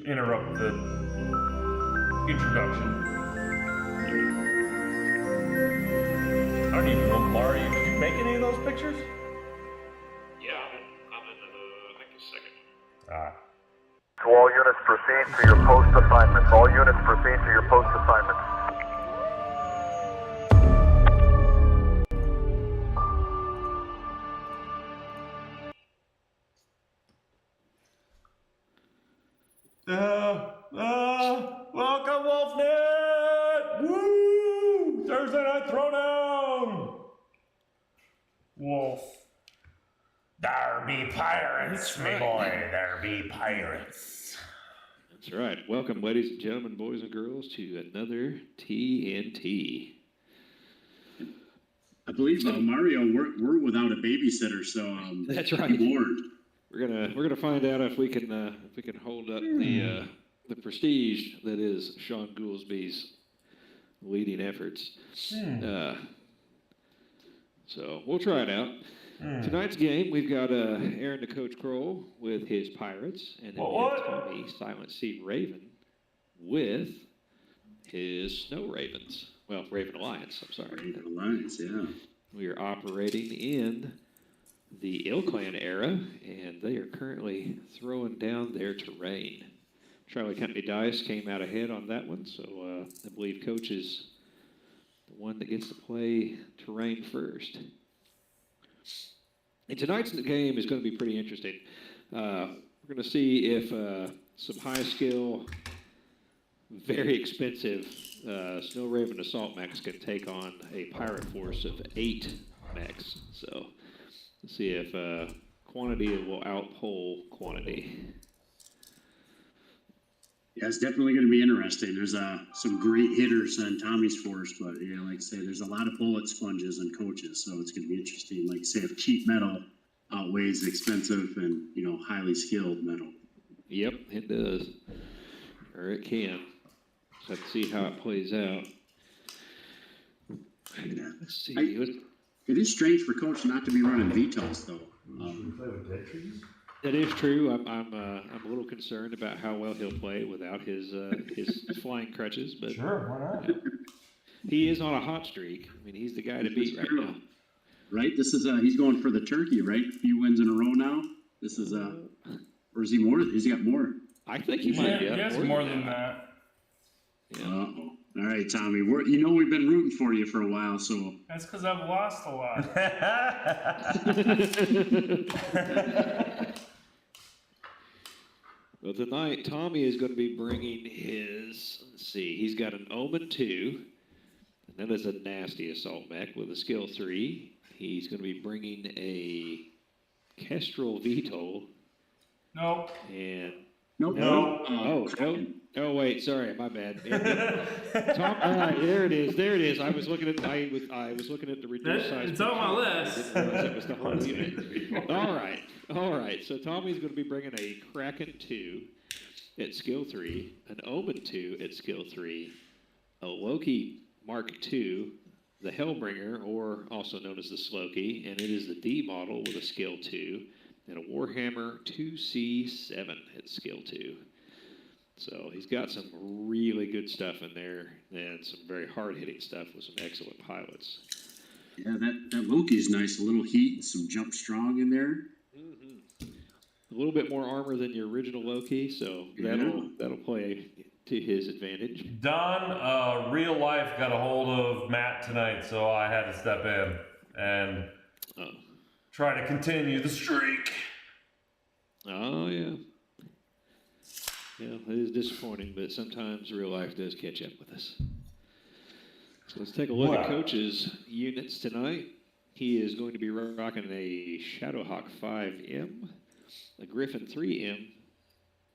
to interrupt the introduction. I don't even know, Mario, did you make any of those pictures? Yeah, I'm in like a second. To all units, proceed to your post assignments. All units, proceed to your post assignments. Welcome, Wolfnet! Woo! Thursday Night Throwdown! Wolf. There be pirates, me boy. There be pirates. That's right. Welcome, ladies and gentlemen, boys and girls, to another TNT. I believe Mario, we're without a babysitter, so that's right. Bored. We're gonna find out if we can hold up the prestige that is Sean Goolsby's leading efforts. So we'll try it out. Tonight's game, we've got Aaron the Coach Kroll with his Pirates, and then Tommy Silent Sea Raven with his Snow Ravens. Well, Raven Alliance, I'm sorry. Raven Alliance, yeah. We are operating in the IlClan era, and they are currently throwing down their terrain. Charlie Company Dice came out ahead on that one, so I believe Coach is the one that gets to play terrain first. And tonight's game is going to be pretty interesting. We're going to see if some high-skill, very expensive Snow Raven Assault mechs can take on a pirate force of 8 mechs. So let's see if quantity will outpull quantity. Yeah, it's definitely going to be interesting. There's some great hitters on Tommy's force, but like I say, there's a lot of bullet sponges and coaches, so it's going to be interesting. Like I say, if cheap metal outweighs expensive and highly skilled metal. Yep, it does, or it can. So let's see how it plays out. Let's see. It is strange for Coach not to be running vetoes, though. Should we play with dead trees? That is true. I'm a little concerned about how well he'll play without his flying crutches, but sure, why not? He is on a hot streak. I mean, he's the guy to beat right now. Right? This is he's going for the turkey, right? A few wins in a row now. This is or is he more? He's got more. I think he might. He has more than that. Yeah. Uh-oh. All right, Tommy. We've been rooting for you for a while, so. That's because I've lost a lot. Well, tonight, Tommy is going to be bringing his, let's see, he's got an Omen 2, and that is a nasty assault mech with a skill 3. He's going to be bringing a Kestrel VTOL. Nope. And Nope. No. Oh, wait, sorry, my bad. Tom, all right, there it is. I was looking at the reduced size. It's on my list. I didn't realize it was the whole unit. All right. So Tommy's going to be bringing a Kraken 2 at skill 3, an Omen 2 at skill 3, a Loki Mark 2, the Hellbringer, or also known as the Slowkey, and it is the D model with a skill 2, and a Warhammer 2C7 at skill 2. So he's got some really good stuff in there and some very hard-hitting stuff with some excellent pilots. Yeah, that Loki's nice. A little heat and some jump strong in there. Mm-hmm. A little bit more armor than your original Loki, so that'll play to his advantage. Don, real life, got a hold of Matt tonight, so I had to step in and try to continue the streak. Oh, yeah. Yeah, it is disappointing, but sometimes real life does catch up with us. So let's take a look at Coach's units tonight. He is going to be rocking a Shadowhawk 5M, a Griffin 3M,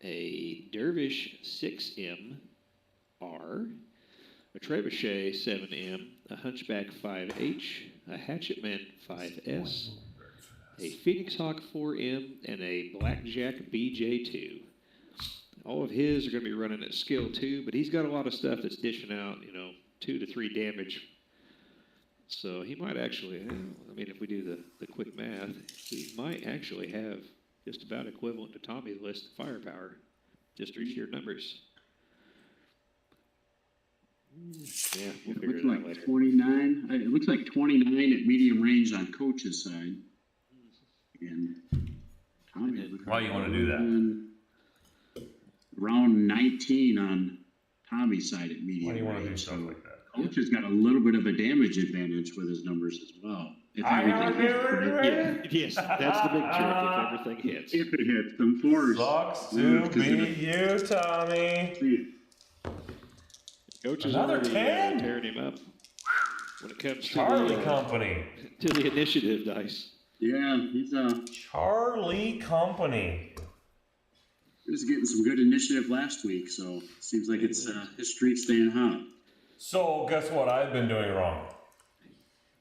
a Dervish 6M R, a Trebuchet 7M, a Hunchback 5H, a Hatchetman 5S, a Phoenix Hawk 4M, and a Blackjack BJ2. All of his are going to be running at skill 2, but he's got a lot of stuff that's dishing out, 2 to 3 damage. So he might actually, if we do the quick math, he might actually have just about equivalent to Tommy's list of firepower. Just your sheer numbers. Yeah, we'll It figure looks it out like later. 29. It looks like 29 at medium range on coach's side. And Tommy, it looks Why like you wanna do that? Round 19 on Tommy's side at medium Why do you want to do range. stuff So like that? coach has got a little bit of a damage advantage with his numbers as well. If everything hits, Yeah, yes, that's the big trick. If everything hits. if it hits, them fours. Sucks to be you, Tommy. Coach is Another already 10? tearing him up when it comes Charlie to Company. to the initiative dice. Yeah, he's Charlie Company. he was getting some good initiative last week, so seems like it's his streak's staying hot. So guess what I've been doing wrong?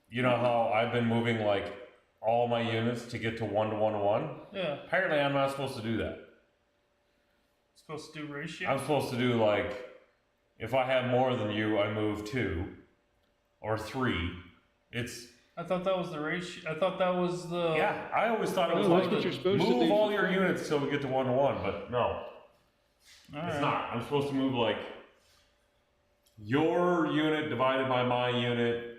You know how I've been moving like all my units to get to 1 to 1 to 1? Yeah. Apparently I'm not supposed to do that. Supposed to do ratio? I'm supposed to do like, if I have more than you, I move 2 or 3. I thought that was the ratio. I thought that was the. Yeah, I always thought it was Oh, that's like, what you're supposed to move do all for your fun. units till we get to 1 to 1, but no, All it's right. not. I'm supposed to move like your unit divided by my unit.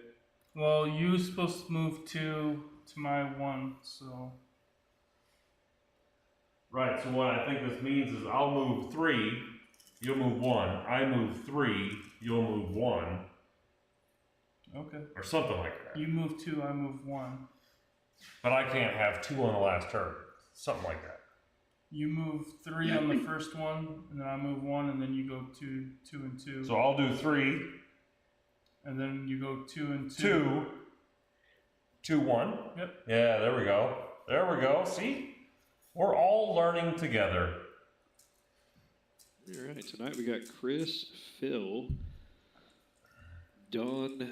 Well, you were supposed to move 2 to my 1, so. Right, so what I think this means is I'll move 3, you'll move 1, I move 3, you'll move 1, Okay. or something like that. You move 2, I move 1. But I can't have 2 on the last turn. Something like that. You move 3 Yeah, on I the think- first one, and then I move 1, and then you go 2, 2 and 2. So I'll do 3, And then you go 2 and 2. 2, 2, 1. Yep. Yeah, there we go. There we go. See? We're all learning together. All right, tonight we got Chris, Phil, Don,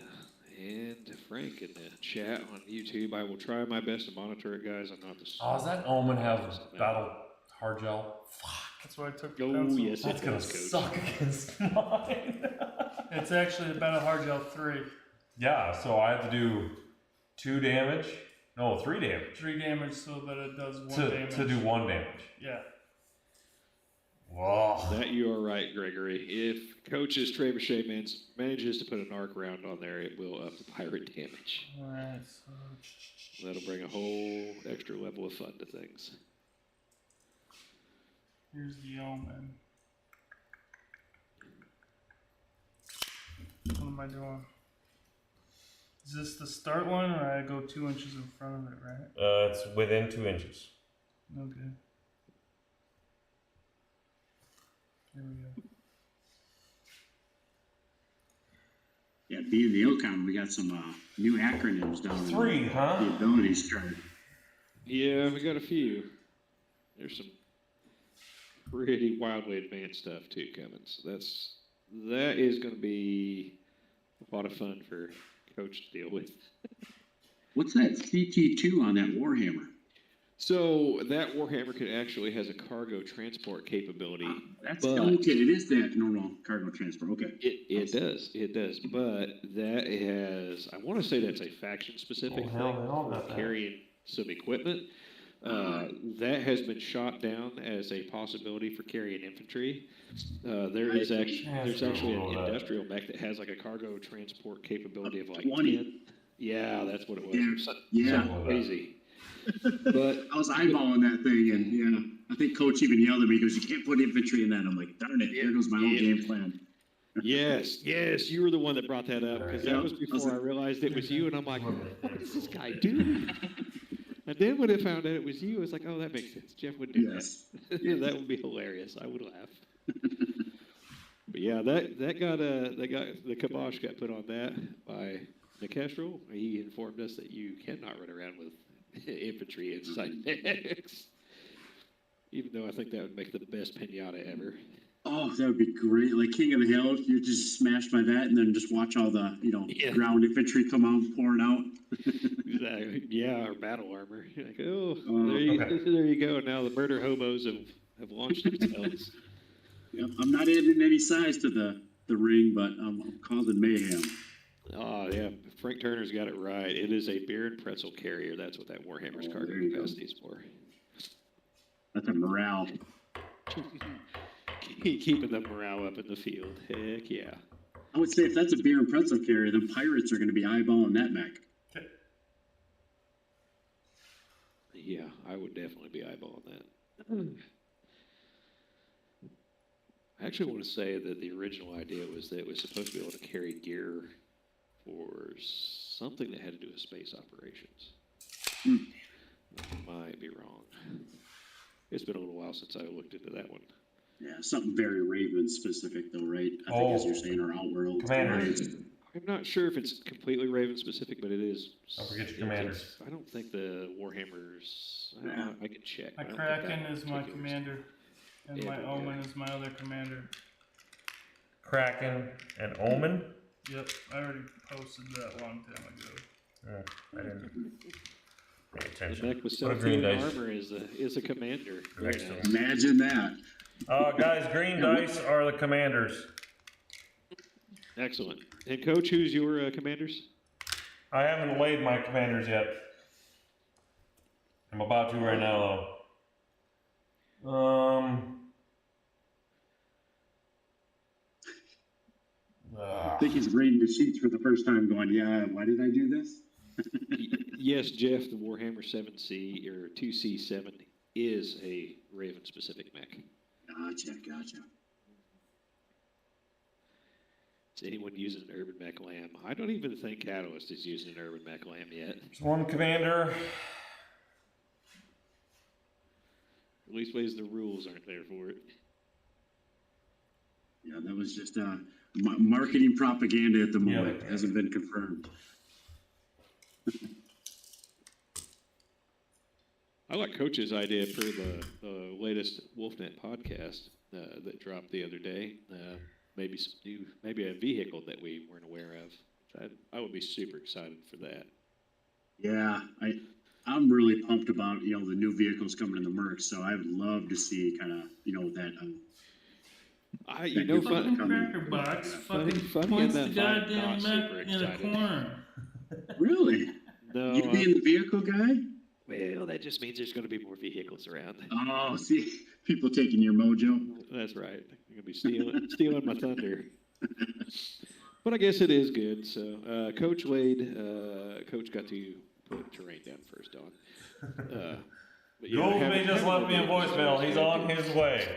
and Frank in the chat on YouTube. I will try my best to monitor it, guys. I'm not the. Oh, does that Omen have battle hard gel? Fuck. That's why I took the Oh, pencil. yes, That's it gonna does, Coach. suck against mine. It's actually the Battle Hard Gel 3. Yeah, so I have to do 2 damage. No, 3 damage. 3 damage so that it does 1 damage. To do 1 damage. Yeah. Whoa. That you are right, Gregory. If Coach's Trebuchet manages to put an arc round on there, it will up the pirate damage. Alright, so. That'll bring a whole extra level of fun to things. Here's the Omen. What am I doing? Is this the start line, or I go 2 inches in front of it, right? It's within 2 inches. Okay. There we go. Yeah, being the IlClan, we got some new acronyms down in 3, huh? the abilities chart. Yeah, we got a few. There's some pretty wildly advanced stuff too coming. So that is going to be a lot of fun for Coach to deal with. What's that CT2 on that Warhammer? So that Warhammer actually has a cargo transport capability. That's but okay. It is that normal cargo transport. Okay. it does. But that has, I want to say that's a faction specific Oh, hell, thing they all for got that. carrying some equipment. That has been shot down as a possibility for carrying infantry. There's actually an industrial mech that has like a cargo transport capability of like 20. 10. Yeah, that's what it was. Yeah, Something yeah. crazy. But I was eyeballing that thing, and yeah, I think Coach even yelled at me. He goes, "You can't put infantry in that." I'm like, "Darn it! Here goes my own game plan." yes, you were the one that brought that up because that was Yeah. before I realized it was you, and I'm like, what does this guy do? And then when I found out it was you, I was like, oh, that makes sense. Jeff would do Yes. that. That would be hilarious. I would laugh. But yeah, that got the kibosh got put on that by Nicestrel. He informed us that you cannot run around with infantry inside mechs. Even though I think that would make the best pinata ever. Oh, that would be great. Like King of the Hill, you just smash by that, and then just watch all the Yeah. ground infantry come out, pouring out. Exactly. Yeah, or battle armor. You're like, oh, Oh, there you go. Now the murder hobos have launched themselves. Yep. I'm not adding any size to the ring, but I'm causing mayhem. Oh, yeah. Frank Turner's got it right. It is a beer and pretzel carrier. That's what that Warhammer's Oh, cargo there you go. capacity is for. That's a morale. Keeping the morale up in the field. Heck yeah. I would say if that's a beer and pretzel carrier, then pirates are going to be eyeballing that mech. Okay. Yeah, I would definitely be eyeballing that. I actually want to say that the original idea was that it was supposed to be able to carry gear for something that had to do with space operations. I might be wrong. It's been a little while since I looked into that one. Yeah, something very Raven specific though, right? I think as you're saying, or Outworld. Commanders. I'm not sure if it's completely Raven specific, but it is. Don't forget your commanders. I don't think the Warhammers. I can check. My I don't think Kraken that is my particular- commander, and my Omen is my other commander. Kraken and Omen. Yep, I already posted that a long time ago. I didn't pay The attention. mech with What a green self-healing dice. armor is a commander. Very Excellent. nice. Imagine that. Guys, green dice are the commanders. Excellent. And coach, who's your commanders? I haven't laid my commanders yet. I'm about to right now, though. I think he's reading the sheets for the first time going, yeah, why did I do this? Yes, Jeff, the Warhammer 7C or 2C7 is a Raven specific mech. Gotcha. Is anyone using an Urban Mech Lamb? I don't even think Catalyst is using an Urban Mech Lamb yet. There's one commander. At least ways the rules aren't there for it. Yeah, that was just marketing propaganda at the moment. Yeah. Hasn't been confirmed. I like Coach's idea for the latest Wolfnet podcast that dropped the other day. Maybe some new, maybe a vehicle that we weren't aware of. I would be super excited for that. Yeah, I'm really pumped about the new vehicles coming in the Mercs. So I would love to see kind of that. Fucking Fun. cracker box fucking funny points the enough, I'm goddamn not mech super in a excited. corner. Really? No, You being the vehicle guy? well, that just means there's going to be more vehicles around. Oh, see, people taking your mojo. That's right. You're going to be stealing my thunder. But I guess it is good. So, Coach Wade, Coach got to put terrain down first on. Goldman just left me a voicemail. He's on his way.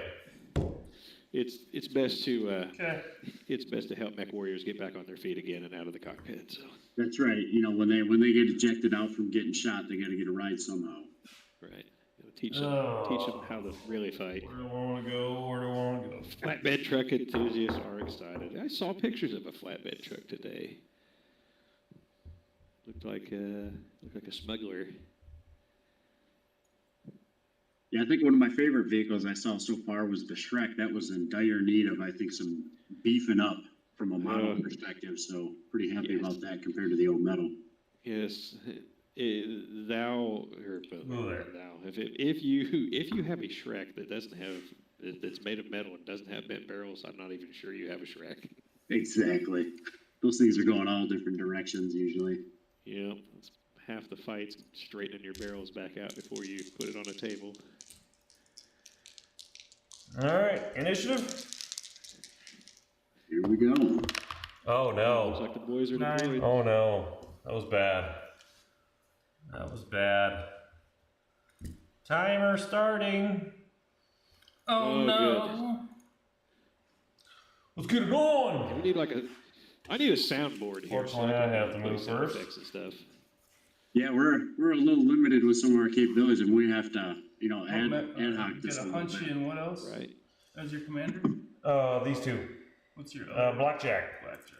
It's best to Okay. it's best to help mech warriors get back on their feet again and out of the cockpit. So, That's right. When they get ejected out from getting shot, they got to get a ride somehow. right. Teach them how to really fight. Where do I want to go? Flatbed truck enthusiasts are excited. I saw pictures of a flatbed truck today. Looked like a smuggler. Yeah, I think one of my favorite vehicles I saw so far was the Shrek. That was in dire need of, I think, some beefing up from a model perspective. So pretty happy about that compared to the old metal. Yes, thou. If you have a Shrek that doesn't have that's made of metal and doesn't have bent barrels, I'm not even sure you have a Shrek. Exactly. Those things are going all different directions usually. Yeah, it's half the fight's straightening your barrels back out before you put it on a table. All right, initiative. Here we go. Oh Looks no. like the boys are 9. deployed. Oh no. That was bad. Timer starting. Oh, Oh, no. Let's get it on. We need I need a soundboard here. Fortunately, I have to play move sound first. effects and stuff. Yeah, we're a little limited with some of our capabilities, and we have to ad hoc this Got a a little Hunchy bit. and what else? Right. As your commander? These two. What's your other? Blackjack. Blackjack.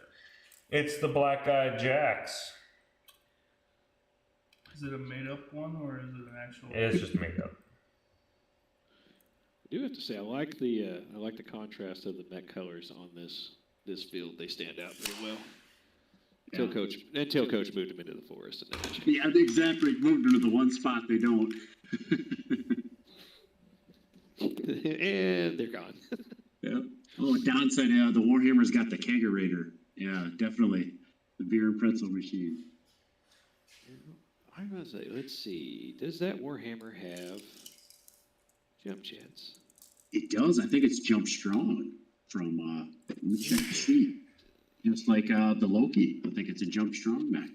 It's the Black Eyed Jacks. Is it a made up one or is it an actual? It's just made up. I do have to say I like the contrast of the mech colors on this field. They stand out pretty well. Until coach moved them into the forest and then Yeah, they exactly moved into the one spot they don't. and they're gone. Yeah. Oh, Don said the Warhammer's got the kegerator. Yeah, definitely. The beer and pretzel machine. I'm gonna say, let's see. Does that Warhammer have jump jets? It does. I think it's jump strong from, let me check the sheet. Just like the Loki. I think it's a jump strong mech.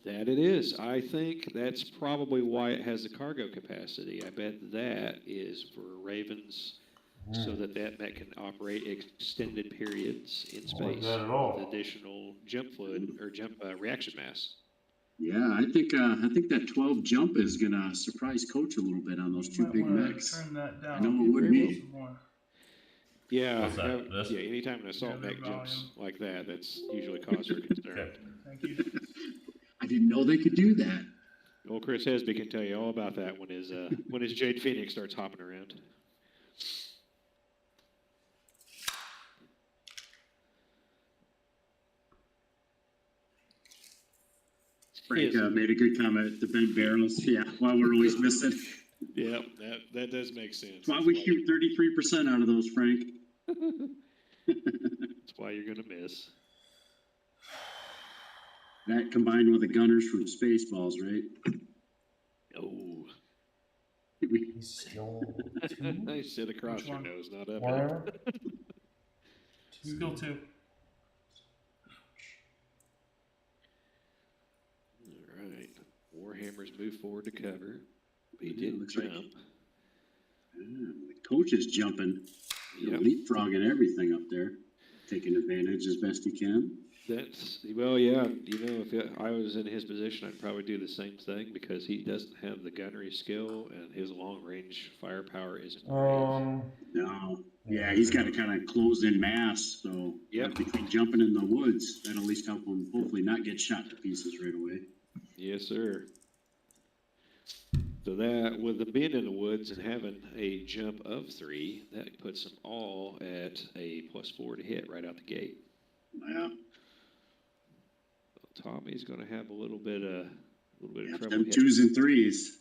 That it is. I think that's probably why it has the cargo capacity. I bet that is for Ravens, so that mech can operate extended periods in space that at all. with additional jump fluid or jump reaction mass. Yeah, I think that 12 jump is gonna surprise Coach a little bit on those two Might big wanna mechs. turn that down. I know it would be. Some more. Yeah, What's that? This? yeah. Anytime an assault Yeah, the mech jumps volume. like that, that's usually cause for concern. Okay. Thank you. I didn't know they could do that. Well, Chris Hesby can tell you all about that when his Jade Phoenix starts hopping around. Frank made a good comment. The bent barrels. Yeah, why we're always missing. Yeah, that does make sense. Why we shoot 33% out of those, Frank? That's why you're gonna miss. That combined with the gunners from Spaceballs, right? Oh, Skill I sit across Which your one? nose, not up. Whatever. Skill 2. All right, Warhammer's move forward to cover. He Yeah, didn't looks like- jump. The coach is jumping, Yep. leapfrogging everything up there, taking advantage as best he can. That's well, yeah. You know, if I was in his position, I'd probably do the same thing because he doesn't have the gunnery skill and his long range firepower isn't great. No, yeah, he's got to kind of close in mass. So Yep. between jumping in the woods, that'll at least help him hopefully not get shot to pieces right away. Yes, sir. So that, with the being in the woods and having a jump of 3, that puts them all at a +4 to hit right out the gate. Yeah, So Tommy's going to have a little bit of trouble. them hitting. 2s and 3s.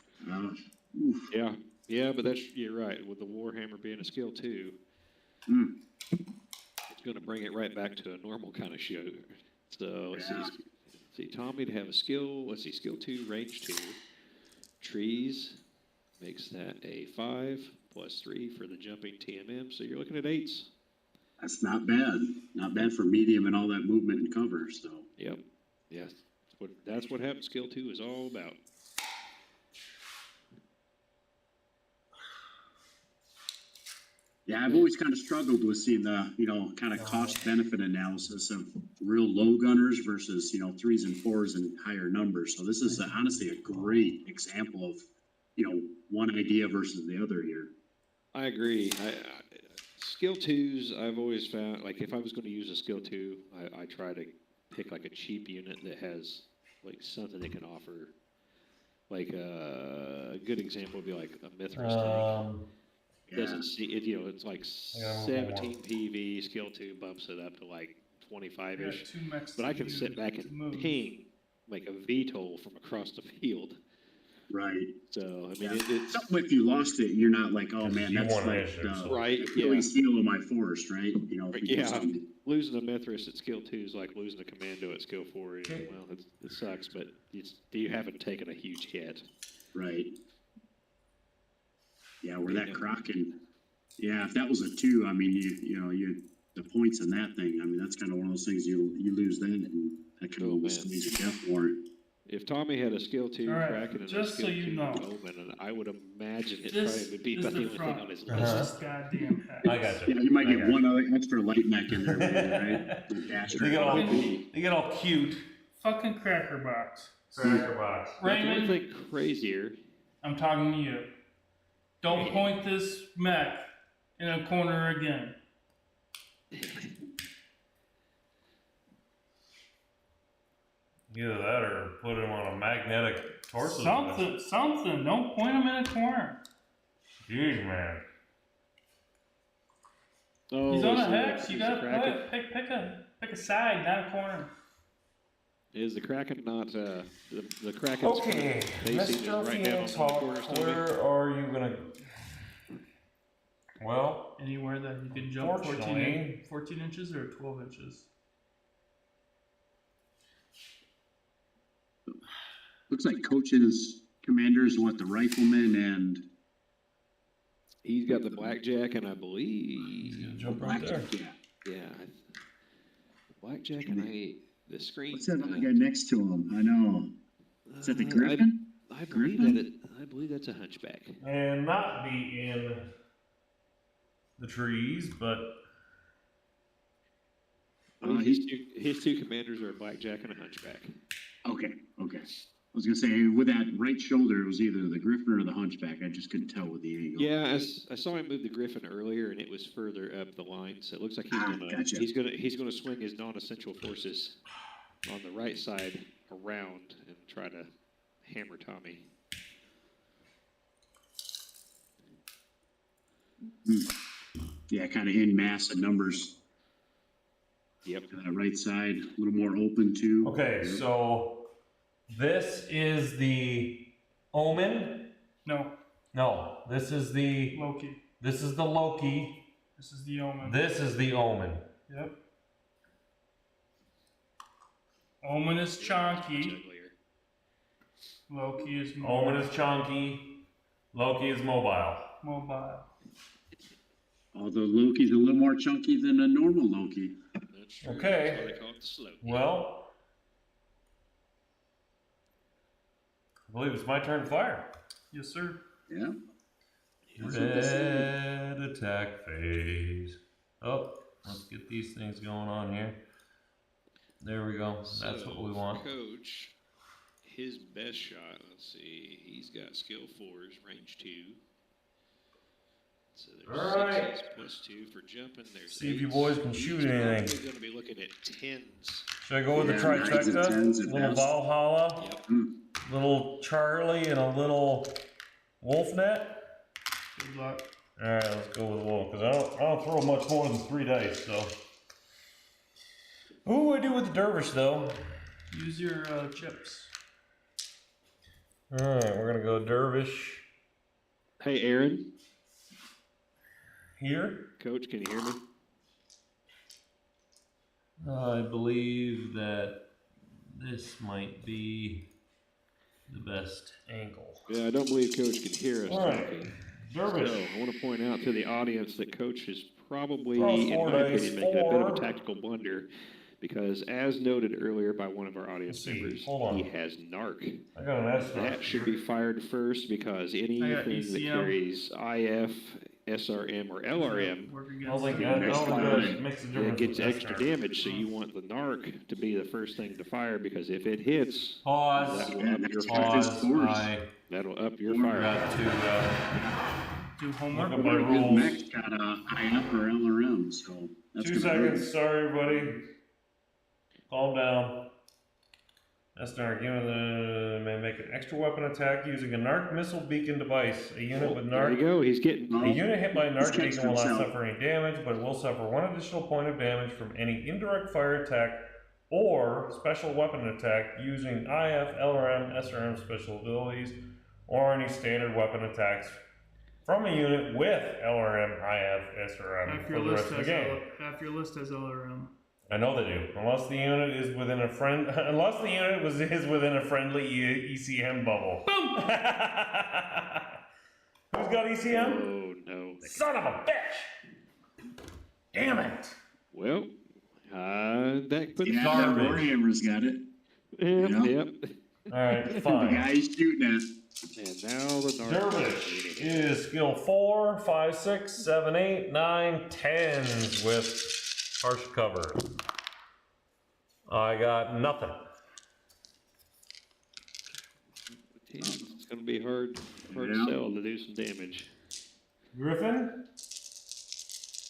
Yeah, but you're right. With the Warhammer being a skill 2, Mm. it's going to bring it right back to a normal kind of show. So let's see, Tommy to have a skill. Let's see, skill 2, range 2. Trees makes that a 5 +3 for the jumping TMM. So you're looking at 8s. That's not bad. Not bad for medium and all that movement and cover. So Yep. Yes. That's what having skill 2 is all about. yeah, I've always kind of struggled with seeing the kind of cost benefit analysis of real low gunners versus 3s and 4s and higher numbers. So this is honestly a great example of one idea versus the other here. I agree. Skill 2s, I've always found, like, if I was going to use a skill 2, I try to pick, like, a cheap unit that has, like, something that can offer. Like, a good example would be, like, a Mithras tank. Doesn't see it, it's like 17 PV, skill 2 bumps it up to, like, 25-ish. But I can sit back and ping, like, a VTOL from across the field. Right. So, I mean, it's... Something if you lost it, you're not like, oh man, that's like right, Achilles heel of my force, right? If you do Yeah, something. losing a Mithras at skill 2 is like losing a commando at skill 4. Well, it sucks, but you haven't taken a huge hit. Right. Yeah, where that Kraken, if that was a 2, I mean, you the points in that thing, I mean, that's kind of one of those things you lose then, and that kind of almost means a death warrant. If Tommy had a skill 2 Kraken and a just skill so you 2 know, Omen, and I would imagine it this probably would be is about the the only front. thing on his This list. is goddamn hex. I got you. Yeah, you might get one other extra light mech in there, maybe, right? The dash They get all cute. Fucking cracker box. Cracker box. Raymond, Anything crazier. I'm talking to you. Don't point this mech in a corner again. Either that or put him on a magnetic torso. Something. Don't point him in a corner. Jeez, man. Oh, He's on a so hex. is You the gotta Kraken- pick a side, not a corner. Is the Kraken not the Kraken's Okay, facing Mr. right down on Phoenix the Hawk, quarters, Tommy? where are you gonna? Well, Anywhere that you can jump Fortunately- 14 inches or 12 inches. Looks like coaches, commanders, the riflemen and He's got the blackjack, and I believe Jump right there. Yeah. Blackjack, and the screen. What's that other guy next to him? I know. Is that the Griffin? I believe Griffin? I believe that's a hunchback. And not be in the trees, but His two commanders are a blackjack and a hunchback. Okay. I was gonna say, with that right shoulder, it was either the Griffin or the Hunchback. I just couldn't tell with the angle. Yeah, I saw him move the Griffin earlier, and it was further up the line, so it looks like Gotcha. he's gonna swing his non-essential forces on the right side around and try to hammer Tommy. Yeah, kind of in mass and numbers. Yep. To that right side, a little more open too. okay, so this is the Omen. No, this is the Loki. This is the Loki. This is the Omen. This is the Omen. Yep. Omen is chonky. Loki is Omen is chunky. Loki is mobile. mobile. Although Loki's a little more chunky than a normal Loki. That's true. Okay. That's why they call it the slow. Well, I believe it's my turn to fire. Yes, sir. Yeah. Red attack phase. Oh, let's get these things going on here. There we go. That's So, what we want. Coach, his best shot, let's see, he's got skill 4s, range 2. So there's Alright. 6s plus 2 for jumping. There's See if you 8s. boys can shoot anything. He's going to be looking at 10s. Should I go with the Yeah, nines and trifecta? tens at Little best. Valhalla, Yep. little Charlie, and a little Wolfnet. Good luck. Alright, let's go with Wolf, because I don't throw much more than 3 dice, so. Who do I do with the dervish, though? Use your chips. Alright, we're gonna go dervish Hey, Aaron, here. Coach, can you hear me? I believe that this might be the best angle. Yeah, I don't believe Coach can hear us. All right. talking. Dervish. So, I want to point out to the audience that Coach is probably, Draw in 4 my dice, opinion, making a bit of a 4. tactical blunder. Because, as noted earlier by one of our audience Let's see, members, hold on. he has NARC. I got an S. That should be fired first because anything that ECM. carries IF, SRM, or LRM Work I was against like, it. I don't think it makes a it difference. gets with extra SR. damage. So you want the NARC to be the first thing to fire because if it hits, Pause. that will up your Pause. fire. I That'll up your forgot fire. to Do look homework. at my His rules. mech's got a IF or LRM, so that's 2 gonna hurt. seconds. Sorry, everybody. Calm down. That's NARC. Unit may make an extra weapon attack using a NARC missile beacon device. A unit with There you NARC. go. He's getting. A unit hit by a He's NARC catching beacon will not himself. suffer any damage, but will suffer 1 additional point of damage from any indirect fire attack or special weapon attack using IF, LRM, SRM special abilities, or any standard weapon attacks from a unit with LRM, IF, SRM Half for your the list rest of the has game. half your list has LRM. I know they do, unless the unit is within a friend, unless the unit is within a friendly ECM bubble. Boom! Who's got ECM? Oh no. Son of a bitch! Damn it! Well, that puts Yeah, Garbage. that Warhammer's got it. Yep, Yeah. yep. Alright, The fine. guy he's shooting at. And now the NARC. Dervish is skill 4, 5, 6, 7, 8, 9, 10s with harsh cover. I got nothing. It's going to be hard Yeah. to sell to do some damage. Griffin?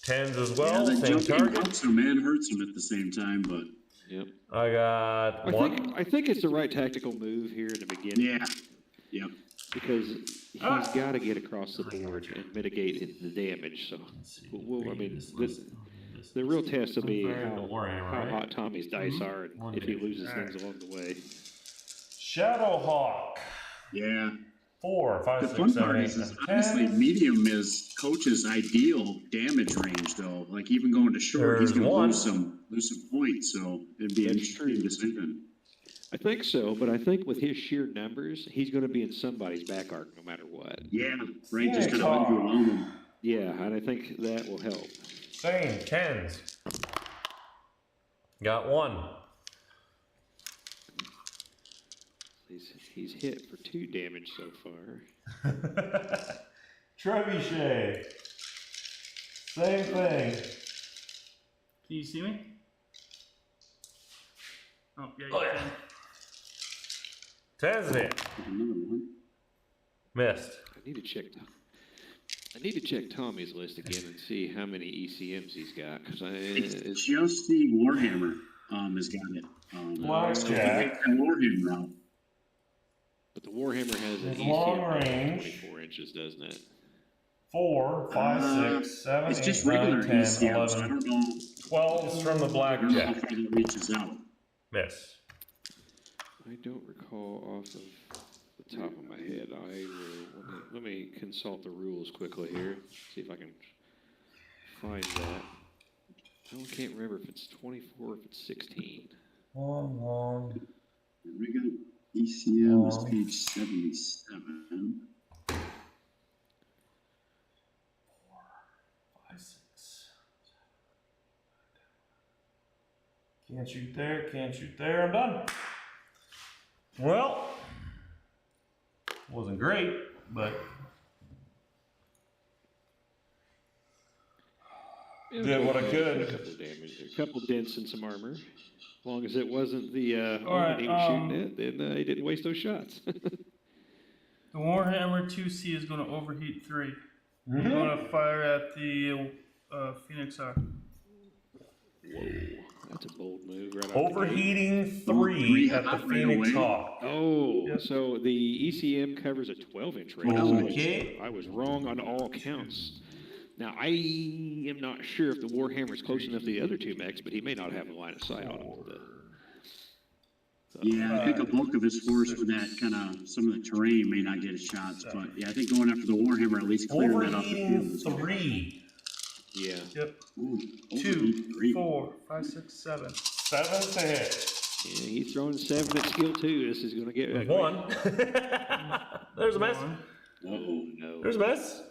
10s as Yeah, well, that same jumping target. helps him and hurts him at the same time, but Yep. I got 1. I think it's the right tactical move here in the beginning. yeah. Yep. Because he's got to get across the board and mitigate the damage. So, the real test will be how hot Tommy's dice are and if he loses things along the way. Shadowhawk. Yeah. 4, 5, The 6, fun 7, part 8, is 9, honestly 10. medium is Coach's ideal damage range though. Like even going to short, he's There's gonna one. lose some points, so it'd be an That's interesting true. decision. I think so, but I think with his sheer numbers, he's going to be in somebody's back arc no matter what. Yeah, right. Just Phoenix kind of Hawk. overwhelm him. Yeah, and I think that will help. Same, 10s. Got 1. He's hit for 2 damage so far. Trebuchet. Same thing. Can you see me? Oh, yeah, you Oh, yeah. can. 10's hit. Another one. Missed. I need to check Tommy's list again and see how many ECMs he's got, because It's just the Warhammer has got it. Blackjack. Warhammer out. but the Warhammer has an It's ECM long of range. 24 inches, doesn't it? 4, 5, 6, 7, It's 8, just 9, regular 10, ECMs. I 11, don't know. 12's from the I don't know how blackjack. far that reaches out. Miss. I don't recall off of the top of my head. Let me consult the rules quickly here, see if I can find that. I can't remember if it's 24 or if it's 16. Long. We got ECM is page 77. 4, 5, 6. Can't shoot there, can't shoot there. I'm done. Well, wasn't great, but did what I could. A couple of damage, a couple of dents and some armor. As long as it wasn't the All right, armor he was shooting at, then he didn't waste those shots. The Warhammer 2C is going to overheat 3. Mhm. He's going to fire at the Phoenix Arc. Whoa, that's a bold move. Right off Overheating 3 at the Right Phoenix away. Hawk. Oh, Yep. so the ECM covers a 12-inch range. Okay. I was wrong on all counts. Now, I am not sure if the Warhammer is close enough to the other 2 mechs, but he may not have a line of sight on him. Yeah, I think a bulk of his force for that kind of, some of the terrain may not get his shots, but yeah, I think going after the Warhammer at least clearing that off the field. Overheating is good. 3. Yeah. Yep. Ooh, 2, overheat 3. 4, 5, 6, 7. 7 to hit. Yeah, he's throwing 7 at skill 2. This is going to get ugly. 1. There's a mess. 1. Oh, no. There's a mess.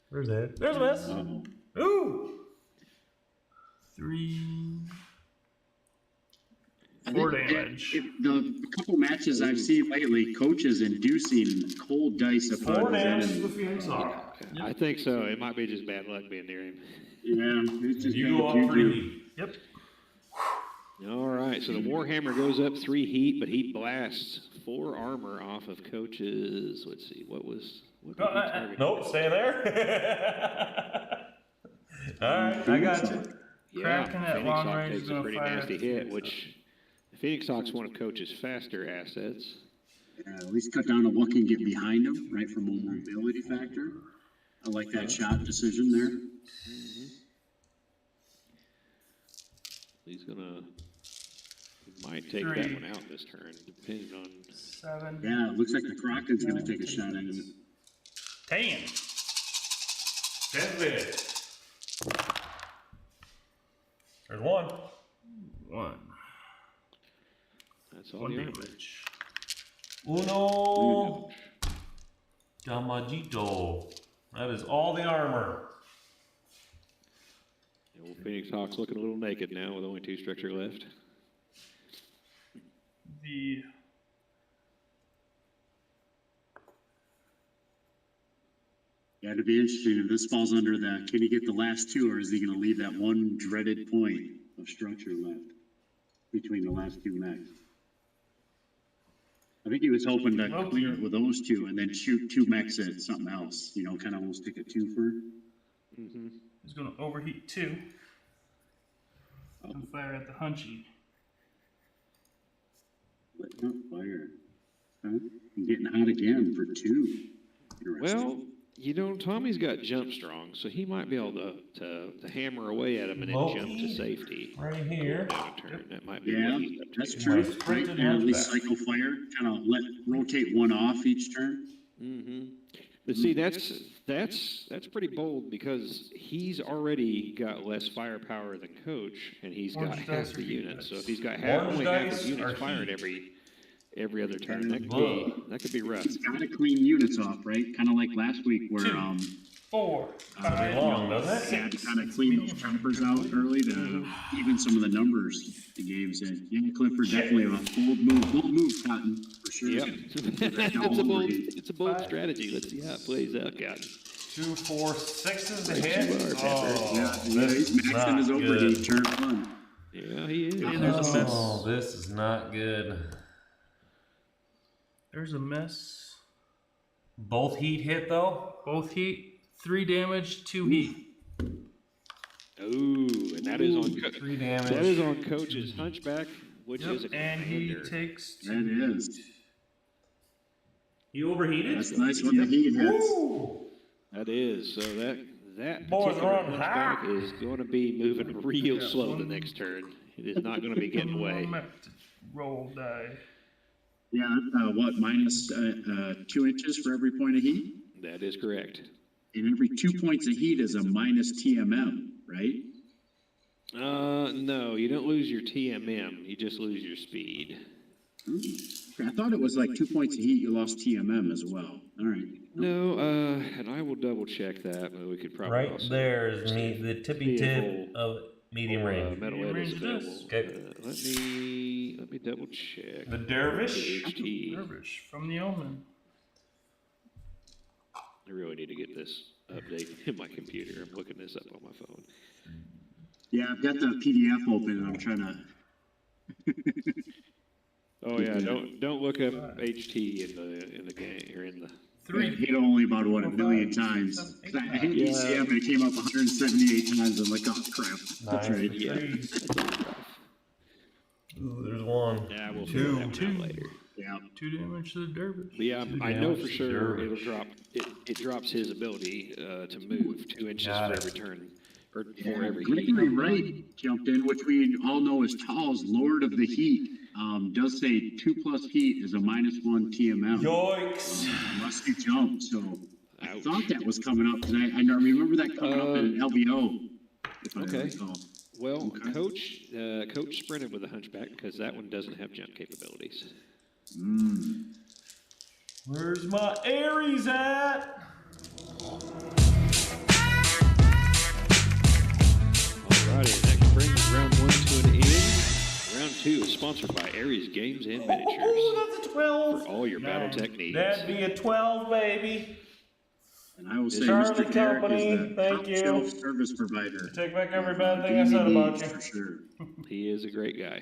There's a hit. There's a mess. Uh-oh. Ooh. 3. I 4 think damage. the couple matches I've seen lately, coaches inducing cold dice upon 4 his damage to the enemy. Phoenix Hawk. I think so. It might be just bad luck being near him. Yeah, it's just You go bad up 3 juju. heat. Yep. All right, so the Warhammer goes up 3 heat, but he blasts 4 armor off of Coach's. Let's see, what did he target? Nope, stay there. Alright, I got you. Yeah, Kraken at Phoenix long Hawk range takes is a gonna pretty fire nasty at the hit, Phoenix which the Phoenix Hawk's one of Coach's faster assets. Yeah, at least cut down on what can get behind him, right, from a mobility factor. I like that shot decision there. He might take 3. that one out this turn, depending on. 7. Yeah, it looks like the Kraken's gonna take a shot at him. 10. 10 hit. There's 1. 1. That's all 1 the armor. damage. Uno. Damagito. That is all the armor. The old Phoenix Hawk's looking a little naked now with only 2 structure left. The Yeah, it'd be interesting if this falls under the, can he get the last 2, or is he gonna leave that one dreaded point of structure left between the last 2 mechs? I think he was hoping to clear it with those 2 and then shoot 2 mechs at something else, you know, kind of almost take a twofer. Mm-hmm. is going to overheat 2. And fire at the Hunchy. But not fire. Huh? And getting hot again for 2. Interesting. Well, you know, Tommy's got jump strong, so he might be able to hammer away at him and then Low jump to heat. safety. Right here. Down a turn. That might be Yeah, what he's up to. that's Nice true. sprint Right, to the and at least back. cycle fire, kind of rotate 1 off each turn. Mm-hmm. But see, that's pretty bold because he's already got less firepower than Coach, and he's got Orange half dice the are units. So if he's got Orange only half dice his units are fired heat. every other turn, that Whoa. could be rough. He's got to clean units off, right? Kind of like last week where, 2. 4, It'll be 5, long, doesn't it? Had to kind of clean those choppers out early to even some of the numbers the games in. Yeah, Clifford, definitely a bold move, Cotton, for sure. Yep. It's a bold strategy. Let's see how it plays out, Cotton. 2, 4, 6 is the Right hit. you are, Pepper. Oh, Yeah, this he's is maxing not his overheat, good. turn fun. Yeah, he is. Hey, there's a mess. Oh, this is not good. There's a mess. Both heat hit though. Both heat, 3 damage, 2 heat. Ooh, and that is on 3 damage. that is on Coach's Hunchback, which is a And he commander. takes 2. That is. You overheated? That's nice when the heat hits. Woo! That is. So that Boys particular are on Hunchback high. is going to be moving real slow the next turn. It is not going to be getting away. Roll die. Yeah, what, minus 2 inches for every point of heat? That is correct. And every 2 points of heat is a minus TMM, right? No, you don't lose your TMM. You just lose your speed. I thought it was like 2 points of heat, you lost TMM as well. All right. No, and I will double check that, but we could probably Right also there is the tippy see a tip whole- of medium range. metal Medium head is range it available. is. Okay. Let me double check. The dervish. HT. Dervish from the Omen. I really need to get this update in my computer. I'm looking this up on my phone. Yeah, I've got the PDF open and I'm trying to. Oh yeah, don't look up HT in the game or in the. I hit only about, what, 1 million times. I hit Yeah. ECM and it came up 178 times. I'm like, oh crap. That's Nice. right. Yeah. Ooh, there's 1. Yeah, we'll 2. figure that one out later. Yeah. 2 damage to the Dervish. But yeah, I know damage for to sure Dervish. it'll drop. It drops his ability to move 2 inches Got for it. every turn or for every Gregory heat. Wright jumped in, which we all know is Tall's Lord of the Heat. Does say 2+ heat is a -1 TMM. Yikes. Rusty jump, so I Ouch. thought that was coming up because I remember that coming up in LVO. If I Okay. recall. Well, Okay. Coach sprinted with a Hunchback because that one doesn't have jump capabilities. Where's my Aries at? Alrighty, that brings round 1 to an end. Round 2 is sponsored by Aries Games and Miniatures Oh, that's a 12. for all your Battletech needs. That'd be a 12, baby. And I will say, Charlie Mr. Carrick Company, is the thank top you. shelf service provider. Take back every bad thing I said about you. For sure. He is a great guy.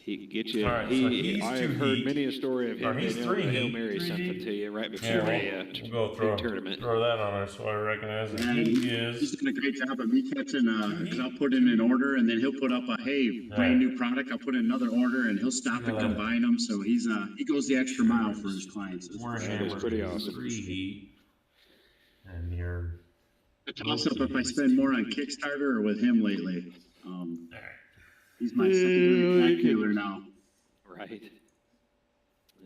He can get you. All right, so he's I two have heard heat. many a story of Or him he's being able three to Hail heat. Mary Three something heat. to you right before Yeah, a we'll go throw, big tournament. throw that on there so I recognize it. And He he's is. doing a great job of me catching, because I'll put in an order and then he'll put up a, hey, brand new product, I'll put in another order and he'll stop and combine them, so he goes the extra mile for his clients. That is pretty awesome. 3 heat. And you're. A toss-up if I spend more on Kickstarter or with him lately. He's my secondary pack dealer now. Right.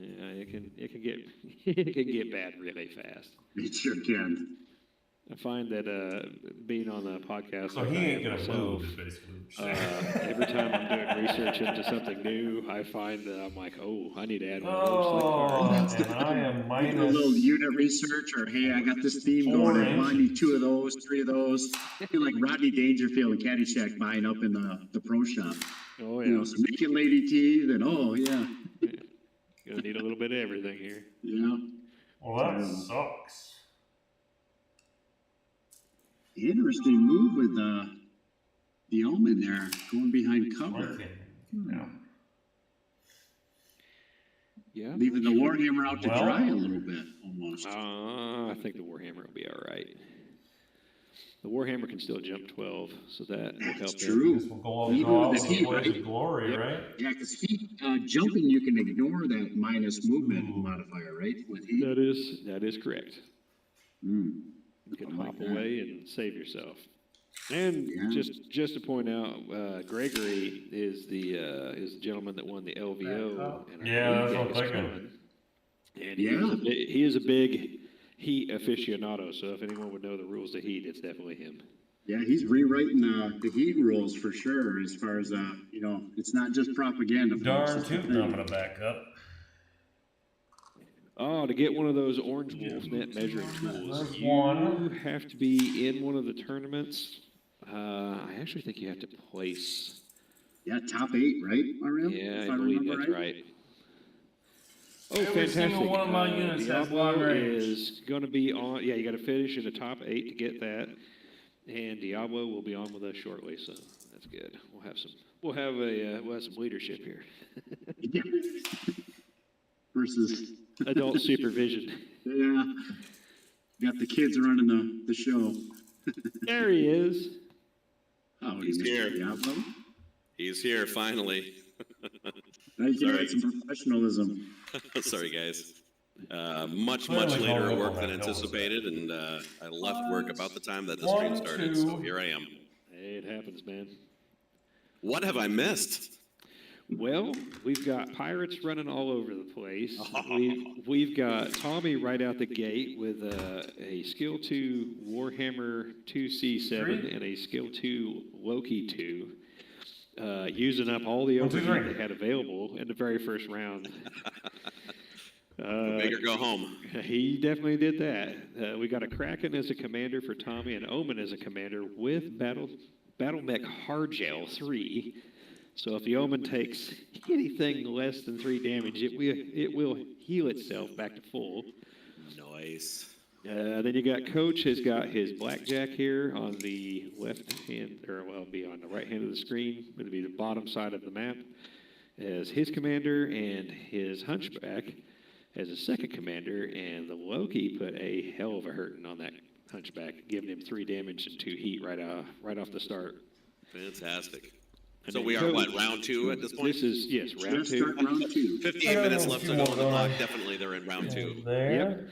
Yeah, it can get it can get bad really fast. It sure can. I find that being on a podcast So like he I ain't am gonna myself, move, is basically what you're saying. every time I'm doing research into something new, I find that I'm like, oh, I need to add one of Oh, those. and I am You do a little minus. unit research, or hey, I got this theme 4 going, and I need inches. 2 of those, 3 of those. I feel like Rodney Dangerfield and Caddyshack buying up in the pro shop. Oh You know, yeah, some Naked Lady tea, then gonna need a little bit of everything here. yeah. Well, that sucks. Interesting move with the Omen there, going behind cover, Yeah. Yeah. leaving the Warhammer out to Well- dry a little bit, almost. I think the Warhammer will be all right. The Warhammer can still jump 12, so that will help. That's him. true. Guess we'll go Even out with with the the heat, blaze right? of glory, Yep. right? Yeah, because heat, jumping, you can ignore that minus movement modifier, right, with heat? That is correct. Mm. You can I like hop that. away and save yourself. And Yeah. just to point out, Gregory is the gentleman that won the LVO. And Yeah, our that's what I'm biggest thinking. con. And Yeah. he is a big heat aficionado. So if anyone would know the rules of heat, it's definitely him. Yeah, he's rewriting the heat rules for sure, as far as, it's not just propaganda. folks, Darn it's the tootin', thing. I'm gonna back up. Oh, to get one of those orange Wolfnet measuring tools, There's you one. have to be in one of the tournaments. I actually think you have to place. Yeah, top 8, right, RM? Yeah, If I believe remember that's right. Oh, Every fantastic. single one of my units has long Diablo range. is going to be on, yeah, you got to finish in the top 8 to get that. And Diablo will be on with us shortly, so that's good. We'll have some leadership here. Yeah. Versus, Adult supervision. yeah, got the kids running the show. There he is. Oh, He's here. Diablo. He's here finally. Now you can Sorry. add some professionalism. Sorry, guys. Much Clearly later no at work one than had noticed anticipated, and I left work about the time that the stream One, started. two. So here I am. Hey, it happens, man. What have I missed? Well, we've got pirates running all over the place. We've got Tommy right out the gate with a skill 2 Warhammer 2C7 and a skill 2 Loki 2, using up all the 1, 2, overheat 3. they had available in the very first round. Make her go home. He definitely did that. We got a Kraken as a commander for Tommy and Omen as a commander with Battletech Hardgel 3. So if the Omen takes anything less than 3 damage, it will heal itself back to full. Nice. Then you got Coach has got his Blackjack here on the left hand, or well, it'll be on the right hand of the screen. It'll be the bottom side of the map as his commander, and his Hunchback as a second commander. And the Loki put a hell of a hurting on that Hunchback, giving him 3 damage and 2 heat right off the start. Fantastic. And So then we are, Coach- what, round 2 at this point? This is, yes, round Just 2. start round 2. 58 minutes Yeah, left a to few go on the more clock. going. Definitely they're in round 2. There. Yep.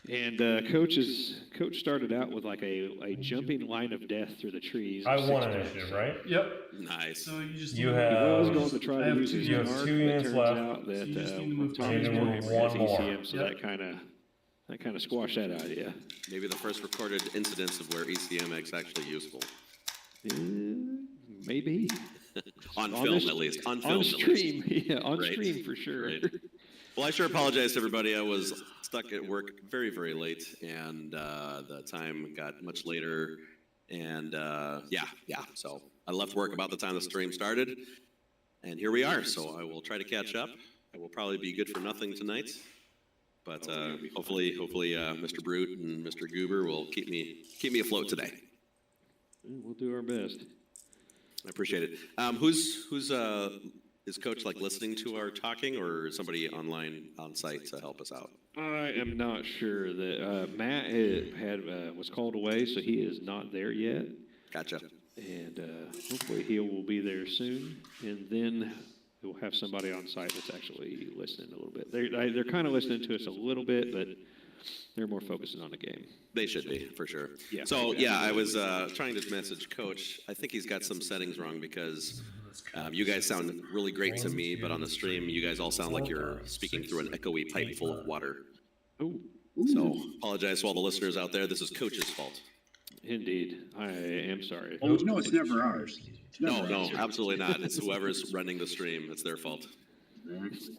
And Coach started out with like a jumping line of death through the trees. I of won 6 initiative, turns. right? Yep. Nice. So you just You need have- He was going to try I to have use two- his you have mark, 2 but it units turns left. out So you that just need to move Tommy's Tommy Warhammer to has one more. ECM, so Yep. that kind of squashed that idea. Maybe the first recorded incidence of where ECM is actually useful. Maybe. On On film, this- at least. On On film, at least. stream, yeah, on Right. stream for sure. Right. Well, I sure apologize to everybody. I was stuck at work very, very late, and the time got much later. And yeah. So I left work about the time the stream started, and here we are. So I will try to catch up. I will probably be good for nothing tonight, but hopefully, Mr. Brute and Mr. Goober will keep me afloat today. We'll do our best. I appreciate it. Is Coach like listening to our talking, or is somebody online on site to help us out? I am not sure that Matt was called away, so he is not there yet. Gotcha. And hopefully he will be there soon. And then we'll have somebody on site that's actually listening a little bit. They're kind of listening to us a little bit, but they're more focusing on the game. They should be, for sure. Yeah. So, yeah, I was trying to message Coach. I think he's got some settings wrong because you guys sound really great to me, but on the stream, you guys all sound like you're speaking through an echoey pipe full of water. Oh, So, apologize to all the listeners out there. This is Coach's fault. indeed. I am sorry. Oh, no, it's never ours. It's never No, ours. absolutely not. It's whoever's running the stream. It's their fault. It's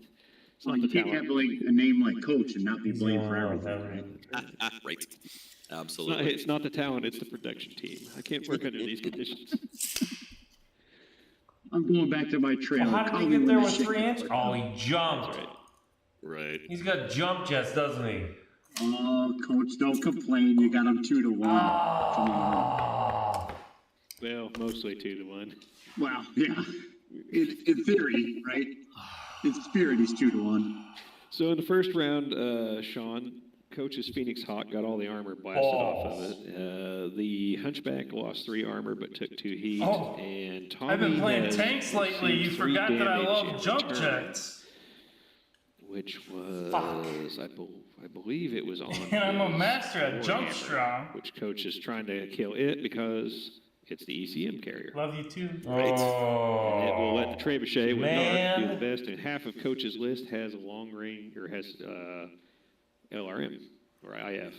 Well, not you the can't talent. have like a name like Coach and not be blamed for everything, right? Right. It's Absolutely. not the talent, it's the production team. I can't work under these conditions. I'm going back to my trailer. Well, how Call did me he get when there the with shit 3 gets inch? like Oh, that. he jumped. Right. Right. He's got jump jets, doesn't he? Oh, Coach, don't complain. You got him 2-1. Come on. Oh. Well, mostly 2-1. Well, yeah. In theory, right? In spirit, he's 2-1. So in the first round, Sean, Coach's Phoenix Hawk got all the armor blasted off of it. The Hunchback lost 3 armor but took 2 heat. Oh, And Tommy I've been playing has tanks lately. You received 3 forgot that I damage love in jump return, jets. Which was, I believe it was on. And I'm a his master at jump Warhammer, strong. Which Coach is trying to kill it because it's the ECM carrier. Love you too. Right. Oh. And it will let the trebuchet with Man. Dark do the best, and half of Coach's list has a long range, or has LRM, or IF.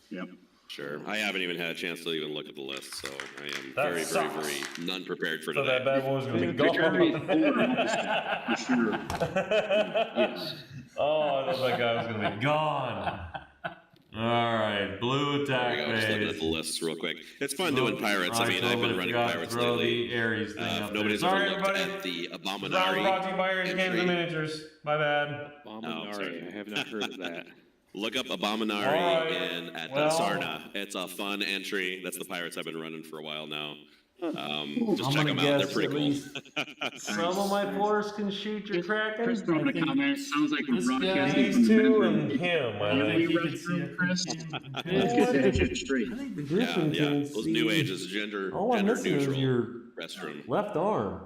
Yep. Sure. I haven't even had a chance to even look at the list, so I am That very, sucks. very, very non-prepared for So that today. bad boy's gonna be Yeah, gone. For sure. Yes. Oh, I thought that guy was gonna be gone. All right, blue attack There we go. Just looking at phase. the lists real quick. It's fun doing pirates. I mean, I've been running pirates Throw lately. the Ares thing If up nobody's there. ever Sorry, looked everybody. at the Round brought to Abominari you by Ares Games entry, and Miniatures. My bad. Abominari. sorry. I have not heard of that. look up Abominari All right. at Well- Sarna. It's a fun entry. That's the pirates I've been running for a while now. Just I'm check gonna them out. They're guess pretty at cool. least some of my force can shoot your Kraken. Chris throwing a comment. Sounds like we're this broadcasting These from the two and bedroom. him, I You think. leave restroom, Chris. Let's get that shit straight. I think the Yeah, Griffin yeah. can Those see. new ages, gender All I'm missing is neutral your restroom. left arm.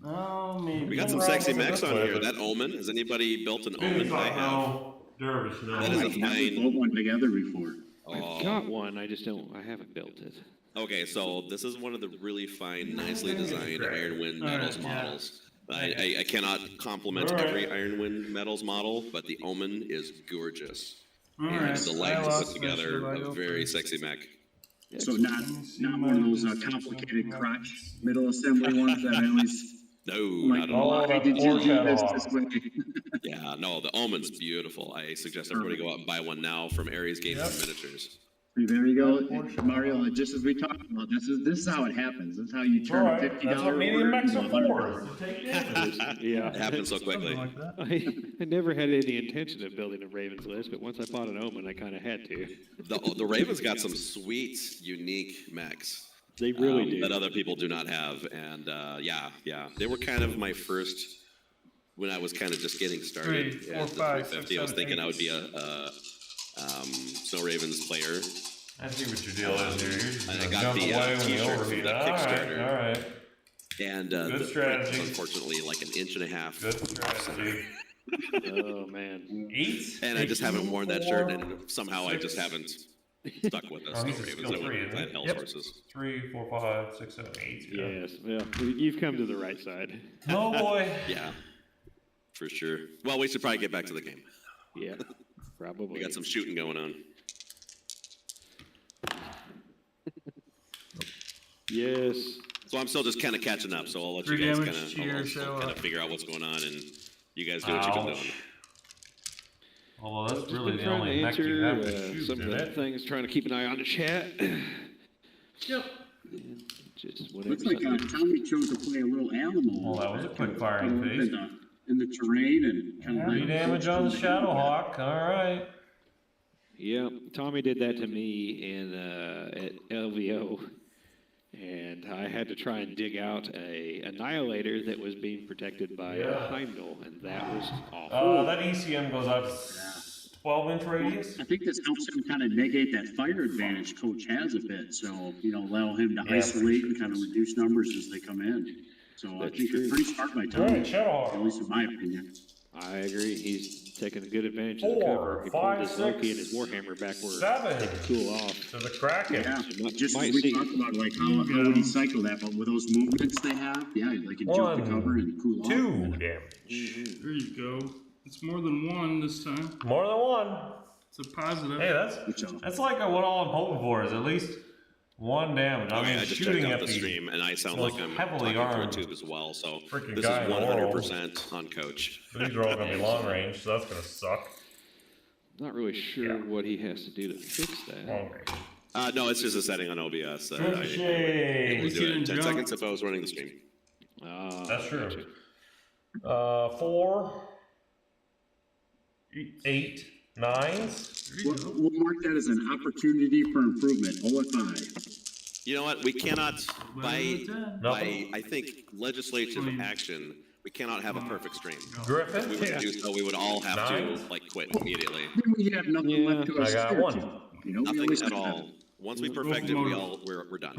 Oh, maybe. We got some sexy mechs on here. That Omen. Has anybody built an Omen? I have. No, Dervish, no. That is a Like, have fine- we put one together before? I've got one. I just don't. I haven't built it. Okay, so this is one of the really fine, nicely designed Ironwind Metals yeah. models. I cannot compliment every Ironwind Metals model, but the Omen is gorgeous. And Alright, the light I to lost put my together shit. I a go very first. sexy mech. So not one of those complicated crotch middle assembly ones that I always No, like. not at all. Oh, Why that did you do foreshadow this off. this way? Yeah, no, the Omen's beautiful. I suggest everybody go out and buy one now from Ares Games and Miniatures. There you go, Mario. Just as we talked about, this is how it happens. This is how you turn a Alright, $50 that's what medium order mechs into are $100. for. Take damage. Yeah. It happens so quickly. Something like that. I never had any intention of building a Ravens list, but once I bought an Omen, I kind of had to. The Ravens got some sweet, unique mechs. They really do. That other people do not have. And yeah, they were kind of my first, when I was kind of just getting started 3, 4, at the 5, 350, I was 6, thinking 7, I would be a Snow Ravens player. I see what your deal is here. You're just I gonna got jump the, away when you t-shirt from overheat. the Alright, Kickstarter. alright. And Good the print strategy. was unfortunately like an inch and a half. Good strategy. Oh man. 8? And I just haven't worn that shirt, and somehow I just 6. haven't stuck with us. Oh, Snow he's a Ravens. skill I three, went isn't with he? Hell's Yep. Horses. 3, 4, 5, 6, 7, 8. Yeah. Yes. Well, you've come to the right side. Oh boy. Yeah, for sure. Well, we should probably get back to the game. Yeah. Probably. We got some shooting going on. Yes. So I'm still just kind of catching up. So I'll let 3 you guys damage to your kind show of up. figure out what's going on, and you guys do what you've been doing. Ouch. Although that's Just really been the trying only to mech you have answer to shoot, some of isn't the it? things, trying to keep an eye on the chat. Yep. And just whenever Looks like something- Tommy chose to play a little animal. Well, that was a quick firing phase. In the terrain and kind of 3 damage on the Shadowhawk. Alright. Yeah, Tommy did that to me in at LVO, and I had to try and dig out a annihilator that was being protected by a Yeah. Heimdall, and that was awful. That ECM goes out 12-inch radius. I think this helps him kind of negate that fire advantage Coach has a bit, so, allow him to Yeah, isolate for and kind of reduce numbers as they come in. So I That's think true. it's pretty smart by Alright, Tommy, at Shadowhawk. least in my opinion. I agree. He's taking a good advantage of the 4, cover. He 5, pulled his Loki and 6, his Warhammer backward 7 to cool off. to the Kraken. Yeah, might- just might as we see. talked about, like how would he cycle that, but with those movements they have, yeah, they can jump the 1, cover and cool off. 2 damage. There you go. It's more than 1 this time. More than 1. It's a positive. Hey, that's like what all I'm hoping for is at least 1 damage. I Okay, mean, I just shooting checked at out the the stream, and I sound most like I'm heavily talking armed through a tube as well. So freaking this guy is in the world. 100% on Coach. These are all gonna be long range, so that's gonna suck. Not really sure Yeah. what he has to do to fix that. Long range. No, it's just a setting on OBS. I would Touche. do it in 10 Jump. seconds if I was running the stream. That's true. Gotcha. 4, 8, 9s. We'll mark that as an opportunity for improvement, OFI. You know what? We cannot, by Nothing. I think, legislative action, we cannot have a perfect stream. Griffin. We would do so, we would all have Nine. to quit immediately. Then we have nothing left to I aspire got to. 1. We Nothing always at say that. all. Once we perfect it, we're done.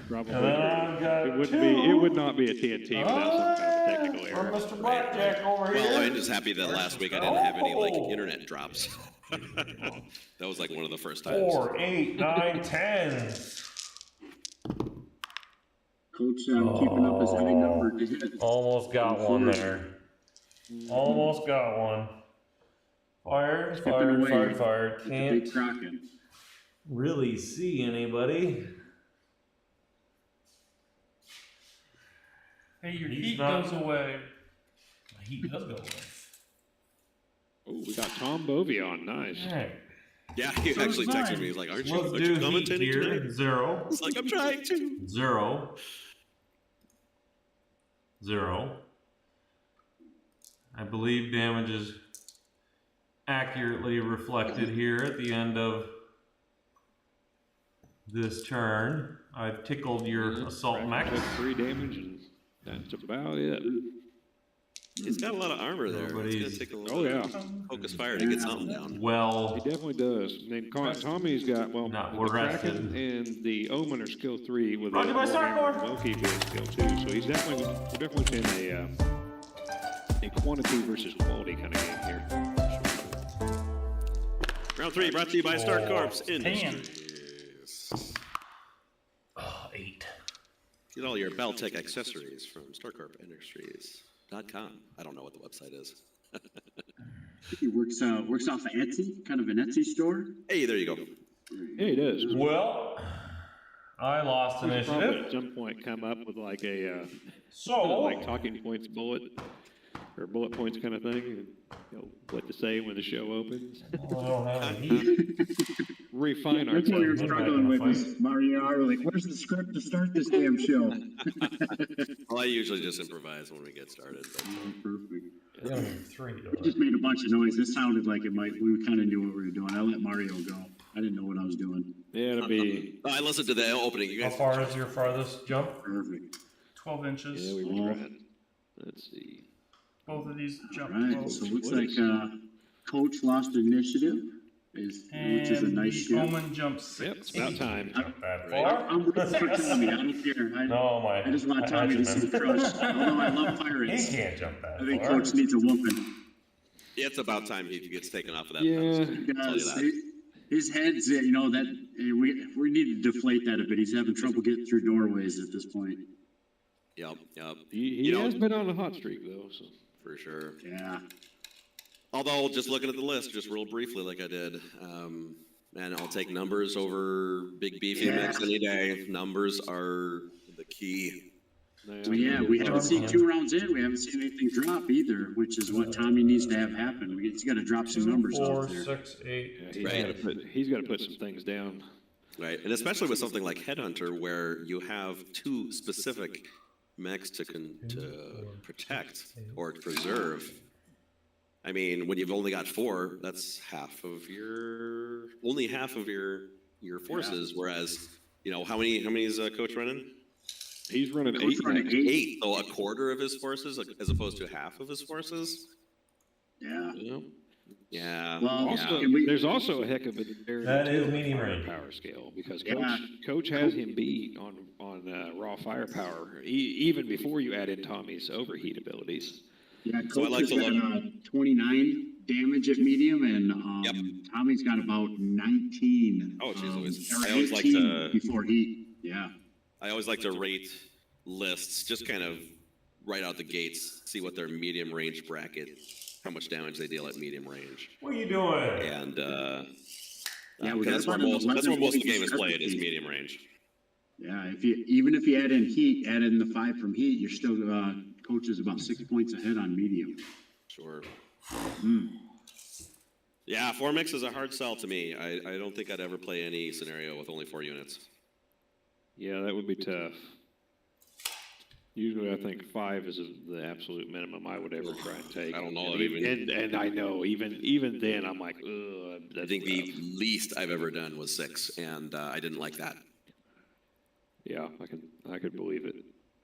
Probably. And then I've got It wouldn't 2. be. It would not be a TNT without some kind of technical For error. Mr. Blackjack over Well, here. I'm just happy that last week I didn't have any internet drops. That was like one of the first times. 4, 8, 9, 10s. Coach keeping up his high number to hit. Almost got one there. Almost got one. Fired, Skipping fired, away fired, fired. with the Can't big Kraken. really see anybody. Hey, your He's heat not- goes away. My heat does go away. Oh, we got Tom Bovey on. Nice. Alright. Yeah, he So does actually texted mine. me. He's like, "Aren't Let's you do heat commentating here. tonight?" 0. It's like, "I'm trying to." 0. 0. I believe damage is accurately reflected here at the end of this turn. I've tickled your assault max. Took 3 damage, and that's about it. He's got a lot of armor there. It's Nobody's- gonna take a little Oh, yeah. focus fire to get something down. Well, He definitely does. And then Tommy's got, well, Not the we're Kraken rested. and the Omen are skill 3 with Roger my Starcore. Loki being skill 2. So he's definitely, we're definitely in a quantity versus quality kind of game here. Round 3 brought to you by Star Corps Industries. 8. Get all your Battletech accessories from StarCorpIndustries.com. I don't know what the website is. He works off of Etsy, kind of an Etsy store. Hey, there you go. Yeah, he does. Well, I lost He's probably initiative. at some point come up with like a So, like talking points bullet or bullet points kind of thing, and what to say when the show opens. I don't have any heat. Refine That's what we were ourselves. struggling with this, Mario. We're like, where's the script to start this damn show? Well, I usually just improvise when we get started. But Perfect. I got 3. We just made a bunch of noise. This sounded like it might. We kind of knew what we were doing. I let Mario go. I didn't know what I was doing. Yeah, it'll be. I listened to the opening. You How guys. far is your farthest jump? Perfect. 12 inches. Yeah, we were trying. Let's see. Both of these jump All right. 12. So it looks like Coach lost initiative, which is a And nice the shift. Omen jumps 6. Yep, it's about time. Jump that Right. far? I'm rooting for Tommy. I don't care. No, I just want Tommy to see crush. Although I love He Pirates, can't jump that I think far. Coach needs a whooping. Yeah, it's about time he gets taken off of that. Yeah. pedestal. Tell you Because that. his head's, that we need to deflate that a bit. He's having trouble getting through doorways at this point. Yep, yep, He You know- has been on a hot streak though. So. for sure. Yeah. Although, just looking at the list, just real briefly, like I did, and I'll take numbers over big beefy mix any day. Numbers are the key. Well, yeah, we haven't seen 2 rounds in. We haven't seen anything drop either, which is what Tommy needs to have happen. He's got to drop some 2, numbers 4, out there. 6, 8. Yeah, he's got to put some things down. Right, and especially with something like Headhunter, where you have 2 specific mechs to protect or preserve. I mean, when you've only got 4, that's only half of your forces. Whereas, how many is Coach running? He's running Coach 8 running next. 8, so a quarter of his forces, as opposed to half of his forces. Yeah. You know? Yeah. Well, Also, can we- there's also a heck of a disparity That is to the medium range. firepower scale because Yeah. Coach has him beat on raw firepower even before you add in Tommy's overheat abilities. Yeah, So I Coach like has to got 29 damage at medium, and Yep. Tommy's got about 19. Oh, geez, Louise. Or I always like 18 to- before heat. Yeah. I always like to rate lists, just kind of right out the gates, see what their medium range bracket, how much damage they deal at medium range, What are you doing? and Yeah, we got that's where about an most of the 11 game is played is discrepancy. medium range. Yeah, even if you add in heat, add in the 5 from heat, you're still Coach is about 6 points ahead on medium. Sure. Yeah, 4 mix is a hard sell to me. I don't think I'd ever play any scenario with only 4 units. Yeah, that would be tough. Usually, I think 5 is the absolute minimum I would ever try and take. I don't know And if even- and I know even then I'm like, ugh. I think the least I've ever done was 6, and I didn't like that. Yeah, I could believe it.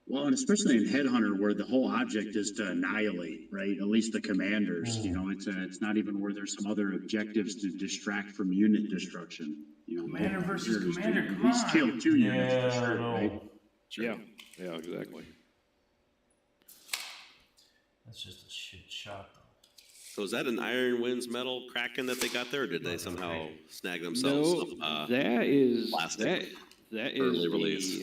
Well, and especially in Headhunter, where the whole object is to annihilate, right? At least the commanders. It's not even where there's some other objectives to distract from unit destruction. Commander versus Here's commander, to come at least on. kill 2 units for Yeah, sure, no. right? Yeah, exactly. That's just a shit shot, though. So is that an Iron Winds metal Kraken that they got there, or did they somehow snag themselves No, some, that is plastic that is early the release?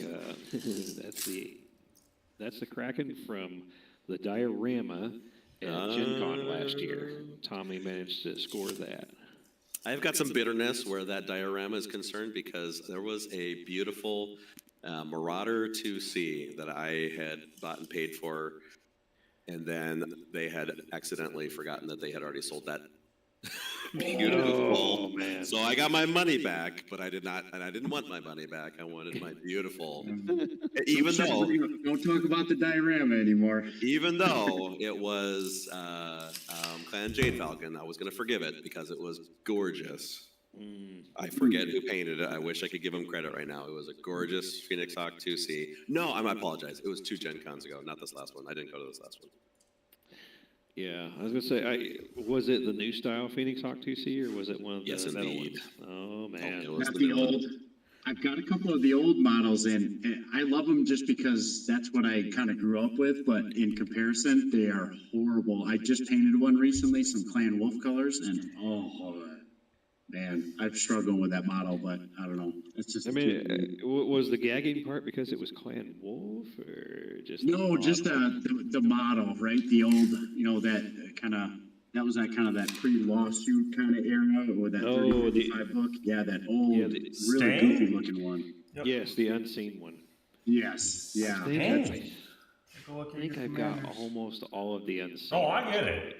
that's the Kraken from the diorama at Gen Con last year. Tommy managed to score that. I've got some bitterness where that diorama is concerned, because there was a beautiful Marauder 2C that I had bought and paid for, and then they had accidentally forgotten that they had already sold that. Beautiful. Oh, man. So I got my money back, but I didn't want my money back. I wanted my beautiful. Even though, don't talk about the diorama anymore. even though it was Clan Jade Falcon, I was gonna forgive it because it was gorgeous. I forget who painted it. I wish I could give him credit right now. It was a gorgeous Phoenix Hawk 2C. No, I apologize. It was 2 Gen Cons ago, not this last one. I didn't go to this last one. Yeah, I was gonna say, was it the new style Phoenix Hawk 2C or was it one of the Yes, metal indeed. ones? Oh man, It was Not the the new one. old. I've got a couple of the old models, and I love them just because that's what I kind of grew up with. But in comparison, they are horrible. I just painted one recently, some Clan Wolf colors, and oh man, I'm struggling with that model. But I don't know. It's just I mean, was the gagging part because it was Clan Wolf or just no, just the model, right? The old, that kind of. That was that pre-lawsuit kind of era, or that 35 book. Yeah, that old, really Stain? goofy looking one. Yes, the unseen one. Yes, yeah. I think Dang. Go look I at think your I've got commanders. almost all of the unseen. Oh, I get it.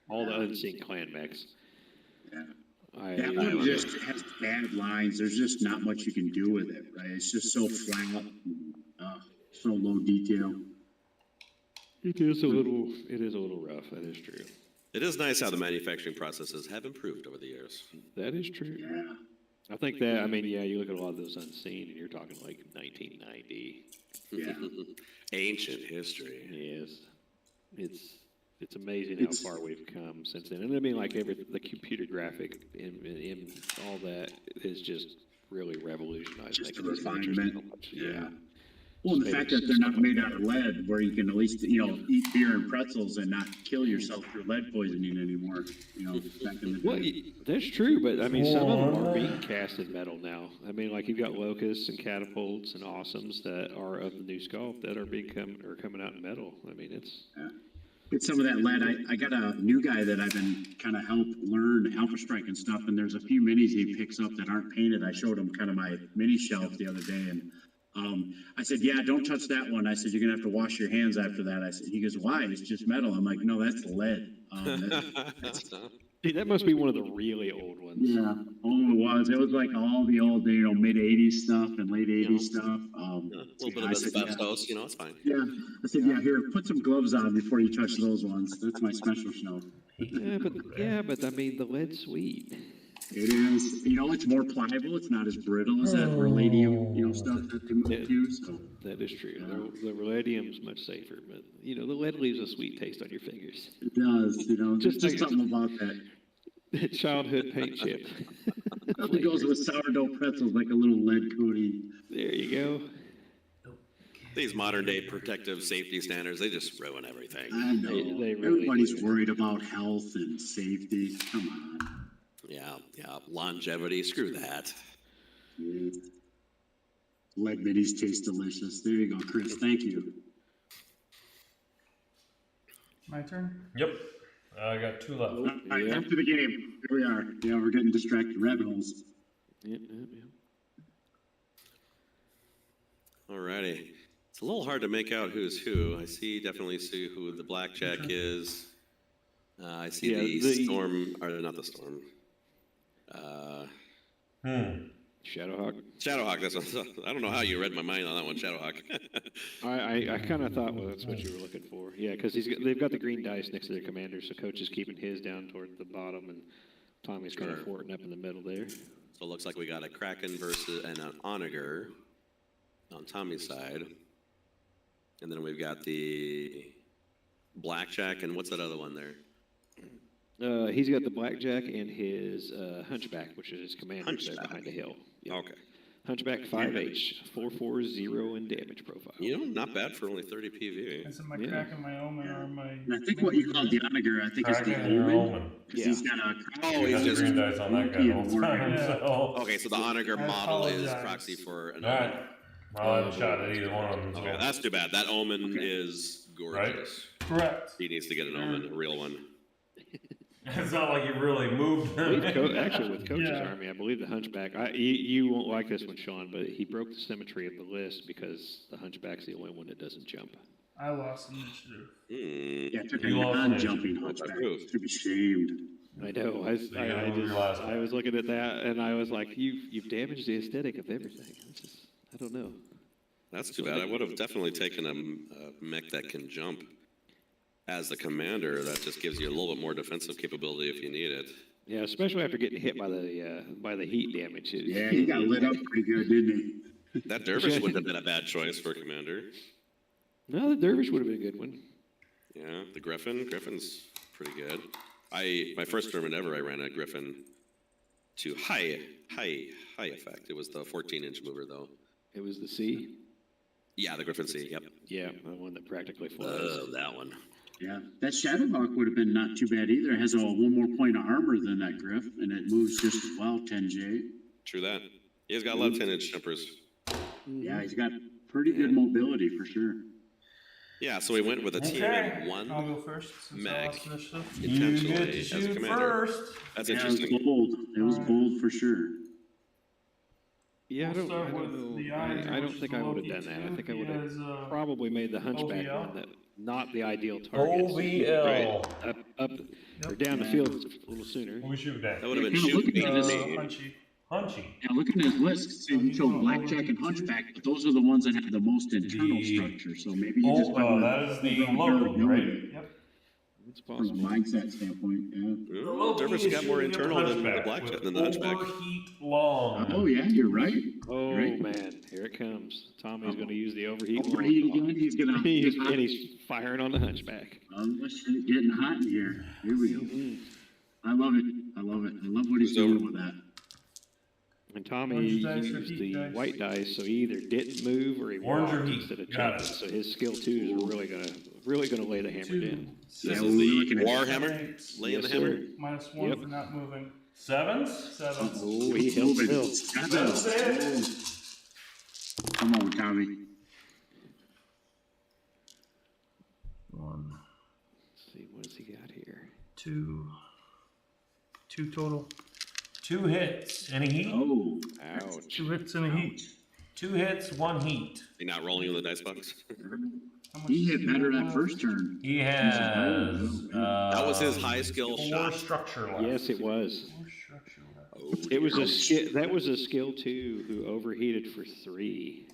All the unseen clan mechs. Yeah. I, That one just has bad lines. There's just not much you can do with it, right? It's just so flat, so low detail. it is a little rough. That is true. It is nice how the manufacturing processes have improved over the years. That is true. Yeah. I think that, I mean, yeah, you look at a lot of those unseen, and you're talking like 1990. Yeah. Ancient history. Yes, it's amazing how far we've come since then. And I mean, like the computer graphic and all that is just really revolutionized. Just making the these miniatures refinement. so much. Yeah. Well, the fact that they're not made out of lead, where you can at least, eat beer and pretzels and not kill yourself through lead poisoning anymore, back in the Well, day. that's true, but I mean, some of them are being cast in metal now. I mean, like you've got locusts and catapults and awesomes that are of the new sculpt that are coming out in metal. I mean, it's Get some of that lead. I got a new guy that I've been kind of help learn Alpha Strike and stuff, and there's a few minis he picks up that aren't painted. I showed him kind of my mini shelf the other day, and I said, yeah, don't touch that one. I said, you're gonna have to wash your hands after that. I said, he goes, why? It's just metal. I'm like, no, that's lead. see, that must be one of the really old ones. Yeah, it was. It was like all the old, mid '80s stuff and late '80s stuff. A little bit of I said, asbestos, it's fine. yeah. I said, yeah, here, put some gloves on before you touch those ones. That's my special shelf. But I mean, the lead's sweet. It is, it's more pliable. It's not as brittle as that Palladium, stuff that they do. So That is true. The Palladium's much safer, but the lead leaves a sweet taste on your fingers. it does, Just just like- something about that. Childhood paint chip. Nothing goes with sourdough pretzels like a little lead coating. There you go. These modern day protective safety standards, they just ruin everything. I know. They really Everybody's do. worried about health and safety. Come on. Yeah, longevity, screw that. Yeah. Lead minis taste delicious. There you go, Chris. Thank you. My turn? Yep. I got 2 left. All right, Yeah. after the game. Here we are. Yeah, we're getting distracted. Rabbit holes. Yeah. Alrighty. It's a little hard to make out who's who. I definitely see who the blackjack is. I see Yeah, the storm, or not the storm. Shadowhawk. Shadowhawk, that's what, I don't know how you read my mind on that one, Shadowhawk. I kind of thought that's what you were looking for. Yeah, because they've got the green dice next to their commander, so Coach is keeping his down toward the bottom, and Tommy's kind of forting up in the middle there. So it looks like we got a Kraken versus and an Onager on Tommy's side. And then we've got the Blackjack, and what's that other one there? He's got the Blackjack and his Hunchback, which is his commander there Hunchback. behind the hill. Yeah. Okay. Hunchback 5H, 440 in damage profile. Not bad for only 30 PV. That's my Yeah. crack and my omen are my. And I think what you called the Onager, I think is Kraken the and your Omen. Omen. Because Yeah. he's got a Oh, He he's has the just, green dice on that guy all the time. Yeah. So. okay, so the Onager I model is apologize. proxy for an Alright. Omen. Well, I haven't shot at either one of them. So. Okay, that's too bad. That Omen is gorgeous. Correct. He needs to get an Omen, a real one. It's not like you really moved I him. believe actually, with Coach's Yeah. Army, I believe the Hunchback. You won't like this one, Sean, but he broke the symmetry of the list because the Hunchback's the only one that doesn't jump. I lost initiative. Yeah, it took a You lost non-jumping it. hunchback. Approved. To be shamed. I know. I was looking at that and I was like, you've damaged the aesthetic of everything. It's just, I don't know. That's too bad. I would have definitely taken a mech that can jump as the commander. That just gives you a little bit more defensive capability if you need it. Yeah, especially after getting hit by the heat damage. Yeah, he got lit up pretty good, didn't he? That Dervish wouldn't have been a bad choice for commander. No, the Dervish would have been a good one. Yeah, the Griffin's pretty good. My first tournament ever, I ran a Griffin to high effect. It was the 14-inch mover though. It was the C. Yeah, the Griffin C. Yep. Yeah, the one that practically flies. That one. Yeah, that Shadowhawk would have been not too bad either. It has one more point of armor than that Griff, and it moves just as well, 10J. True that. He's got a lot of 10-inch jumpers. Yeah, he's got pretty good mobility for sure. Yeah, so we went with a team Okay. in one I'll go first since I mech lost initiative. You get intentionally to as a shoot commander. first. That's Yeah, it was interesting. bold. It was bold for sure. Yeah, We'll start with know. the I Idol, don't which think is I would have Loki done that. I too. think I He would have has, probably made the Hunchback OVL. one that not the ideal target. OVL. Up or down the field a little sooner. Who we shoot at? That would have been Kinda shooting looking at this- me. Punchy. Hunchy. Yeah, looking at his list, see, he showed Blackjack and Hunchback, but those are the ones that have the most internal The- structure, so maybe he just. that is the Loki, right? Yep. It's From a possible. mindset standpoint, yeah. Ooh, Dervish got more internal than the Blackjack than the Hunchback. Overheat long. Oh, yeah, you're right. Oh Right. man, here it comes. Tommy's going to use the overheat. Overheat again, he's gonna. He's firing on the Hunchback. It's getting hot in here. Here we go. I love it. I love it. I love what he's It's over. doing with that. And Tommy Orange dice or used heat the dice? white dice, so he either didn't move or he Orange or walked heat. instead of Got jumping. it. So his skill 2 is really gonna lay the hammer Two. down. This Yeah, is we're the looking at- Warhammer laying the Yes, hammer. sir. -1 Yep. for not moving. Sevens? Sevens. Oh, he held Moving. still. Sevens. That's it. Come on, Tommy. One, Let's see, what has he got here? two total. 2 hits. Any heat? Oh, Ouch. 2 hits and a heat. 2 hits, 1 heat. You're not rolling in the dice box. How much he does hit he better have? that first turn. He has. That was his high skill 4 shot. structure left. Yes, it was. More structure left. Oh, It was that was a skill 2 who overheated for 3.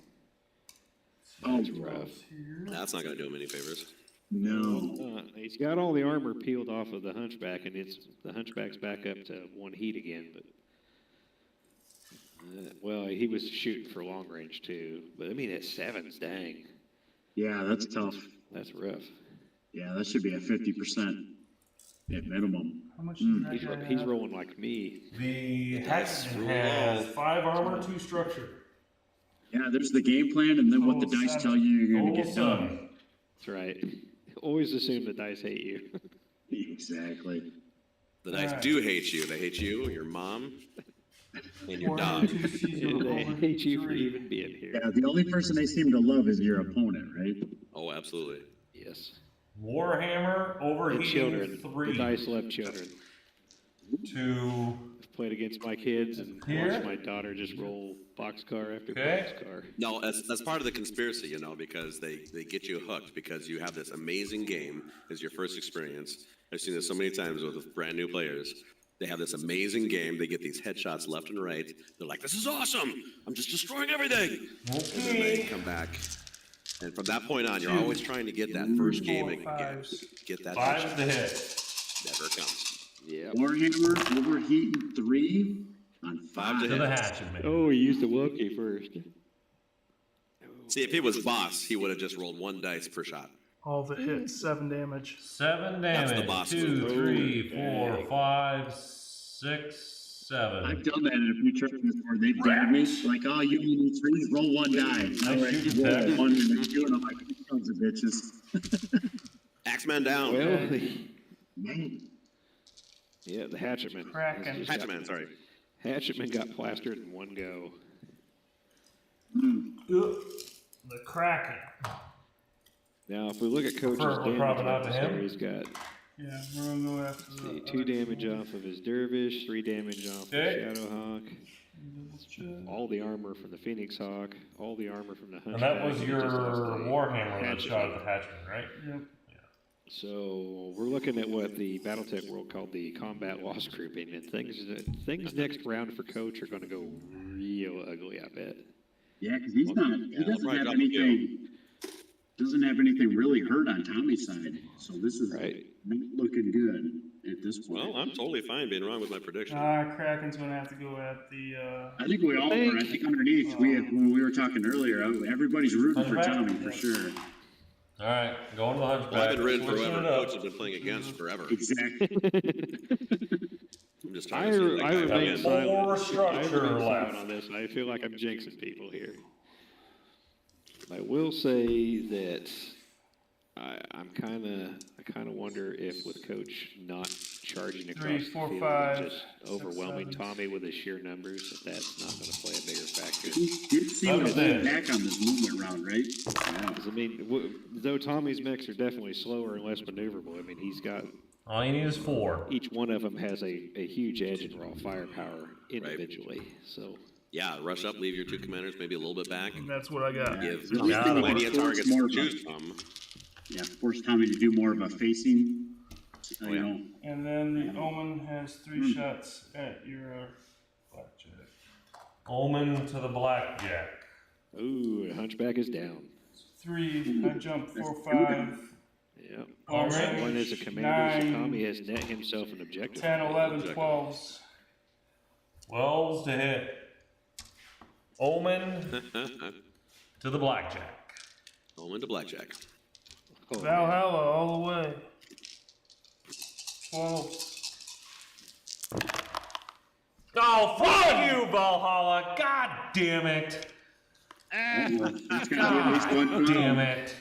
Oh, That's rough. Here. that's not going to do him any favors. no. He's got all the armor peeled off of the Hunchback, and the Hunchback's back up to 1 heat again. But well, he was shooting for long range too. But I mean, at 7s, dang, Yeah, that's tough. that's rough. Yeah, that should be at 50% at minimum. How much does that He's guy he's have? rolling like me. The That's Hex rough. has 5 armor, 2 structure. Yeah, there's the game plan and then what the Total dice 7. tell you you're gonna Total get done. 7. That's right. Always assume the dice hate you. Exactly. The dice Alright. do hate you. They hate you, your mom, and your One, dog. two seasonal They over hate you for 3. even being here. Yeah, the only person they seem to love is your opponent, right? Oh, absolutely. Yes. Warhammer And overheating children. The 3. dice love children. 2. I've played against my kids and Here? watched my daughter just roll boxcar after Okay. boxcar. No, that's part of the conspiracy, you know, because they get you hooked because you have this amazing game as your first experience. I've seen this so many times with brand new players. They have this amazing game. They get these headshots left and right. They're like, "This is awesome! I'm just destroying everything." And then they Okay. come back, and from that point on, you're always trying to get that first game again. Get that 5 headshot. to hit. Never comes. Yeah. Warhammer overheating 3 on 5 to To the hit. hatchet, man. Oh, he used the Wokey first. See, if he was boss, he would have just rolled 1 dice per shot. All the hits, 7 damage. 7 That's the damage. boss 2, move. 3, Oh, 4, dang. 5, 6, 7. I've done that in a few tournaments where they've dared me, like, oh, you need 3, roll 1 die. All right, shoot roll attack. 1 and then 2, and I'm like, sons of bitches. Axeman down. Well, Man, yeah, the Hatchetman. Kraken. has just got- Hatchetman, sorry. Hatchetman got plastered in 1 go. The Kraken. Now, if we look at Coach's Prefer- damage probably not to levels him. there, he's got Yeah, we're gonna go after See, the 2 damage off of his dervish, 3 damage off the Okay. Shadowhawk, Double check. all the armor from the Phoenix Hawk, all the armor from the And Hunchback. that was he your just lost a Warhammer that hatchet. shot at the hatchman, right? Yep. So we're looking at what the Battletech world called the combat loss grouping, and things next round for Coach are going to go real ugly, I bet. Yeah, because he's not. He Yeah, doesn't probably have drop a few. anything. Doesn't have anything really hurt on Tommy's side. So this is Right. not looking good at this point. Well, I'm totally fine being wrong with my prediction. Kraken's gonna have to go at the, I think we all were. I think underneath, when we were talking earlier, everybody's rooting for Hunchback? Tommy for sure. All right, going to the Hunchback. Well, I've been rooting for Switching whoever it up. coach has been playing against forever. Exactly. I'm just trying to see the I guy remain win. silent. More I structure remain silent left. on this. I feel like I'm jinxing people here. I will say that I kind of wonder if with Coach not charging across 3, the 4, field 5, and just 6, overwhelming 7. Tommy with his sheer numbers, that that's not going to play a bigger factor. He did seem to Understand. hold back on this movement round, right? Yeah. 'Cause, I mean, though Tommy's mechs are definitely slower and less maneuverable, I mean, he's got All you need is 4. each one of them has a huge edge in raw firepower individually. So Yeah, rush up, leave your 2 commanders maybe a little bit back. that's what I got. Give At least Tommy they plenty would of force targets more to of a- choose from. Yeah, force Tommy to do more of a facing. Oh, You yeah. know, And then the Omen has 3 shots at your blackjack. Omen to the Blackjack. ooh, the Hunchback is down. 3, I jump 4, 5, Yep. long Alright. One range, is a commander, so 9, Tommy has net himself an objective. 10, 11, Objective. 12s. 12s to hit. Omen to the Blackjack. Omen to blackjack. Oh, Valhalla all the way. 12. Oh, fuck you, Valhalla! God damn it! it's gonna be at least one God throw. damn it!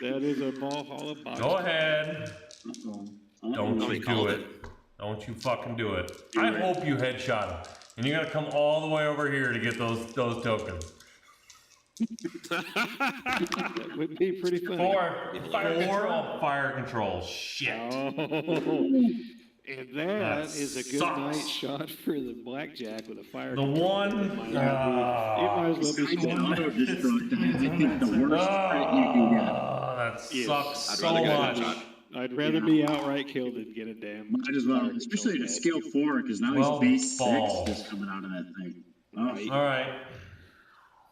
that is a Valhalla box. Go ahead. Uh-oh. Don't Somebody you do called it. it. Don't you fucking do it. I hope you headshot him. And you gotta come all the way over here to get those tokens. That would be pretty funny. 4. Fire control. Shit. Oh, and that That is a good sucks. night shot for the Blackjack with a fire. The control. one. It might as well be Besides spent. auto-destruct, I think the worst credit you can get. That Yes. sucks I'd so rather get a much. headshot. I'd rather be outright killed than get a damn. Might as well, fire especially control at badge. scale 4, because now Well, he's base 6 balls. just coming out of that thing. Oh, Right. All right.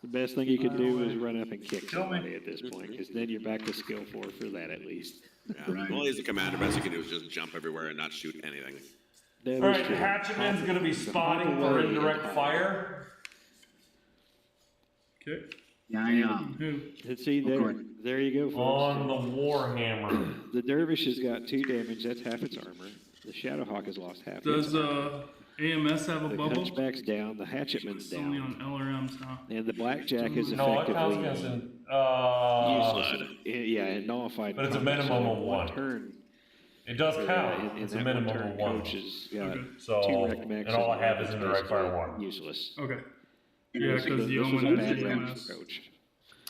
The best thing you can do is run up and kick Kill me. somebody at this point, because then you're back to skill 4 for that at least. Yeah. Right. Well, he's the commander. Best you can do is just jump everywhere and not shoot anything. That All is right. true. Hatchetman's gonna be spotting for indirect fire. Okay. yeah, Who? And see, there you go, On folks. the Warhammer. The Dervish has got 2 damage, that's half its armor. The Shadowhawk has lost half Does its armor. AMS have a The bubble? Hunchback's down, the Hatchetman's It's only down, on LRMs now. and the Blackjack is No, it counts effectively against an, useless. Yeah, and nullified. But it's a combat, minimum so of one 1. turn. It does for, count. in It's a that minimum turn, of 1. Coach has got Okay. So, 2 rec mechs, and all I have it's is indirect fire basically 1. Useless. Okay. yeah. Yeah, This because the was Omen a has bad the round AMS. for Coach.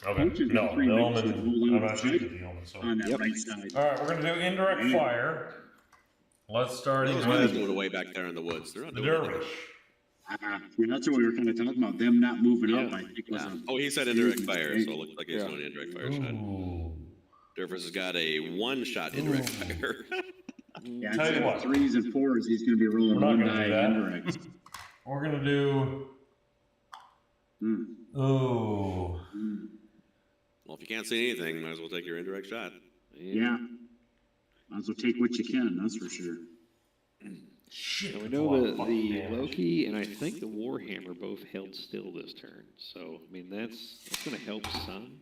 Okay. Coach is No, the 3 the minutes Omen. to hold on I'm to not the shooting fight the Omen. So. on that Yep. right side. All right, we're gonna do indirect fire. Let's start Those guys with moving away back there in the woods. They're not the doing anything. Dervish. Yeah, that's what we were kind of talking about, them not moving up, Yeah. I think was Yeah. a. Oh, he said indirect fire, so it looks like he's Yeah. doing an indirect fire shot. Ooh. Dervis has got a 1-shot indirect fire. Yeah, Tell you instead what. of 3s and 4s, he's gonna be rolling We're not 1 gonna die do that. indirect. We're gonna do. Ooh. Well, if you can't see anything, might as well take your indirect shot. Yeah. Might as well take what you can, that's for sure. Shit. And we that's a know lot of that fucking the damage. Loki and I think the Warhammer both held still this turn. So, I mean, that's going to help some.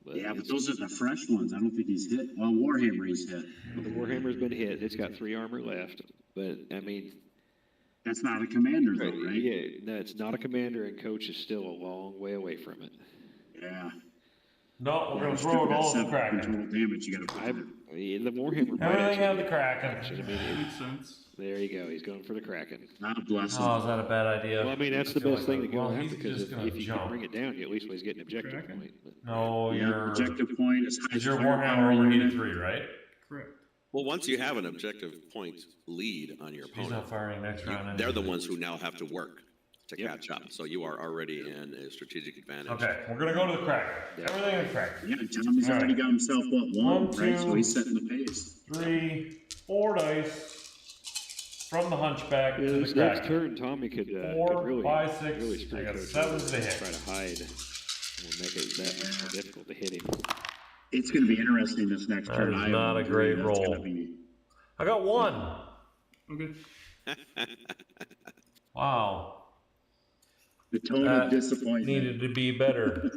Yeah, but it's- those are the fresh ones, I don't think he's hit, well, Warhammer he's hit. The Warhammer's been hit. It's got 3 armor left. But, I mean, That's not a commander though, right? yeah, no, it's not a commander, and Coach is still a long way away from it. Yeah. No, we're gonna You throw still it got all at the 7 Kraken. total damage you gotta put in. The Warhammer might Everything actually at the be Kraken. action. I mean, Makes sense. there you go. He's going for the Kraken. God bless him. Oh, is that a bad idea? Well, I mean, that's the feel best like thing to go well, after, he's because just if gonna you jump. can bring it down, you at least always get an objective Kraken? point. But No, Yeah, your objective point is high is your firepower Warhammer only unit. needed 3, right? Correct. Well, once you have an objective point lead on your He's not opponent, firing next round. they're the ones who now have to work to Yep. catch up. So you are already in a strategic advantage. Okay, we're gonna go to the Kraken. Everything in the Kraken. Yeah, Tommy's All already right. got himself, what, one, 1, right? So 2, he's setting the pace. 3, 4 dice from the Hunchback Yeah, to the this next Kraken. turn, Tommy could 4, really, 5, 6. really I screw got Coach 7 over to and hit. try to hide. Will make it that much more difficult to hit him. It's gonna be interesting this next That turn. is I not a agree. great That's roll. gonna be- I got 1. Okay. Wow. The tone That of disappointment. needed to be better.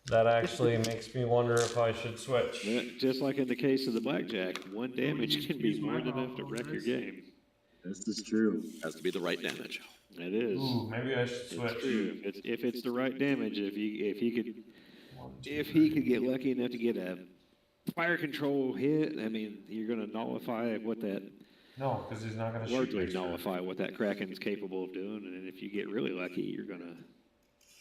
That actually makes me wonder if I should switch. Yeah, just like in the case of the blackjack, one damage can be more than enough to wreck your game. This is true. Has to be the right damage. It is. Ooh, maybe I should It's switch. true. If it's the right damage, if he could get lucky enough to get a fire control hit, I mean, you're going to nullify what that No, because he's not gonna shoot largely next turn. nullify what that Kraken's capable of doing. And if you get really lucky, you're going to,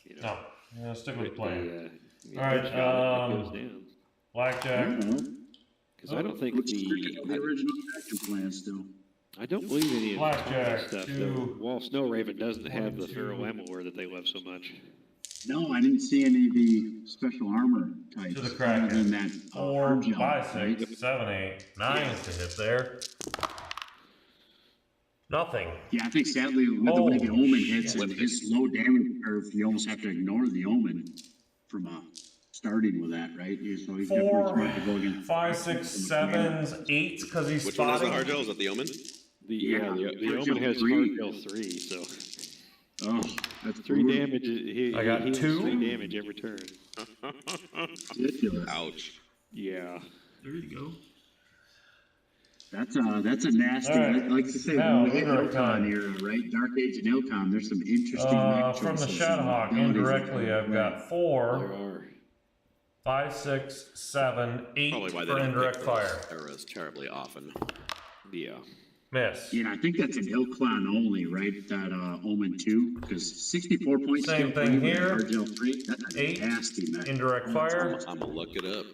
you know, No, I'm gonna stick with the hit plan. the, All right, punch value that goes down. Blackjack. Because I don't think Let's stick to the original action plan still. I don't believe any of Blackjack, the stuff. 2, Wall Snow Raven doesn't have the 2. feral ammo that they love so much. No, I didn't see any of the special armor types. To the other Kraken. than that 4, arm gel, 5, right? 6, 7, 8, 9 to hit there. Nothing. Yeah, I think sadly with the way the Holy omen hits shit. and his low damage curve, you almost have to ignore the omen from starting with that, right? So he's definitely 4, smart to go against. 5, 6, 7, 8, because he's Which one has the spotting. hard gel? Is that the Omen? The Hard Omen gel has 3. hard gel 3, so Oh, that's 3 brutal. damage. He I got heals 2. 3 damage every turn. Ridiculous. Ouch. Yeah. There you go. That's a nasty. All right. I like to say Now, when we hit indirect time. IlClan era, right? Dark Age and IlClan. There's some interesting mech From the choices and Shadowhawk, abilities that indirectly, come I've into got There 4, are. 5, 6, 7, 8 Probably why they for don't indirect pick fire. those eras terribly often. Yeah. Miss. Yeah, I think that's an IlClan only, right? That Omen 2, because 64 points. Same thing here. Hard gel 3. That's a 8, nasty mech. indirect fire. I'm gonna look it up.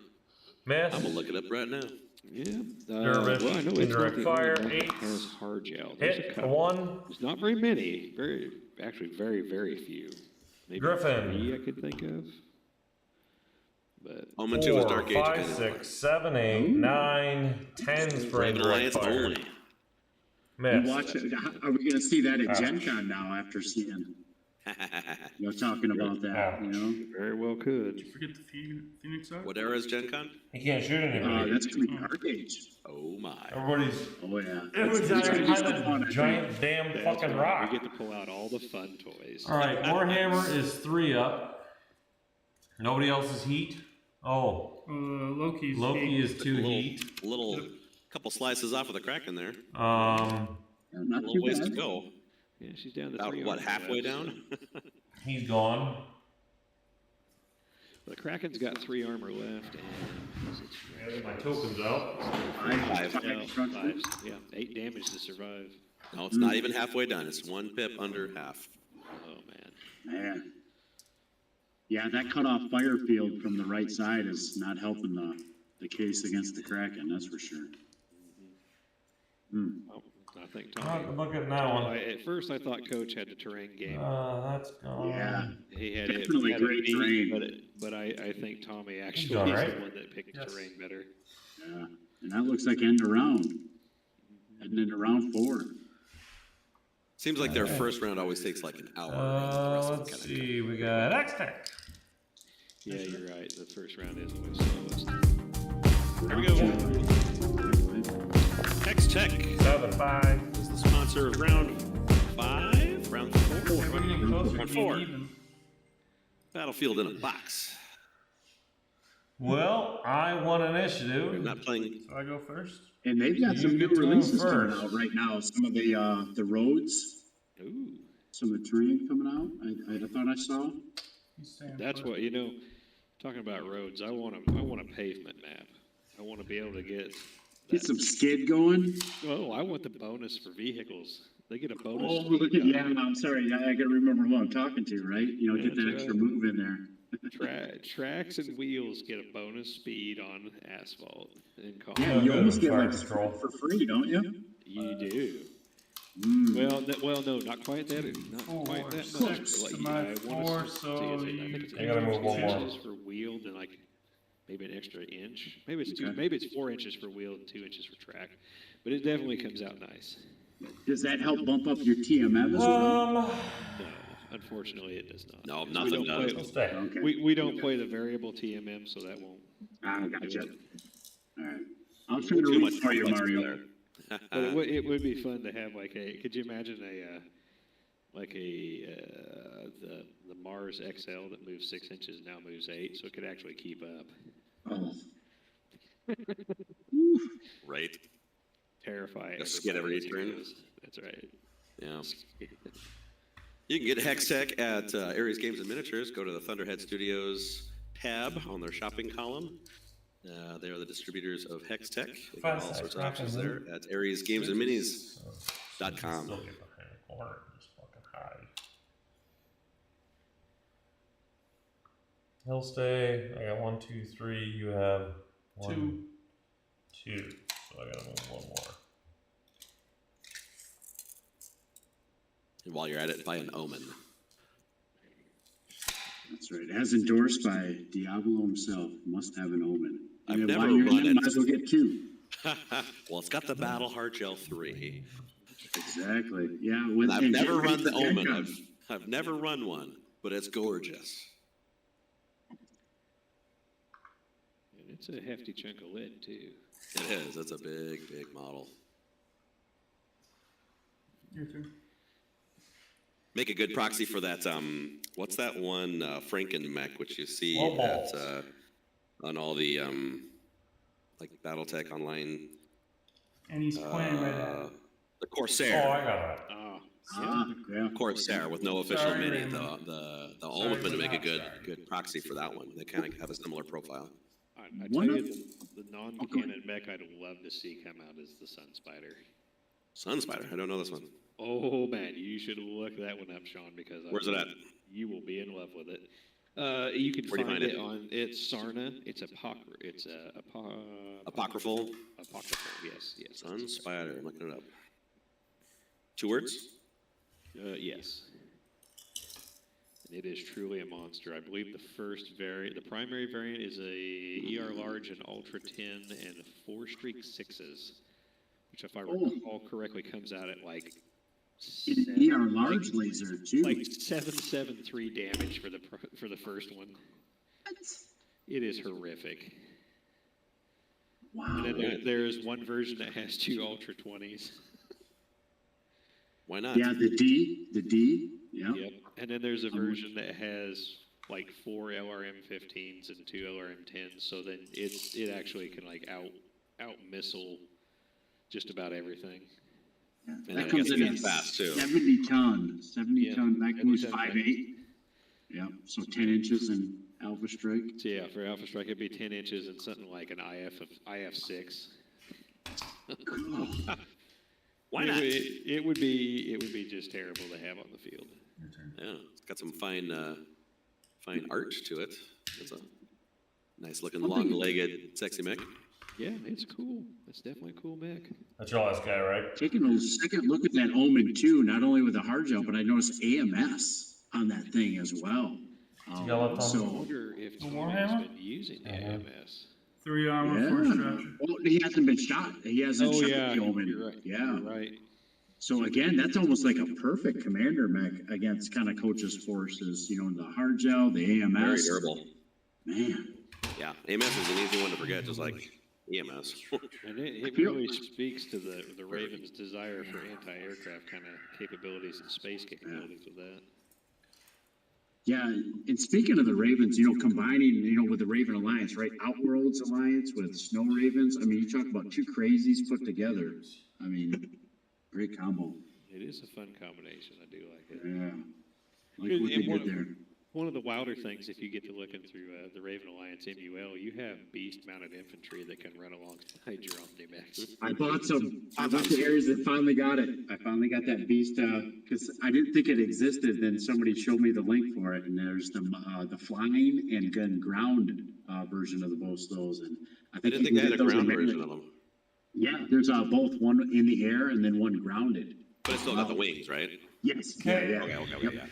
Miss. I'm gonna look it up right now. Yeah. Dervish, well, I know it's indirect not the only fire, one that 8. has hard gel. There's a Hit, couple. 1. There's not very many. Very, very few. Maybe Griffin. 3 I could think of. But Omen 2 is 4, Dark Age. 5, and 6, 7, 8, 9, 10s for Raven indirect Alliance fire. only. Miss. Watch it. Are we going to see that at Gen Con now after seeing, talking about that, very well could. Forget the Phoenix Arc? What era is Gen Con? He can't shoot anybody. That's going to be Dark Age. Oh my. Everybody's. Oh, yeah. Everybody's out here behind a giant damn That's fucking right. rock. We get to pull out all the fun toys. Alright, Warhammer is 3 up. Nobody else is heat. Oh, Loki's Loki eight. is 2 heat. Little couple slices off of the Kraken there. Not A too little ways bad. to go. Yeah, she's down to About 3 what, armor halfway left, down? He's gone. So the Kraken's got 3 armor left, and My token's out. Five. no, 5. Yeah, 8 damage to survive. No, it's not even halfway done. It's 1 pip under half. Oh man. Man. Yeah, that cut off fire field from the right side is not helping the case against the Kraken, that's for sure. Oh, I think Tommy. Look at that one. At first, I thought Coach had the terrain game. That's gone. Yeah. He had definitely it great neat, terrain. But I think Tommy actually done, is right? the one that picked Yes. terrain better. Yeah, and that looks like end of round. Heading into round 4. Seems like their first round always takes like an hour. and the rest of them Let's kinda see. We got X-Tech. Yeah, you're right. The first round is always slowest. Here we go. Tech 7, 5. is the sponsor of round 5, round 4, We're getting closer round to 4. being even. Battlefield in a box. Well, I won I'm initiative. not playing. So I go first. And they've got You some new get to releases them coming first. out right now. Some of the roads, Ooh, some of the terrain coming out. I thought I saw. He's staying that's put. what talking about roads. I want a pavement map. I want to be able to get. Get some skid going. Oh, I want the bonus for vehicles. They get a bonus. Oh, look at, yeah, I'm sorry. I gotta remember who I'm talking to, right? Get that that's extra right. move in there. Tracks and wheels get a bonus speed on asphalt in car. Yeah, you almost get Fire like control. for free, don't you? You do. Mm. Well, no, not quite that. Not quite that much. Six But to like, my I four, wanna say so it's, I you think it's I gotta move one 2 more. inches for wheeled and like maybe an extra inch. Maybe it's Okay. maybe it's 4 inches for wheeled and 2 inches for track. But it definitely comes out nice. Does that help bump up your TMM as well? No, unfortunately, it does not. No, We nothing don't does. play- Stay. Okay. We don't play the variable TMM, so that won't. Ah, do gotcha. it. All right. I'll try to Too much read for you, complexity Mario. there. But it would be fun to have like a. Could you imagine the Mars XL that moves 6 inches now moves 8, so it could actually keep up. Oh. Right. Terrify. A skid every everybody as he turn. goes. That's right. Yeah. You can get Hextech at Aries Games and Miniatures. Go to the Thunderhead Studios tab on their shopping column. They are the distributors of Hextech. They got all sorts of options there at ariesgamesandminis.com. Still get behind the corner and just fucking hide. He'll stay. I got 1, 2, 3. You have 1, 2. So I gotta move one more. And while you're at it, buy an Omen. That's right. As endorsed by Diablo himself, must have an Omen. I've And never while you're in run it, it. might as well get 2. Well, it's got the Battle Hard Gel 3. Exactly. Yeah. With, I've and never get ready run the for that Omen. gun. I've never run one, but it's gorgeous. And it's a hefty chunk of lead too. It is. It's a big, big model. Your turn. Make a good proxy for that. What's that one Franken mech which you see Low at balls. on all the like BattleTech online? And he's pointing right at it. The Oh, Corsair. I got it. Yeah. Corsair with no official Sorry, mini. Raymond. The Sorry Omen would for make a that. good proxy for that one. They kind of have a similar profile. I tell One you, of- the non-canon mech I'd love to see come out is the Sun Spider. Sun Spider. I don't know this one. Oh man, you should look that one up, Sean, because Where's it at? You will be in love with it. You can Where do you find find it it? on Sarna. It's Apocryphal. apocryphal. Yes, yes. Sun Spider. I'm looking it up. 2 words. Yes. And it is truly a monster. I believe the primary variant is a ER large and Ultra 10 and 4 streak 6s, which if I recall correctly comes out at like In ER large laser too. like 773 damage for the first one. It is horrific. Wow. And then there's one version that has 2 Ultra 20s. Why not? Yeah, the D. Yeah. Yep. And then there's a version that has like 4 LRM 15s and 2 LRM 10s. So then it actually can like out missile just about everything. And That I comes guess in it's at fast too. 70 ton. 70 Yeah, ton. That 70 moves ton, 5'8". Yeah. So 10 inches in Alpha Strike. So yeah, for Alpha Strike it'd be 10 inches and something like an IF6. Why not? It would be just terrible to have on the field. Yeah, it's got some fine art to it. It's a nice looking, long-legged, sexy mech. Yeah, it's cool. It's definitely a cool mech. That's your last guy, right? Taking a second look at that Omen too, not only with the hard gel, but I noticed AMS on that thing as well. You got left on? I So wonder if The Tony's Warhammer? been using AMS. 3 armor, 4 yeah. structure. Well, he hasn't been shot. He hasn't shot the Omen. You're right. Yeah. You're right. So again, that's almost like a perfect commander mech against kind of coach's forces. You know, the hard gel, the AMS. Very durable. Man. Yeah, AMS is an easy one to forget, just like EMS. And it really speaks to the Ravens' desire for anti-aircraft kind of capabilities and space capabilities with that. Yeah, and speaking of the Ravens, you know, combining, you know, with the Raven Alliance, right? Outworlds Alliance with Snow Ravens. I mean, you talk about 2 crazies put together. I mean, great combo. It is a fun combination. I do like it. Yeah. Like And what they one did there. One of the wilder things, if you get to looking through the Raven Alliance MUL, you have beast-mounted infantry that can run alongside your Omnimax. I bought some. I bought the Ares that finally got it. I finally got that beast because I didn't think it existed. Then somebody showed me the link for it, and there's the flying and gun ground version of the both those. And I I think didn't think they had a ground version of them, Yeah, there's both one in the air and then one grounded. but it's still got the wings, right? Yes. Okay. Yeah. Okay, Yep. yeah.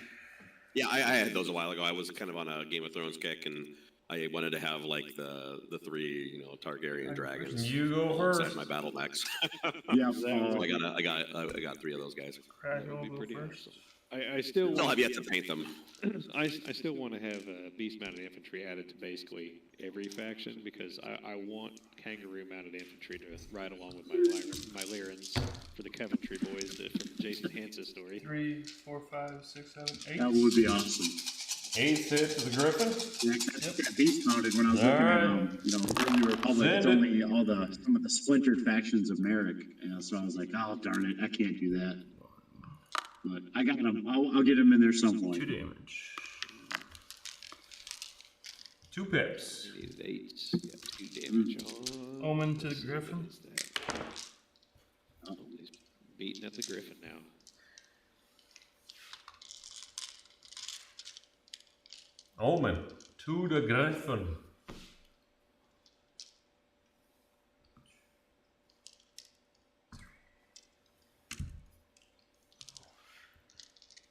Yeah, I had those a while ago. I was kind of on a Game of Thrones kick, and I wanted to have like the three, Targaryen dragons. You go alongside first. my Battletechs. Yeah. So I got three of those guys. Craig That would be will go pretty first. awesome. I still Still want, have yet to paint them. I still want to have beast-mounted infantry added to basically every faction because I want kangaroo-mounted infantry to ride along with my Lyrans for the Coventry boys from Jason Hansa's story. 3, 4, 5, 6, 7, 8. That would be awesome. 8 hit to the Griffin. Yeah, 'cause I got beast mounted when I was looking at early Republic. It's Send only some of the splintered factions of Merrick. So I was like, oh darn it, I can't do that. But I got them. I'll get them in there some 2 point. damage. 2 pips. I needed 8. Got 2 damage on. Omen to the Let's see, Griffin. what is that? Oh, he's beating at the Griffin now. Omen to the Griffin.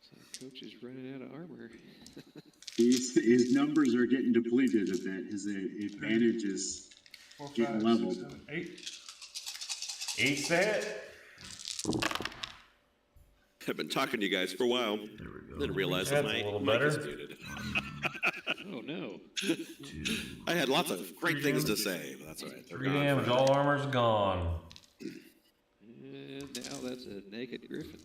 So coach is running out of armor. His numbers are getting depleted a bit. His advantage is 4, Getting 5, leveled. 6, 7, 8. 8 to hit. I've been talking to you guys for a while. Didn't realize that That's a my little mic better. is muted. Oh no. I had lots of great things to say, but that's all right. They're 3 gone damage. forever. All armor's gone. And now that's a naked Griffin.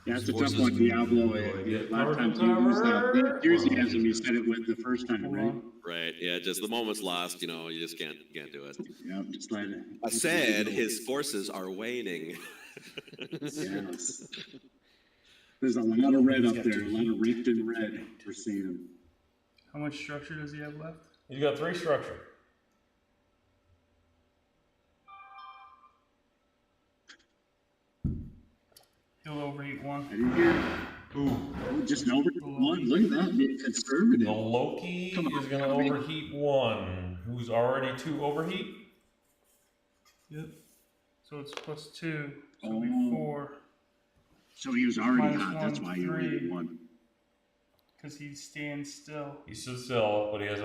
Yeah, it's a tough one, Diablo. A lot of times you lose the enthusiasm you said it with the first time, Hold right? on. Right, yeah, just the moment's lost, you just can't do it. Yeah, just like I said his forces are waning. Yes. There's a lot of red up there, a lot of ripped and red. We're seeing him. How much structure does he have left? You got 3 structure. He'll overheat 1. I didn't hear it. Ooh. Oh, just an over one. Look at that, being conservative. The Loki Come on, is going to come on. overheat 1. Who's already 2 overheat? Yep. So it's plus 2. So it'll be Oh. 4. So he was already Minus hot. That's one, why he only three. did one. Because he stands still. He stood still, but he has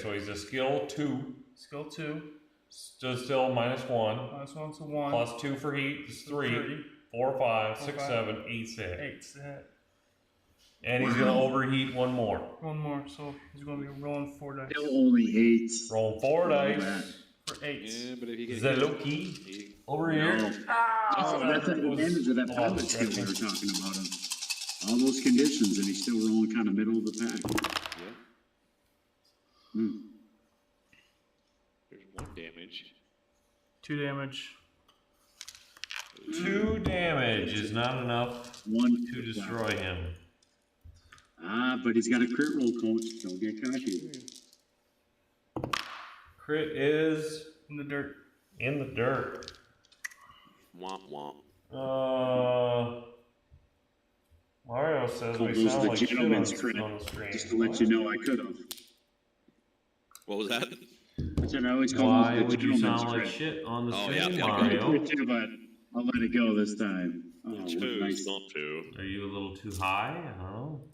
so he's a skill 2. Skill 2. Stood still -1. Minus 1 to 1. Plus 2 for heat is 3. 3. 4, 5, 4, 6, 5. 7, 8 hit. 8's the hit. And he's going to overheat 1 more. 1 more. So he's going to be rolling 4 dice. Still only eights. Roll 4 Love dice. For 8's. Yeah, but if you get The hit, Loki he- over here. No. Oh, that's the advantage of that pilot skill we were talking about. Him. All those conditions, and he's still rolling kind of middle of the pack. yeah, Hmm. there's 1 damage. 2 damage. 2 damage is not enough One to destroy him. Ah, but he's got a crit roll, coach. Don't get cocky. Crit is In the dirt. in the dirt. Womp womp. Mario says Call we those sound the like shit gentleman's on crit. the screen. Just to let you know, I could have. What was that? I said I always call Why those the would you gentleman's sound like crit. shit on the Oh, screen, yeah. Mario? But I'll let it go this time. Oh, what Two, nice. not two. Are you a little too high? I don't know.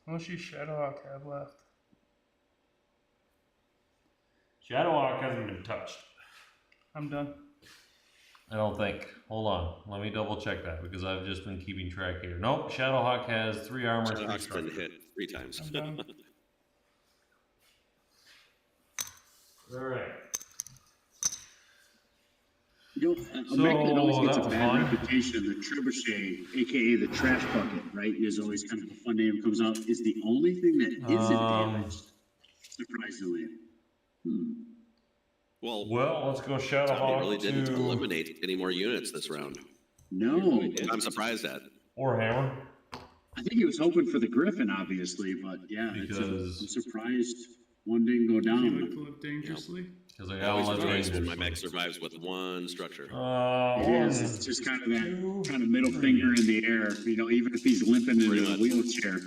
How much you Shadowhawk have left? Shadowhawk hasn't been touched. I'm done. I don't think. Hold on. Let me double check that because I've just been keeping track here. Nope. Shadowhawk has 3 armor, 3 Shadowhawk's been structure. hit 3 times. I'm done. Alright. You know, So, American always gets a that was bad fun. reputation. The trebuchet, aka the trash bucket, right, is always kind of a fun name. Comes out is the only thing that isn't damaged. Surprisingly. Well, Well, let's go Tommy Shadowhawk really didn't to eliminate any more units this round. No. I'm surprised at. Warhammer. I think he was hoping for the Griffin, obviously, but yeah, I'm surprised one didn't go He would down. pull up dangerously. Because I Always got surprised when my mech survives with one structure. It is. It's just kind of that kind of middle finger in the air. You know, even if he's limping in a wheelchair.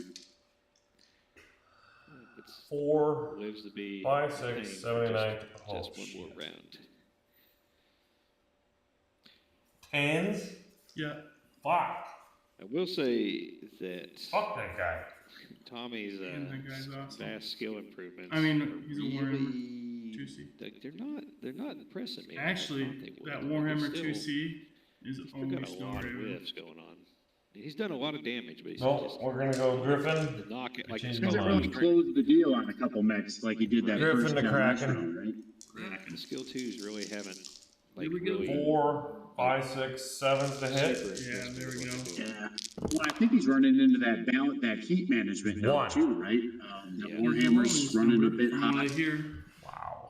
4, Lives to be 5, 6, 7, 8, 9. Oh, just one more round. 10s? Yeah. Fuck. I will say that Fuck that guy. Tommy's And that guy's awesome. vast skill improvements. I mean, are he's a Warhammer really- 2C. like, they're not impressing me. Actually, that Warhammer 2C is He's only got a lot of story. whiffs going on. He's done a lot of damage, but he's No, just we're gonna go Griffin. the knock it like Change He my hasn't mind. really closed the deal on a couple mechs like he did that Griffin first to last Kraken. round, right? the skill twos really haven't like Here we go. really 4, 5, 6, 7 to hit. super Yeah, impressed there with we what go. they're doing. Yeah. Well, I think he's running into that balance, that heat management now One. too, right? The Yeah. Warhammer's running a bit From hot. what I hear. Wow.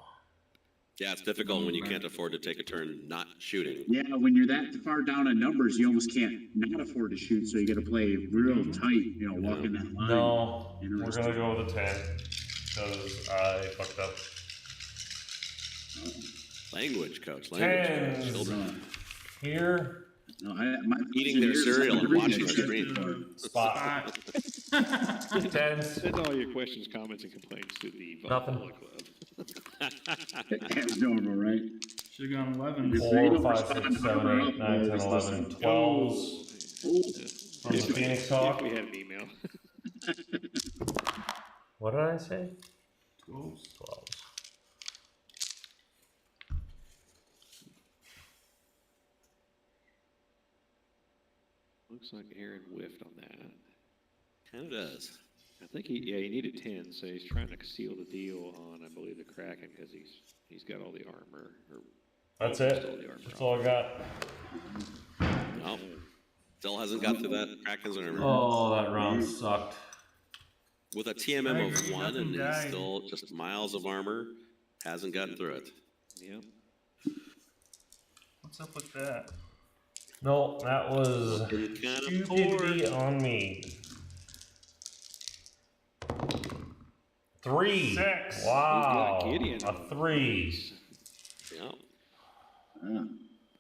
Yeah, it's difficult when you can't afford to take a turn not shooting. Yeah, when you're that far down in numbers, you almost can't not afford to shoot, so you gotta play real tight, you know, walking that line. No, we're Interesting. gonna go with a 10. Because I fucked up. Language, coach. 10. Language. Children. Here. No, Eating their cereal and watching our Check screen. the Spot. spot. 10s. Send all your questions, comments, and complaints to the Nothing. Valhalla Club. As normal, right? Should've gone 11. If they 4, don't 5, 6, respond 7, hard 8, 9, 10, enough, 11, listen. 12s. From the If we- Phoenix If Talk. we had an email. What did I say? 12s. 12s. Looks like Aaron whiffed on that. Kind of does. I think he needed 10, so he's trying to seal the deal on, I believe, the Kraken because he's got all the armor. Or That's almost it. all the armor That's on. all I got. No. Still hasn't got through that Kraken's armor. Oh, that round sucked. With a TMM I of agree, 1 nothing and he's died. still just miles of armor, hasn't gotten through it. Yep. What's up with that? No, that was You can't stupidity on me. 3. 6. Wow. He's got Gideon A on 3. Yeah. Ah.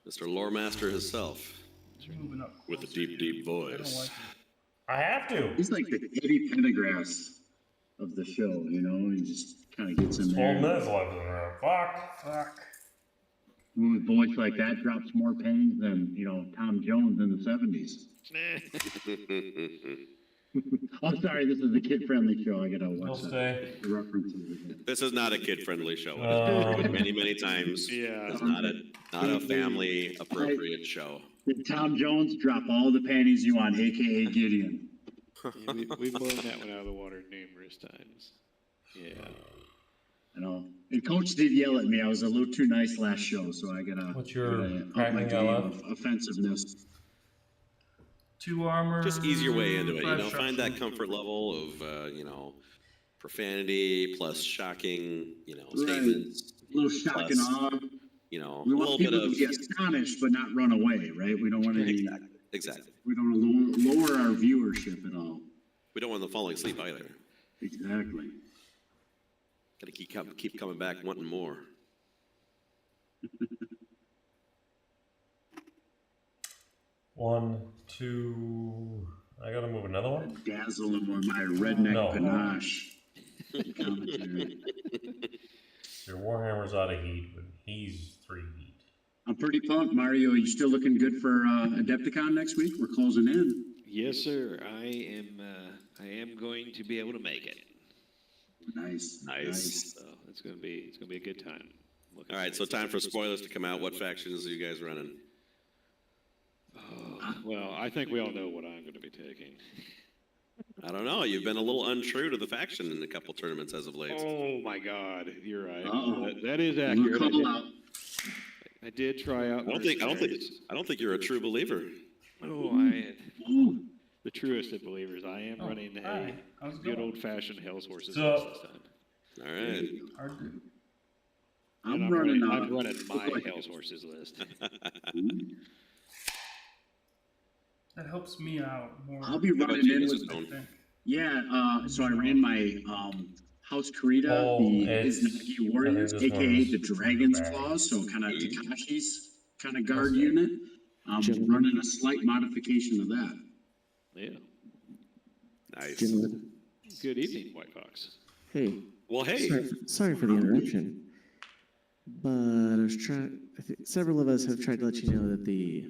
Mr. Loremaster himself. Moving up. With a deep, deep I don't voice. like it. I have to. He's like the Eddie Pendergrass of the show, you know? He just kind of gets in 12 there. minutes left in there. Fuck. Fuck. With a voice like that, drops more pennies than, you know, Tom Jones in the 70s. Oh, sorry, this is a kid-friendly show. I gotta He'll watch stay. the references again. This is not a kid-friendly show. I've said it many, many times. Yeah. It's not a family-appropriate show. Did Tom Jones drop all the panties you want, aka Gideon? Yeah, we've blown that one out of the water numerous times. Yeah. You know, and Coach did yell at me. I was a little too nice last show, so I gotta. What's your gotta up cracking my guy game left? of offensiveness. 2 armor. Just ease your way into it. You 5 know, find that structure. comfort level of, you know, profanity plus shocking, you know, Right. statements. A little shock and Plus, awe. You know, We a want little bit people of. to be astonished, but not run away, right? We don't want any. Exactly. Exactly. We don't want to lower our viewership at all. We don't want them falling asleep either. Exactly. Gotta keep coming back wanting more. One, 2. I gotta move another one. Dazzle him with my redneck No. panache. Commentary. Your Warhammer's out of heat, but he's 3 heat. I'm pretty pumped, Mario. Are you still looking good for Adepticon next week? We're closing in. Yes, sir. I am going to be able to make it. Nice. Nice. So it's gonna be a good time. Looking All right, so time for spoilers to come out. What factions are you guys running? Well, I think we all know what I'm going to be taking. I don't know. You've been a little untrue to the faction in a couple tournaments as of late. Oh my God, you're right. Uh-oh. That is Look accurate. call out. I did try out. I don't think you're a true believer. Oh, Ooh, the truest of believers. I am running Hi. a How's it good going? old-fashioned Hell's Horses So- list this time. All right. Hard to. And I'm running. I'm running my Hell's Horses list. That helps me out more. I'll be How about running you, in Mrs. with, I Stone? think. yeah, so I ran my, House Karita, Oh, the it's- Izanagi Warriors, I think this aka one's the Dragon's back. Claws, so kind of Takashi's kind of guard Okay. unit. Gentlemen. Running a slight modification of that. Yeah. Nice. Gentlemen, Good evening, White Fox. hey, Well, hey. sorry for the interruption, but I was trying. I think several of us have tried to let you know that the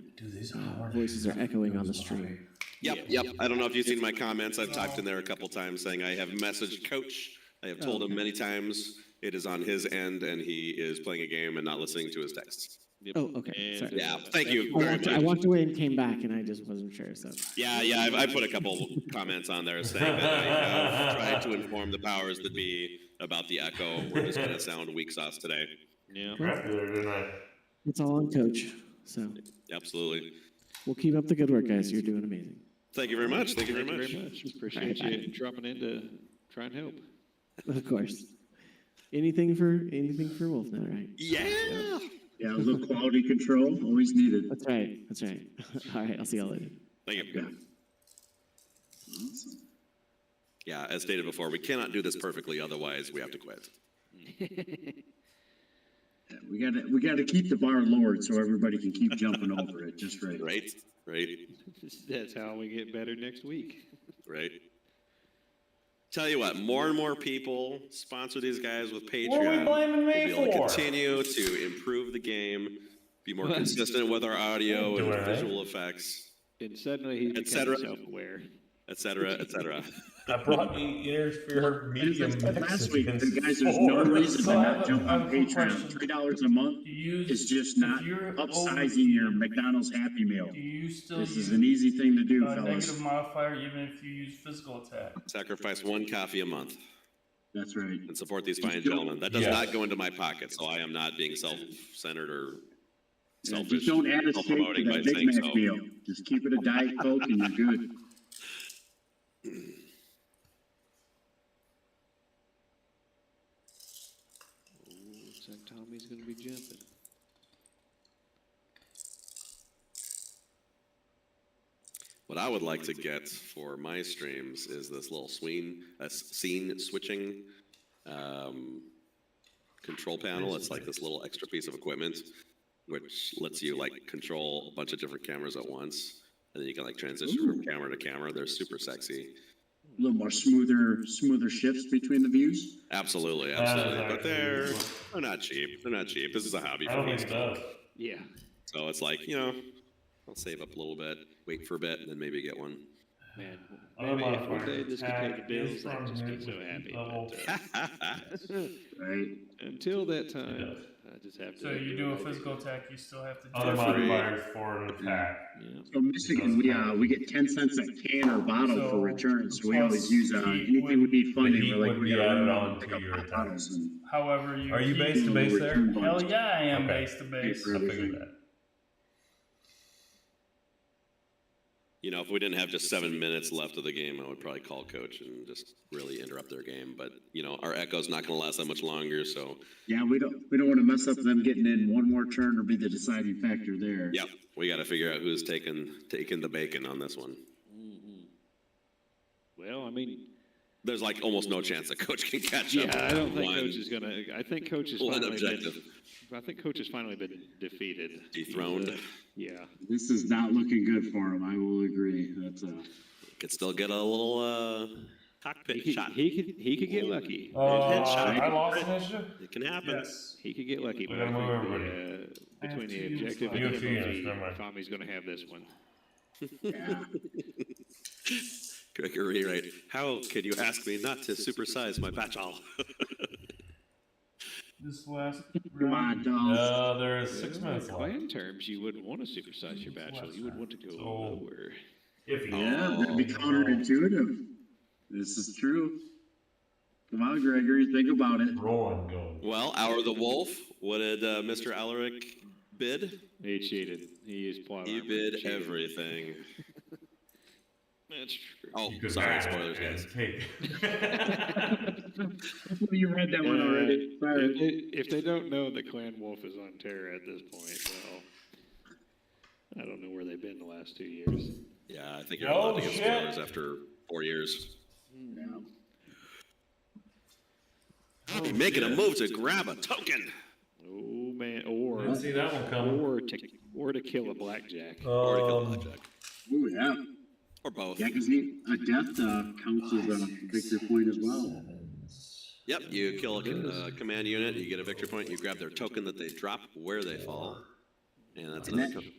voices are echoing on the stream. Yep. I don't know if you've seen my comments. I've typed in there a couple times saying I have messaged Coach. I have told him many times it is on his end and he is playing a game and not listening to his texts. Yep. Oh, okay, And, sorry. Yeah, thank you I very walked, I much. walked away and came back, and I just wasn't sure. So Yeah, I put a couple comments on there saying that I have tried to inform the powers that be about the echo. We're just going to sound weak sauce today. Yeah. Crap there, didn't I? it's all on Coach. So Absolutely. we'll keep up the good work, guys. You're doing amazing. Thank you very much. Thank you very Thank much. you very much. Appreciate you dropping in to try and help. Of course. Anything for Wolfnet, right? Yeah. Yeah, a little quality control, always needed. That's right. That's right. All right. I'll see y'all later. Thank Yeah. you. Awesome. Yeah, as stated before, we cannot do this perfectly, otherwise we have to quit. Yeah, we gotta keep the bar lowered so everybody can keep jumping over it, just right. Right? That's how we get better next week. Right? Tell you what, more and more people sponsor these guys with Patreon. What are we blaming me We'll be able to for? continue to improve the game, be more consistent with our audio Doing and it. visual effects, And suddenly he's Et becoming cetera. self-aware. etc., etc. I brought the interfere medium As I said last week, Mexicans guys, there's no before. reason So to I not have jump I have on a quick Patreon. question. $3 a month Do you use, is just not if you're upsizing your McDonald's Happy Meal. Do you still This use is an easy thing to do, a fellas. negative modifier even if you use physical attack? Sacrifice one coffee a month That's right. and support these fine gentlemen. That does Yes. not go into my pocket, so I am not being self-centered or Yeah, selfish. just don't add a steak to self-promoting by that Big saying Mac so. meal. Just keep it a Diet Coke and you're good. Looks like Tommy's going to be jumping. What I would like to get for my streams is this little scene switching control panel. It's like this little extra piece of equipment, which lets you like control a bunch of different cameras at once, and then you can like transition from camera to camera. They're super sexy. A little more smoother shifts between the views. Absolutely. But actually they're good. not cheap. They're not cheap. This is a hobby I for don't me. think it does. Yeah. So it's like, I'll save up a little bit, wait for a bit, and then maybe get one. Man, Other maybe if one modifier day this could pay the attack bills, is I'd from just hit get so with happy. level. But, Right. until that time, It does. I just have to. So you do a what I physical attack, you still have to do Other it. modifiers for an attack. Yeah. So Michigan, we get 10 cents a can or bottle So, for return, so we plus always use, heat anything we would- need funding, heat we're like, would we be gotta added run on out and pick to up your hot bottles and However, you Are you keep- base to base there? return Hell bunch. yeah, I am Okay. base to base. for I everything. figured that. If we didn't have just 7 minutes left of the game, I would probably call coach and just really interrupt their game. But, our echo's not going to last that much longer. So, Yeah, we don't want to mess up them getting in one more turn or be the deciding factor there. yeah, we got to figure out who's taking the bacon on this one. Well, I mean, There's like almost no chance that coach can catch yeah, up. I don't think One Coach is going to. I think Coach has one finally objective. been. I think Coach has finally been defeated. Dethroned. Yeah. This is not looking good for him, I will agree. That's Could still get a little cockpit shot. He could get lucky. I lost initiative? It can happen. Yes. He could get lucky, We but I gotta think move between I have the 2 units objective left. and You have 2 units, never the mind. Tommy's going to have this one. yeah. Gregory, right? How can you ask me not to supersize my batchal? This last Come round. on, dolls. There is 6 In minutes left. clan terms, you wouldn't want to supersize your bachelor. You would want to go So- lower. Iffy. Yeah, that'd be counterintuitive. This is true. Come on, Gregory, think about it. Rolling going. Well, Hour of the Wolf, what did Mr. Alaric bid? He cheated. He used plot He armor. bid Cheated. everything. That's true. Oh, You could sorry, back spoilers, and guys. take. You read that one already. Sorry. If they don't know that Clan Wolf is on Terra at this point, well, I don't know where they've been the last 2 years. Yeah, I think you're allowed to get shit. spoilers after 4 years. Making a move to grab a token. Oh man, or Didn't see that one coming. or to kill a blackjack. Or to kill a blackjack. Oh, yeah. Or both. Yeah, because a death counts as a victory point as well. Yep, you kill a command unit, you get a victory point, you grab their token that they drop where they fall. And that's another token.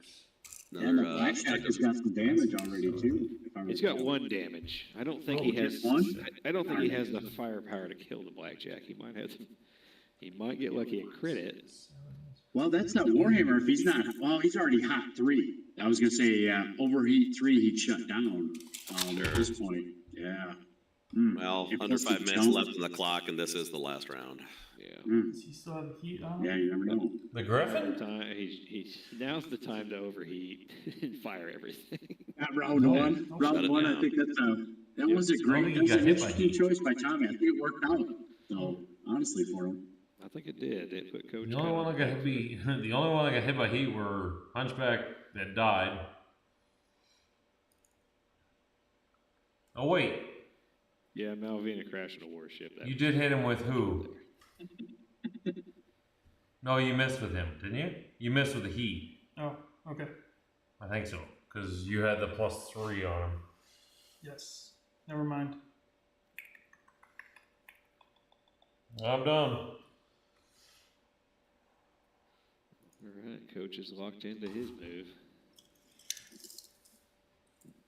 And the blackjack has got some damage already too. It's got 1 damage. I don't think he has. just one? I don't think he has the firepower to kill the blackjack. He might have. He might get lucky and crit it. Well, that's not Warhammer if he's not. Well, he's already hot 3. I was gonna say overheat 3. He'd shut down at this point. Yeah. Well, If under plus the 5 minutes jump- left on the clock, and this is the last round. Yeah. Does he still have the heat on? Yeah, you never know. The Griffin? Now's the time to overheat and fire everything. At round one, Shut round it one, down. I think that was a great, that was an interesting choice by Tommy. I think it worked out. So honestly, for him. I think it did. It put Coach. The only one that got hit by heat were Hunchback that died. Oh wait, Yeah, Malvina crashing a warship. you did hit him with who? No, you missed with him, didn't you? You missed with the heat. Oh, okay. I think so, because you had the +3 on him. Yes. Never mind. I'm done. All right, Coach is locked into his move.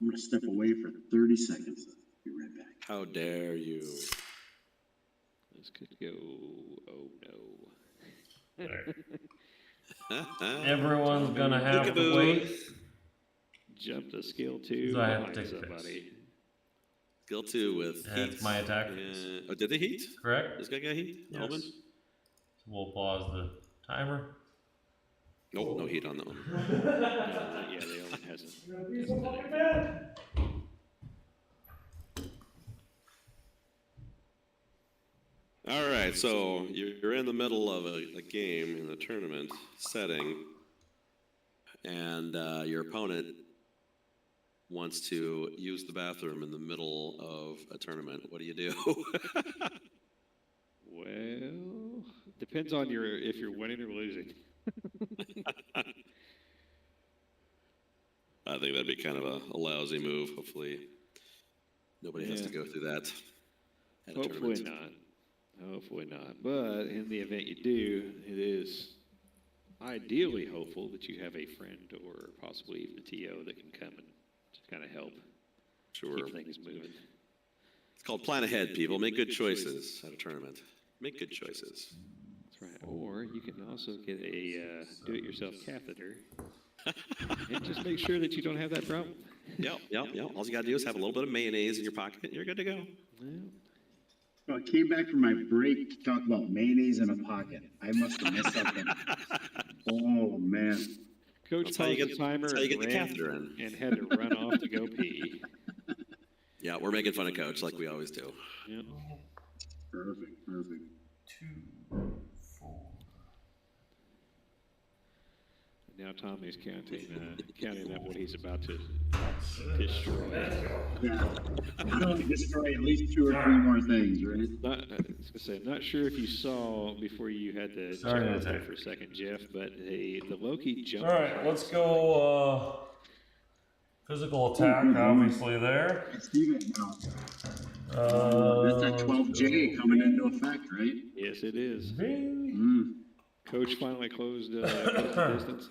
I'm gonna step away for 30 seconds. Be right back. How dare you? This could go. Oh no. Everyone's gonna have to Peekaboo. wait. Jump to skill 2 So I have to behind take somebody. Skill 2 with That's heat. my attack. Oh, did they heat? Correct? This guy got heat? Yes. Alvin? We'll pause the timer. Nope, no heat on that one. Yeah, the Owen hasn't. All right, so you're in the middle of a game in a tournament setting, and your opponent wants to use the bathroom in the middle of a tournament. What do you do? Well, depends on if you're winning or losing. I think that'd be kind of a lousy move. Hopefully, nobody has to go through that at a Hopefully tournament. not. Hopefully not. But in the event you do, it is ideally hopeful that you have a friend or possibly even a TO that can come and just kind of help Sure. keep things moving. It's called plan ahead, people. Make good choices at a tournament. Make good choices. That's right. Or you can also get a do-it-yourself catheter and just make sure that you don't have that problem. Yep. All you gotta do is have a little bit of mayonnaise in your pocket, and you're good to go. Well, So I came back from my break to talk about mayonnaise in a pocket. I must have missed something. Oh, man. Coach That's how you paused get- the timer that's how you get and the ran catheter in. and had to run off to go pee. Yeah, we're making fun of Coach like we always do. Yep. Perfect, perfect. 2, 4. Now Tommy's counting up what he's about to destroy. Yeah. I don't destroy at least 2 or 3 more things, right? I'm not sure if you saw before you had to Sorry check to out there attack. for a second, Jeff, but the Loki jumped. Alright, let's go physical attack, obviously there. I see that now. That's that 12J coming into effect, right? Yes, it is. Mm. Coach finally closed the distance.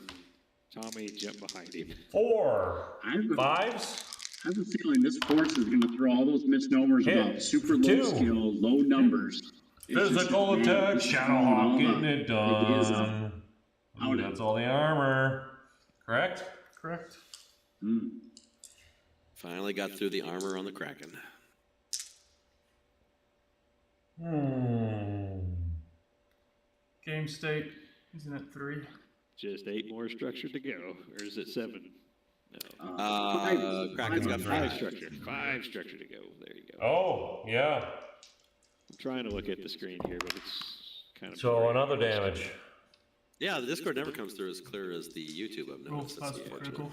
And Tommy jumped behind him. 4 I have a 5s. I have a feeling this force is going to throw all those misnomers Hit. about super low 2. skill, low numbers. It's just Physical that, man, attack, this is Shadowhawk all getting the it ideas of- done. Ooh, Out it. that's all the armor. Correct? Correct. Mm. Finally got through the armor on the Kraken. Game state. Isn't it 3? Just 8 more structure to go, or is it 7? No, Kraken's got 5 5. structure. 5 structure to go. There you go. Oh, yeah. I'm trying to look at the screen here, but it's kind of. So blurry. another damage. Yeah, the Discord never comes through as clear as the YouTube. I've Roll noticed. That's plus unfortunate. critical.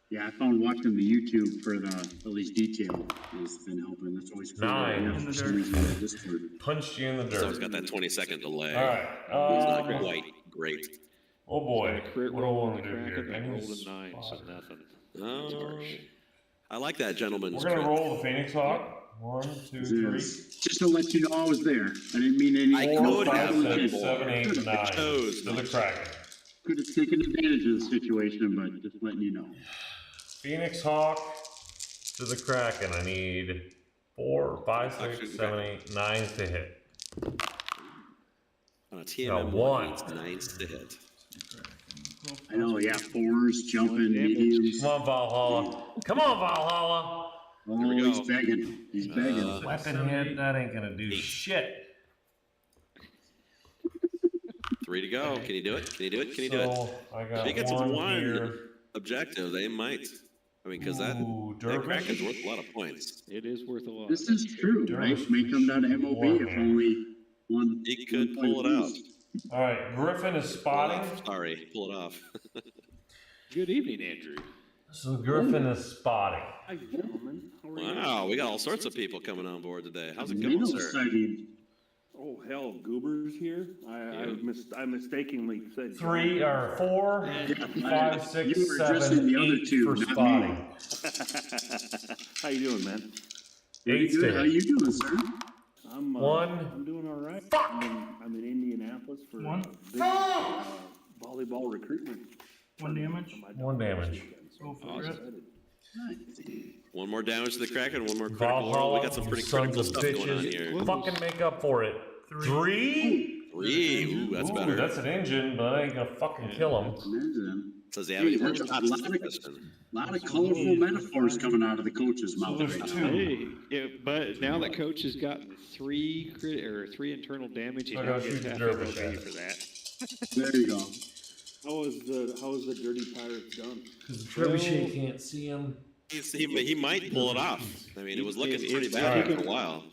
Yeah, I found watching the YouTube for the at least detail has been helping. That's always cool. 9. Yeah, for some reason, the Discord. Punched you in the dirt. So it's got that 20-second delay. All right. It's not quite great. Oh boy. So a crit What do I roll on want the to do here? Kraken, and Any rolled a 9, so spot? nothing. Oh, harsh. I like that gentleman's We're gonna crit. roll the Phoenix Hawk. 1, 2, 3, Just to let you know I was there. I didn't mean any. I 4, could 5, have 6, more. 7, 8, 9. chose To the not. Kraken. Could have taken advantage of the situation, but just letting you know. Phoenix Hawk to the Kraken. I need 4, 5, 6, 7, 8, 9 to hit. On a No, TMM 1. it's 9s to hit. I know, yeah, 4s, jumping, mediums. Come on, Valhalla. Come on, Valhalla. Oh, we he's go. begging. He's begging. Weapon hit. That ain't gonna do shit. 3 to go. Can you do it? Can you do it? Can you do it? So I got If he gets one here. one objective, they might. I mean, because that Dervish. Kraken's worth a lot of points. It is worth a lot. This is true, right? May come down to MOB if only one. He could one pull point it out. lose. All right, Griffin is spotting. Sorry, pull it off. Good evening, Andrew. So Griffin is spotting. Hi, gentlemen. How are you? Wow, we got all sorts of people coming on board today. How's it Tornado going, sir? sighting. Oh, hell, Goober's here? I mistakenly said. 3 or 4, 5, 6, You were addressing 7, the other 8 two, for not spotting. How you doing, man? Pretty 8's to good. How hit. you doing, sir? I'm, 1. I'm doing all right. I'm in Indianapolis for One. big, volleyball recruitment. 1 damage. 1 damage. Roll for grit. One more damage to the Kraken, one more critical roll. Valhalla, We got some you pretty sons critical of stuff going on bitches. here. Fucking make up for it. 3? 3, ooh, that's better. That's an engine, but I ain't gonna fucking kill him. Imagine. Says they have any Hey, more that's a shots? lot of- Question. A lot of colorful metaphors coming out of the coach's mouth there's right 2. now. Hey, yeah, but now that coach has gotten 3 internal damage, he I now gotta gets shoot the half dervish MLB at for that. There you go. How is the Dirty Pirates done? Because Trebuchet can't see him. He might pull it off. I mean, it was looking pretty If bad he for can- a while.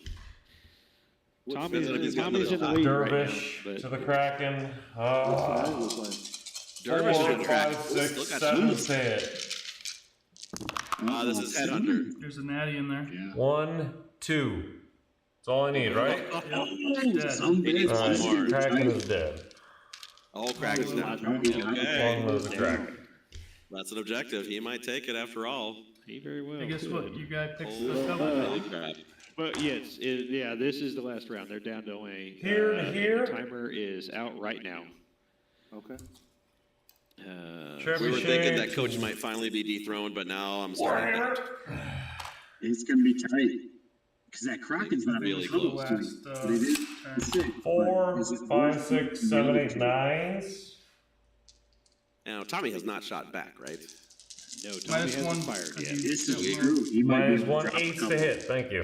Tommy's Depends if he's got in the another lead Dervish right now, to but the Kraken. That was like, 4, Dervish and 5, Kraken. 6, Look at 7 you. to hit. This is Headhunter. There's a natty in there. Yeah. 1, 2. That's all I need, right? Dead. Some He needs Alright, one more. Kraken is dead. All Kraken's now. Okay. Okay, Long live the Kraken. that's an objective. He might take it after all. he very well I guess could. what? You guys picked Holy the cover. crap. But yes, yeah, this is the last round. They're down to only Here to here. The timer is out right now. okay. We were thinking that coach might finally be dethroned, but now I'm starting to doubt. It's gonna be tight. Because that Kraken's not Really really close. close. Last, But it is turn. sick. 4, But is it 5, worth 6, it? 7, 8, 9s. Now, Tommy has not shot back, right? No, Tommy Minus hasn't 1. fired yet. This is true. He might Minus be able 1, to drop a 8 to couple. hit. Thank you.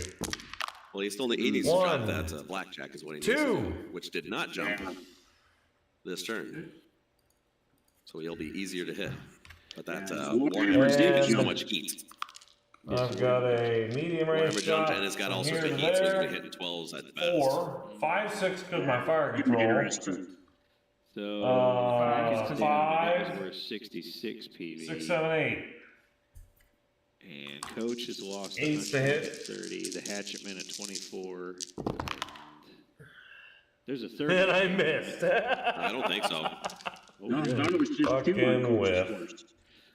Well, he still he needs to drop 1, that blackjack is what he needs to 2. do, which did not jump Yeah. this turn. So he'll be easier to hit. But that Yeah. Warhammer Steve is so And- much heat. I've got a medium range Warhammer shot. jumped and it's got all from sorts here of to heat, so he's there. gonna hit in 12s at the best. 4, 5, 6 because my fire Could be control. interesting. So Uh, 5, we're 66 PV. 6, 7, 8. And coach has lost 8's to hit. 30. The hatchetman at 24. There's a third. And I missed. I don't think so. No, I thought it was just two Fucking on coach's whiff. force.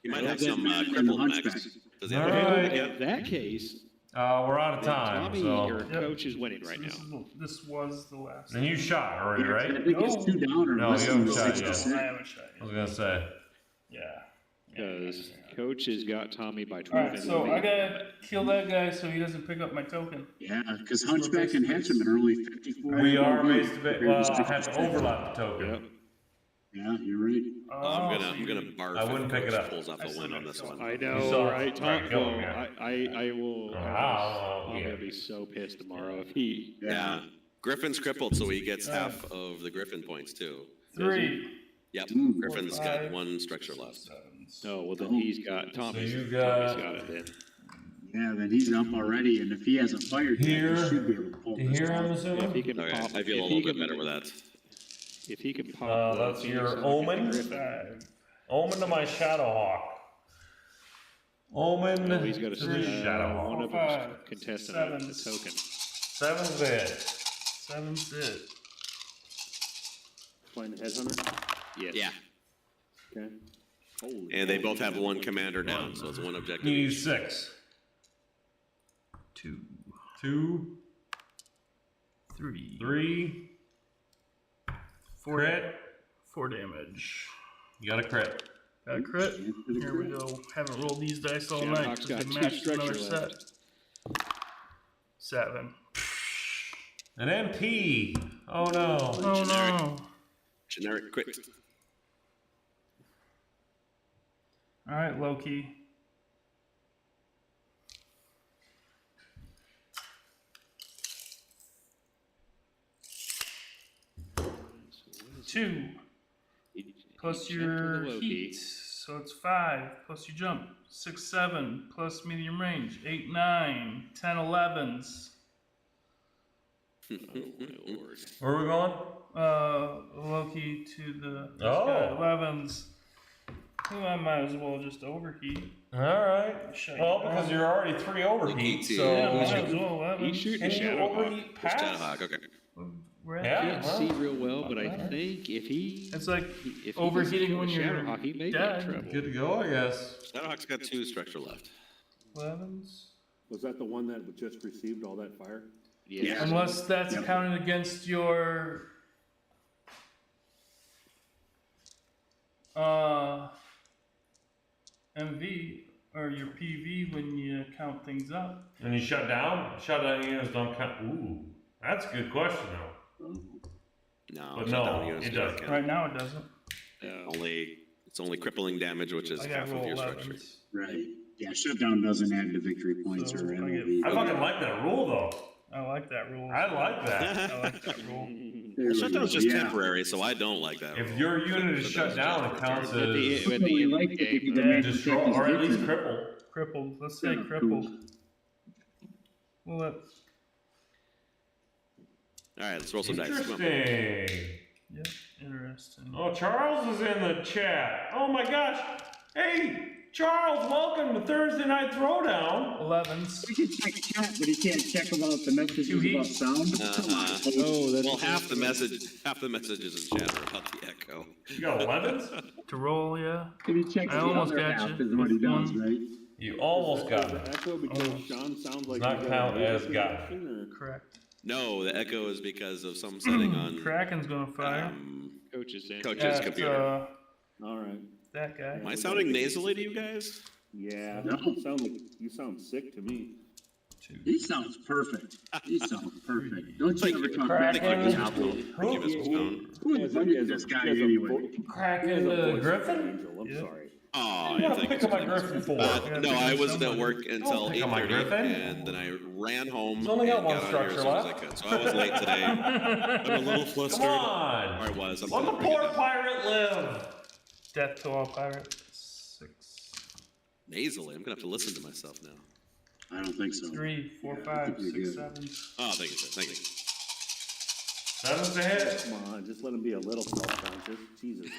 He might Well, have then some and the crippled hunchback. mechs. Does he All have right. In that case, We're out of time, Tommy so. or coach is winning right This, now. this was the last. And you shot already, Yeah, I right? think it's 2 down or No, less you than haven't shot 66. yet. I haven't shot I was yet. gonna say. Yeah. Because coach has got Tommy by 12. Alright, so I gotta kill that guy so he doesn't pick up my token. Yeah, because Hunchback and Hatchman are only 54. We are MOB based a bit, compared to well, I have to 66. overlap the token. Yep. Yeah, you're right. I'm gonna barf I wouldn't if pick it Coach up. pulls off I a still win on got this it. one. I You know, saw- right? Alright, kill him, Well, yeah. I will. I'm yeah. gonna be so pissed tomorrow if he. Yeah. Griffin's crippled, so he gets half of the Griffin points too. 3. Yep. Ooh. Griffin's 4, got 5, one structure left. 7, Oh well, then he's got Tommy's. you got- Tommy's got it then. Yeah, then he's up already, and if he hasn't fired yet, Here, he should be able to pull to this here, I'm off. If he assuming? can Okay, pop, I feel a if little he bit can- better with that. If he can pop the that's your Phoenix Hawk and the Omen. Griffin. Omen to my Shadowhawk. Omen Oh, he's got a to the Shadowhawk. one of them's contesting a token. 7's it. 7's it. Playing the Headhunter? Yes. Yeah. Okay. Holy. And they both have one commander down, so it's one objective. You each. use 6. 2, 2, 3, 3. 4, Crit. 4 damage. You got a crit. Got a crit. Here we go. Haven't rolled these dice all night. Shadowhawk's Just got to 2 match structure another set. left. 7. An MP. Oh no. Oh Generic. no. Generic crit. Alright, Loki. Two plus your heat, so it's 5 plus your jump. 6, 7 plus medium range. 8, 9, 10, 11s. Oh my lord. Where are we going? Loki to the Oh. 11s. Well, I might as well just overheat. Alright. Shut Well, it because down. you're already 3 overheat, Loki so. Yeah, might Who's as well 11s. He's shooting Can a you Shadowhawk. overheat past? Shadowhawk, okay. We're at Yeah. Can't well, see real well, but I not bad. think if he It's like if he overheating can when see a you're Shadowhawk, he may be dead. in trouble. Good to go, I guess. Shadowhawk's got 2 structure left. 11s. Was that the one that just received all that fire? Yeah. Unless that's Yep. counted against your MV or your PV when you count things up. And you shut down? Shut down units don't count. Ooh. That's a good question, though. No, But shutdown no, units it do not doesn't. count. Right now it doesn't. It's only crippling damage, which is I got half of roll your structure. 11s. Right. Yeah, shutdown doesn't add to victory points So or I get MLB. I fucking like that rule, though. I like that rule. I like that. I like that rule. There we Shutdown's go. just Yeah. temporary, so I don't like that. If rule. your unit is shut Shutdown's down, just it counts for turn. At the, as at the We end of like the it because game, it makes destroy, it or at least different. crippled. Crippled. Let's say Yeah, crippled. cool. Well, that, All right, let's roll some dice. Come on. Interesting. yeah, interesting. Oh, Charles is in the chat. Oh my gosh. Hey, Charles, welcome to Thursday Night Throwdown. 11s. We can check chat, but he can't check about the messages about sound. Come on. Oh, that's Well, half the messages in chat are about the echo. You got 11s? To roll, yeah. Can he check I the almost other got half you is what he with does, one. right? You almost got The it. echo because Oh. Sean sounds like. Not he's count got a as laser got. connection, or- Correct. No, the echo is because of some setting on Kraken's gonna fire. coaches in. Coach's At, computer. All right. that guy. Am I sounding nasally to you guys? Yeah, No. you sound sick to me. He sounds perfect. He sounds perfect. Don't you Thank ever you. talk bad Thank about you. Diablo. Thank you, Mr. Stone. Who As invited a- this guy as a anyway? vo- Cracking as a the voice of Griffin? Angel, I'm Yeah. sorry. Oh, What are you gonna pick on my Griffin for? No, I wasn't at work until Don't pick on my 8:30, Griffin. and then I ran home It's only got and one got out of here as soon as I structure could. So I was late today. I'm a little flustered. Come Or on. I was. I'm Let the gonna poor forget pirate live. Death to all pirates. 6. it. Nasally. I'm gonna have to listen to myself now. I don't think so. 3, 4, Yeah, I 5, think you're 6, good. 7. Oh, thank you, sir. Thank you. 7's to hit. Come on, just let him be a little self-conscious. Jesus.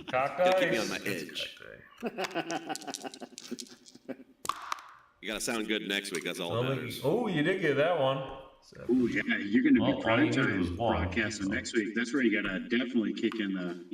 Cock Gotta keep me dice. on my edge. You gotta sound good next week. That's all that matters. Oh, you did get that one. Ooh, yeah, you're gonna Well, be all prime you needed was time one. broadcasting next week. That's where you gotta definitely kick in the,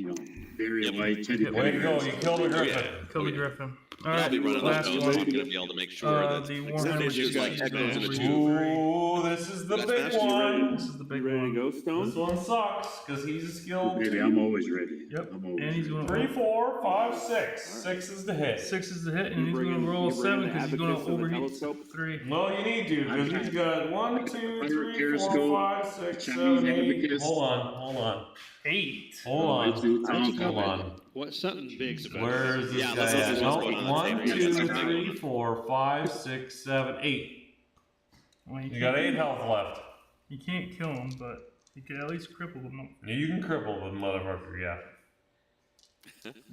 Barry Yep. White, Teddy Way to go, Pendergrass. you killed a griffin. Yeah. Kill the Yeah. Griffin. I'll Alright, be running last those, so I'm one. gonna be able to make sure that The like, Warhammer issues like Digital echoes in the Digital. two. Ooh, this is the That's big nasty, one. This is the You big ready to one. go, This Stone? one sucks, because he's a skilled. Baby, I'm always ready. Yep, I'm always and he's ready. gonna 3, 4, 5, 6. 6 is the hit. 6 is the hit, and he's bringing- gonna roll you bringing 7 the because he's gonna abacus and the overheat telescope? 3. Well, you need to, because he's got 1, 2, 3, 4, 5, 6, Chinese 7, 8. abacus. Hold on. 8. Hold on. It's awesome. Hold on. What something big's about Where's this Yeah, guy let's at? see No, what's going on 1, the table. 2, That's a 3, big 4, 5, 6, 7, 8. Well, You got 8 health left. You can't kill him, but you can at least cripple him. You can cripple the motherfucker, yeah.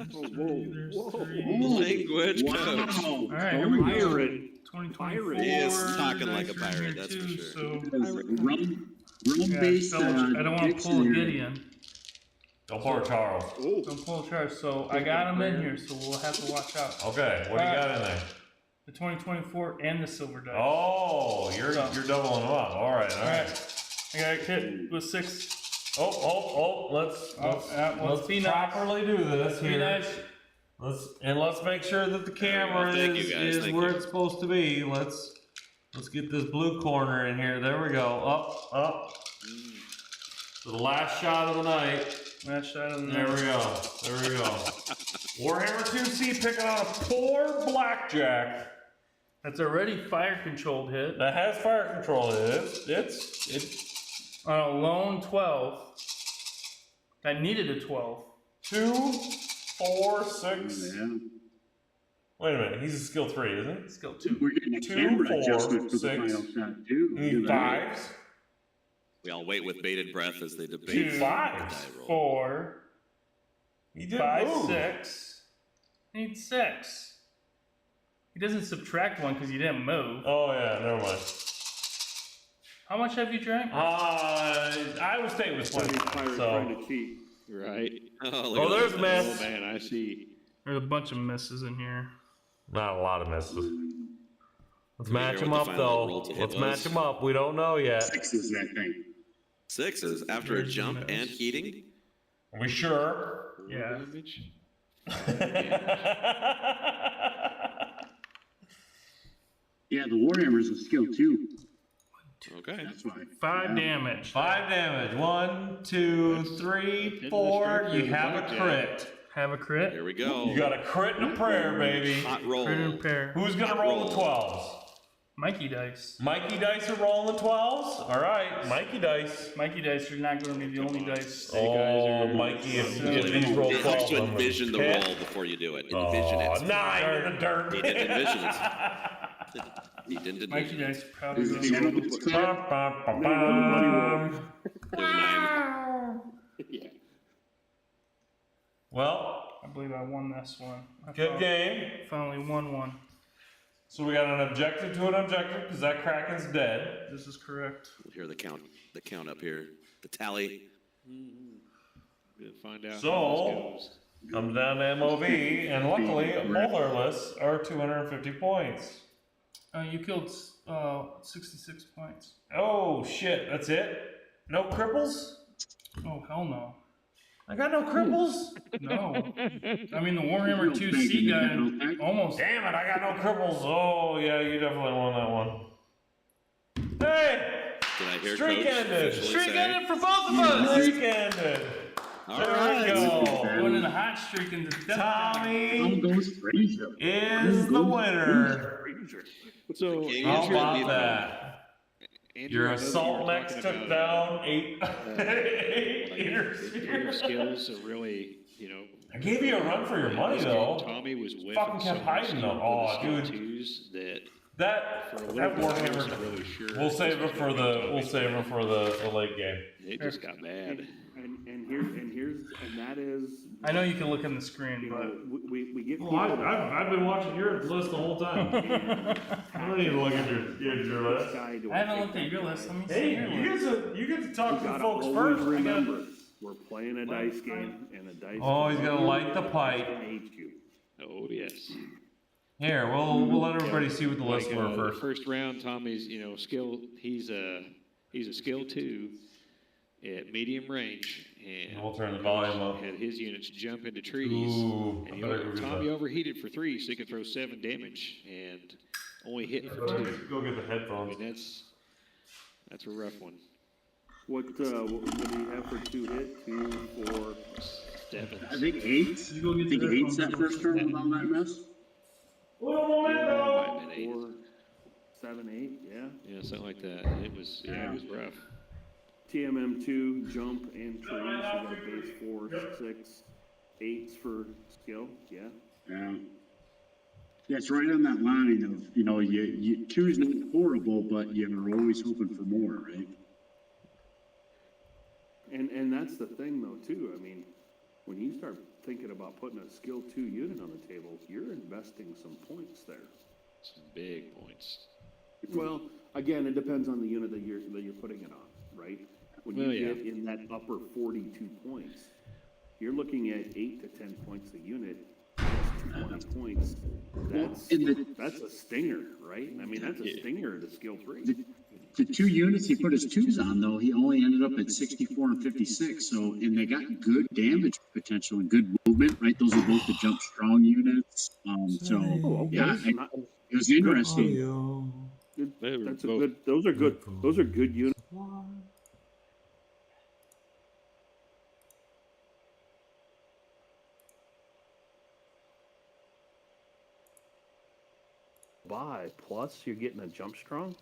There's whoa. 3. Language coach. Wow. Alright, here we go. Pirate. 2024. He is talking like a dice are pirate, here that's for too, sure. So, Rum yeah, based I don't want to pull a dictionary. Gideon. Don't pour Charles. Oh, Don't pull a charge. So I got them in here, so we'll have to watch out. Okay, what do you got in there? The 2024 and the silver dice. Oh, you're doubling them up. All right. I got hit with 6. Let's be nice. properly do this Be here. nice. Let's make sure that the camera Thank you, guys. is Thank where you. it's supposed to be. Let's get this blue corner in here. There we go. Up. So the last shot of the night. Last shot of the There we go. Warhammer 2C picking on a poor blackjack. That's already fire controlled hit. That has fire control. It's On a lone 12. That needed a 12. 2, 4, 6. Yeah. Wait a minute. He's a skill 3, isn't he? Skill 2. We're getting a 2, camera 4, adjustment for the 6. final shot too. You need 5s. We all wait with bated breath as they You debate. need Two. 5s. 4, He didn't 5, move. 6. I need 6. He doesn't subtract 1 because you didn't move. Oh yeah, never mind. How much have you drank? Iowa State was Pirate playing, trying so. to cheat. Right. Oh, look Oh, at there's that. a mess. Oh man, I see. There's a bunch of misses in here. Not a lot of misses. Let's we match hear them what up the final roll though. to hit Let's was? match them up. We don't know yet. 6s, that thing. 6s after a There's jump the and miss. heating. Are we sure? Yeah. Damage. Yeah, the Warhammer's a skill 2. Okay. That's why. 5 Yeah. damage. 5 damage. 1, 2, 3, 4. You have a crit. Have a crit. Here we go. You got a crit and a prayer, baby. Hot roll. Crit and pair. Who's gonna roll the 12s? Mikey dice. Mikey Dice are rolling the 12s? Alright, Mikey Dice. Mikey dice are not going to be the only dice. Oh, Mikey, if these roll You 12, have to I'm gonna envision the hit. roll before you do it. Envision Oh, it. 9 in the dirt. He didn't envision it. He didn't Mikey envision it. dice are probably Is going it to roll. gentleman's Ba, club? ba, ba, Bloody ba. There's 9. Yeah. Well, I believe I won this one. I good game. Finally won one. So we got an objective to an objective because that Kraken's dead. This is correct. We'll hear the count up here. The tally. We'll find out. So- how this goes. Comes down to MOV, and luckily both our lists are 250 points. You killed 66 points. Oh shit, that's it? No cripples? Oh, hell no. I got no cripples? No. I mean, the Warhammer 2C guy almost. Damn it, I got no cripples. Oh yeah, you definitely won that one. Hey! Did I hear Streak Coach ended. officially Streak say? ended for both of us! Streak ended. All There right. we go. Going in a hot streak into death. How Tommy goes Frazier? is the winner. So King How is about ready. that? Andrew, Your I know that you assault were next talking took about, down 8 your spears. skills are really, I gave you a run for your money this though. game, Tommy was whiffing Fucking kept so hiding much though. with Oh, the skill dude. twos that That for a little that bit I wasn't Warhammer. really sure. We'll save this was it for gonna be the Tommy's late game. It just got bad. And that is, I know you can look in the screen, you but. know, we get Well, people. I've been watching your list the whole time. I don't need to look at your list. I haven't looked at your list. Let me see Hey, your list. you get to talk You to the gotta folks always first. remember, we're playing a dice game, and a dice. Oh, he's game gonna light the is pipe. gonna age you. Oh yes. Here, we'll let everybody see what the list Like, were the first. first round, Tommy's skill. He's a skill 2 at medium range, and We'll turn the volume up. had his units jump into trees. Ooh, And I he better go get Tommy that. overheated for 3, so he could throw 7 damage and only hit for 2. Go get the I headphones. mean that's a rough one. What do you have for 2 hit, 2, 4? 7. I think 8. You go get I think the 8's that headphones. first turn with all that mess. Un momento. Might have been 8. 4, 7, 8, yeah. Yeah, something like that. It was rough. TMM2, jump and trees, you got a base 4, 6, 8s for skill, yeah. Yeah. Yeah, it's right on that line of, you 2's not horrible, but you're always hoping for more, right? And that's the thing though too, I mean, when you start thinking about putting a skill 2 unit on the table, you're investing some points there. Some big points. Well, again, it depends on the unit that you're putting it on, right? When you Well, yeah. get in that upper 42 points, you're looking at 8 to 10 points a unit. That's 20 points. That's a stinger, right? I mean, that's a stinger to skill 3. The 2 units he put his 2s on, though, he only ended up at 64 and 56. So, and they got good damage potential and good movement, right? Those are both the jump strong units. Yeah, it was interesting. That's a good. Those are good. Those are good units. Plus you're getting a jump strong.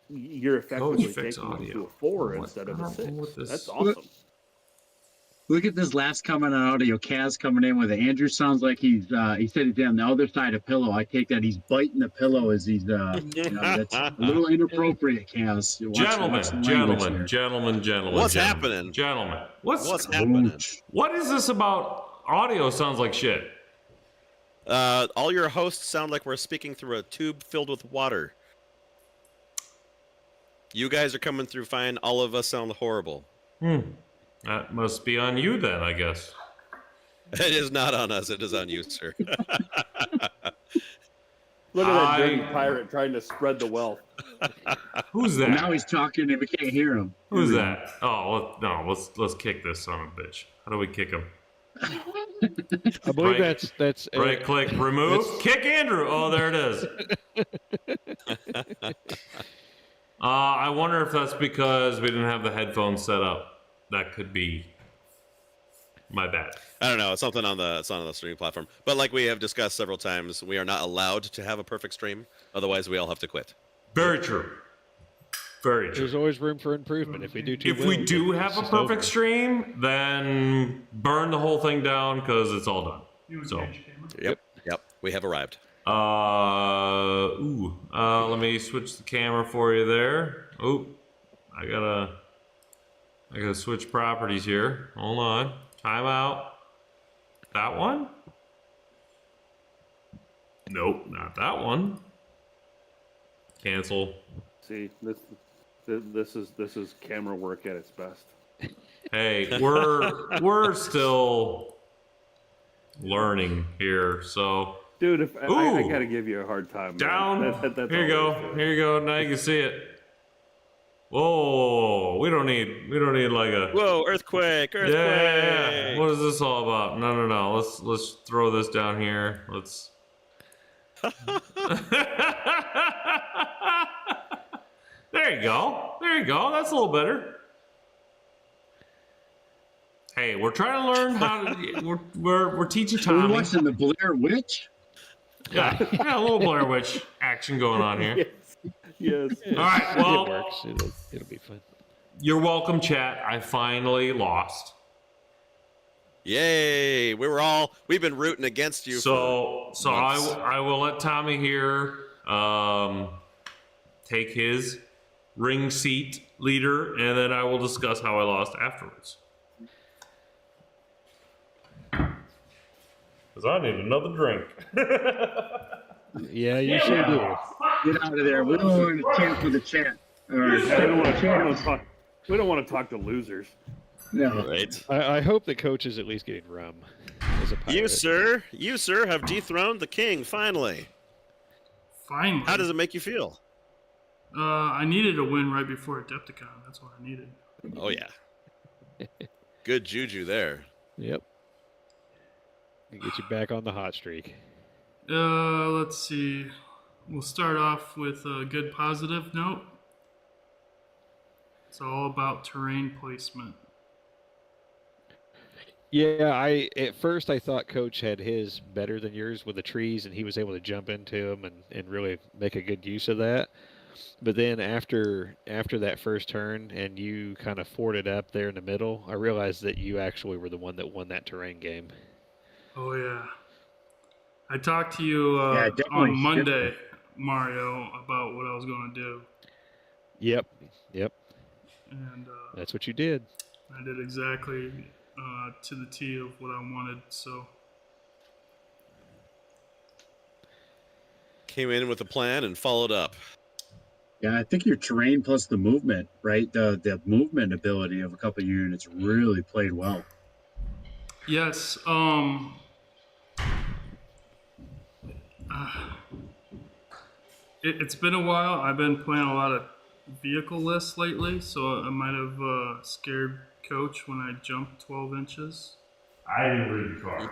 You're effectively taking it to a 4 instead of a 6. That's awesome. Look at this last comment on audio. Kaz coming in with it. Andrew sounds like he said he's on the other side of pillow. I take that he's biting the pillow as he's that's a little inappropriate, Kaz. Gentlemen. What's happening? Gentlemen. What's happening? What is this about? Audio sounds like shit. All your hosts sound like we're speaking through a tube filled with water. You guys are coming through fine. All of us sound horrible. That must be on you then, I guess. It is not on us. It is on you, sir. Look at that dirty pirate trying to spread the wealth. Who's that? Now he's talking and we can't hear him. Who's that? Oh, no. Let's kick this son of a bitch. How do we kick him? I believe that's right click, remove, kick Andrew. Oh, there it is. I wonder if that's because we didn't have the headphones set up. That could be my bad. I don't know. It's something on the streaming platform. But like we have discussed several times, we are not allowed to have a perfect stream. Otherwise, we all have to quit. Very true. Very true. There's always room for improvement. If we do we do have a perfect stream, then burn the whole thing down because it's all done. So, yep. We have arrived. Let me switch the camera for you there. I gotta switch properties here. Hold on. Time out. That one? Nope, not that one. Cancel. See, this is camera work at its best. Hey, we're still learning here, so. Dude, I gotta give you a hard time. Down. That's Here you go. Here you go. Now you can see it. Whoa! We don't need like a. Whoa! Earthquake! Yeah. What is this all about? No. Let's throw this down here. Let's. There you go. That's a little better. Hey, we're trying to learn how to. We're teaching Tommy. We're watching the Blair Witch. Yeah, a little Blair Witch action going on here. Yes. All right. Well, it works. It'll be fun. You're welcome, chat. I finally lost. Yay! We've been rooting against you. So I will let Tommy here take his ring seat leader, and then I will discuss how I lost afterwards. Because I need another drink. Yeah, you sure do. Get out of there. We don't want to champ with the chat. We don't want to talk to losers. No. Right. I hope the coach is at least getting rum as a pirate. You sir, have dethroned the king finally. Finally. How does it make you feel? I needed a win right before Adepticon. That's what I needed. Oh yeah. Good juju there. Yep. Get you back on the hot streak. Let's see. We'll start off with a good positive note. It's all about terrain placement. Yeah, at first I thought Coach had his better than yours with the trees, and he was able to jump into them and really make a good use of that. But then after that first turn and you kind of forded up there in the middle, I realized that you actually were the one that won that terrain game. Oh, yeah. I talked to you on Monday, Mario, about what I was going to do. Yep. And that's what you did. I did exactly to the T of what I wanted, so. Came in with a plan and followed up. Yeah, I think your terrain plus the movement, right? The movement ability of a couple of units really played well. Yes. It's been a while. I've been playing a lot of vehicle lists lately, so I might have scared Coach when I jumped 12 inches. I didn't read the card.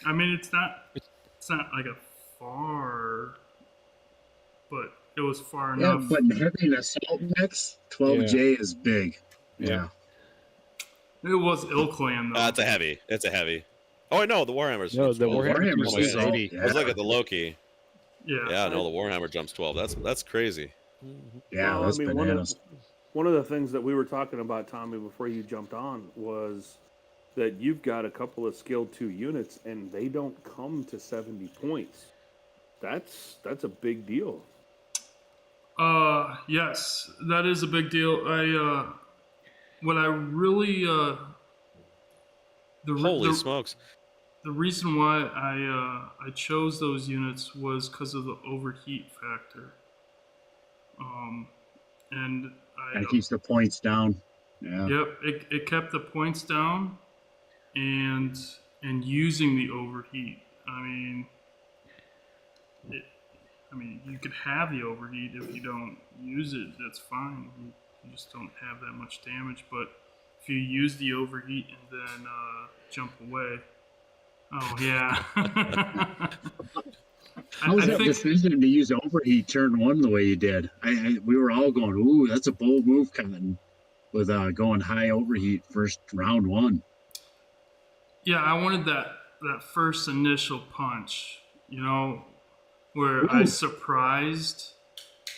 I mean, it's not like a far, but it was far Yeah, enough. but having assault mechs, 12J is big. Yeah. It was IlClan though. It's a heavy. It's a heavy. Oh no, the Warhammer's. No, the 12. Warhammer's Oh my God. 80. I was looking at the Loki. Yeah. Yeah, no, the Warhammer jumps 12. That's crazy. Yeah, Well, that's I mean, bananas. one of the things that we were talking about, Tommy, before you jumped on was that you've got a couple of skill 2 units and they don't come to 70 points. That's a big deal. Yes, that is a big deal. What I really, Holy smokes. the reason why I chose those units was because of the overheat factor. And Kind of keeps the points down. Yeah. Yep, it kept the points down, and using the overheat. I mean, you could have the overheat if you don't use it. That's fine. You just don't have that much damage. But if you use the overheat and then jump away, oh yeah. How was that decision to use overheat turn 1 the way you did? We were all going, ooh, that's a bold move coming with going high overheat first round 1. Yeah, I wanted that first initial punch, where I surprised,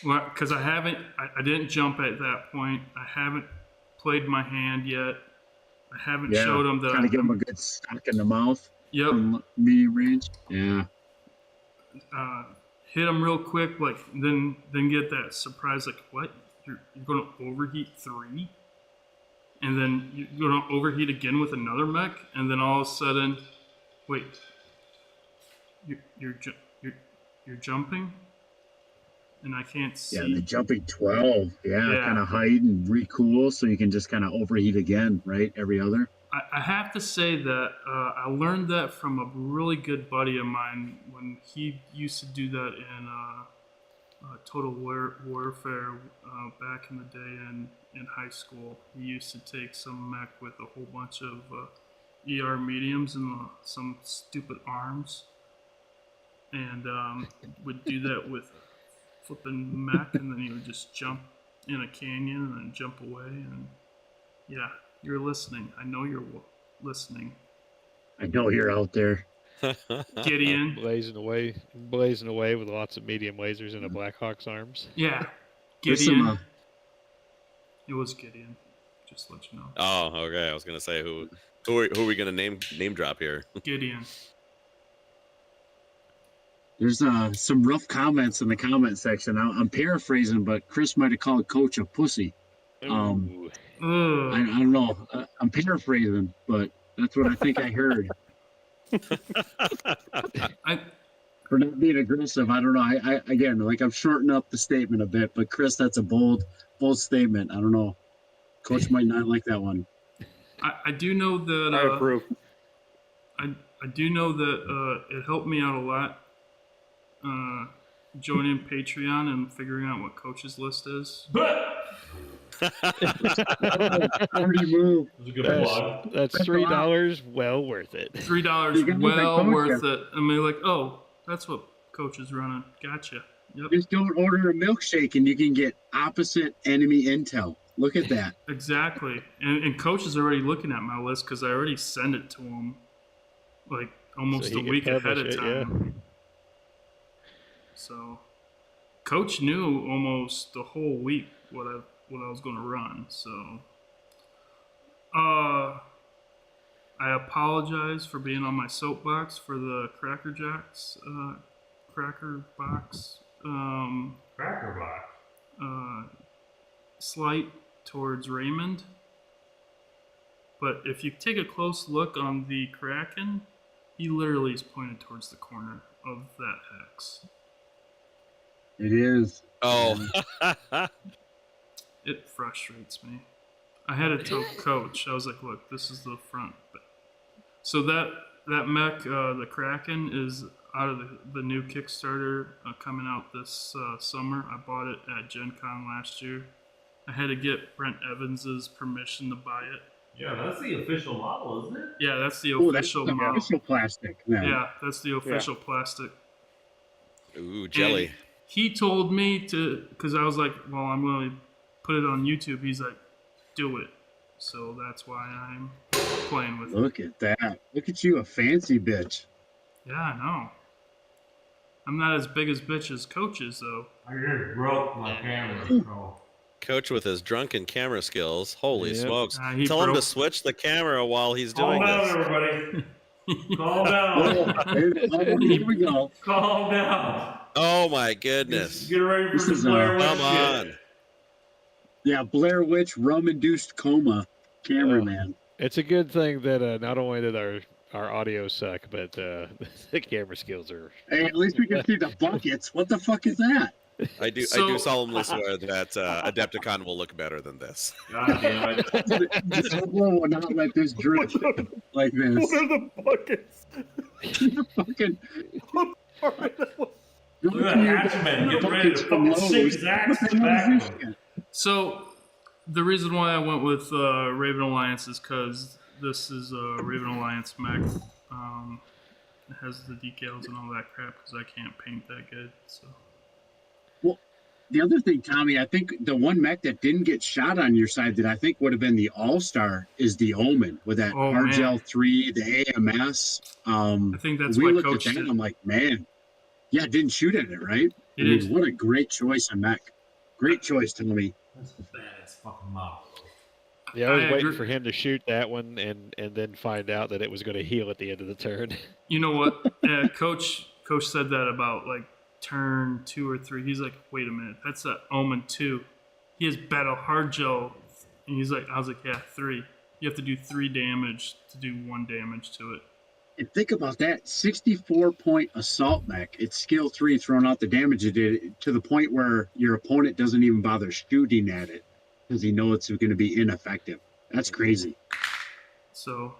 because I didn't jump at that point. I haven't played my hand yet. I haven't showed them that kind of give them a good stock in the mouth. Yep. From medium range. Yeah. Hit them real quick, like then get that surprise, like what? You're going to overheat 3, and then you're going to overheat again with another mech, and then all of a sudden, wait, you're jumping, and I can't see. Yeah, the jumping 12. Yeah. Kind of hide and recool so you can just kind of overheat again, right? Every other. I have to say that I learned that from a really good buddy of mine when he used to do that in Total Warfare back in the day in high school. He used to take some mech with a whole bunch of ER mediums and some stupid arms, and would do that with flipping mech, and then he would just jump in a canyon and then jump away, and yeah. You're listening. I know you're listening. I know you're out there. Gideon. blazing away with lots of medium lasers in a Blackhawk's arms. Yeah. Gideon. It was Gideon. Just to let you know. Oh, okay. I was gonna say who are we gonna name drop here? Gideon. There's some rough comments in the comment section. I'm paraphrasing, but Chris might have called Coach a pussy. I don't know. I'm paraphrasing, but that's what I think I heard. For not being aggressive, I don't know. I again, like I'm shortening up the statement a bit, but Chris, that's a bold statement. I don't know. Coach might not like that one. I do know that. I approve. I do know that it helped me out a lot. Joining Patreon and figuring out what Coach's list is. Already moved. That's $3 well worth it. $3 well worth it. I mean, like, oh, that's what Coach is running. Gotcha. Yep. Just don't order a milkshake and you can get opposite enemy intel. Look at that. Exactly. And Coach is already looking at my list because I already sent it to him like almost a week ahead of time. Yeah. So Coach knew almost the whole week what I was going to run. So I apologize for being on my soapbox for the Cracker Jacks Cracker Box slight towards Raymond. But if you take a close look on the Kraken, he literally is pointed towards the corner of that hex. It is. Oh, It frustrates me. I had to tell Coach. I was like, "Look, this is the front." So that mech, the Kraken, is out of the new Kickstarter coming out this summer. I bought it at Gen Con last year. I had to get Brent Evans's permission to buy it. Yeah, that's the official model, isn't it? Yeah, that's the Oh, that's official the model. official plastic. Yeah. Yeah, that's the official plastic. ooh, jelly. And he told me to, because I was like, well, I'm going to put it on YouTube. He's like, do it. So that's why I'm playing with it. Look at that. Look at you, a fancy bitch. Yeah, I know. I'm not as big as bitch as Coach is, though. I just broke my camera. So. Coach with his drunken camera skills. Holy Yep. smokes. He Tell him to broke- switch the camera while he's Calm doing down, this. everybody. Calm Oh, down. here we go. Calm down. Oh my goodness. Get ready for This some is, Blair Witch Come shit. on. Yeah, Blair Witch rum-induced coma cameraman. It's a good thing that not only did our audio suck, but the camera skills are. Hey, at least we can see the buckets. What the fuck is that? I do So- solemnly swear that Adepticon will look better than this. God damn it. This will not let this drip like this. What are the buckets? Fucking Look at that hatchman getting ready to fucking sink his axe to the back of him. So the reason why I went with Raven Alliance is because this is a Raven Alliance mech. It has the decals and all that crap because I can't paint that good. So The other thing, Tommy, I think the one mech that didn't get shot on your side that I think would have been the All-Star is the Omen with that Oh, man. RGL 3, the AMS. I think that's we why looked Coach at that did. and I'm like, man, yeah, didn't shoot at it, right? It I mean, is. what a great choice on mech. Great choice, Tommy. That's the baddest fucking model. Yeah, I was I waiting agree. for him to shoot that one and then find out that it was going to heal at the end of the turn. You know what? Coach said that about like turn 2 or 3. He's like, wait a minute, that's that Omen 2. He has Battle Hard Gel, and he's like, I was like, yeah, 3. You have to do 3 damage to do 1 damage to it. And think about that 64-point assault mech. It's skill 3 throwing out the damage it did to the point where your opponent doesn't even bother shooting at it because he knows it's going to be ineffective. That's crazy. So,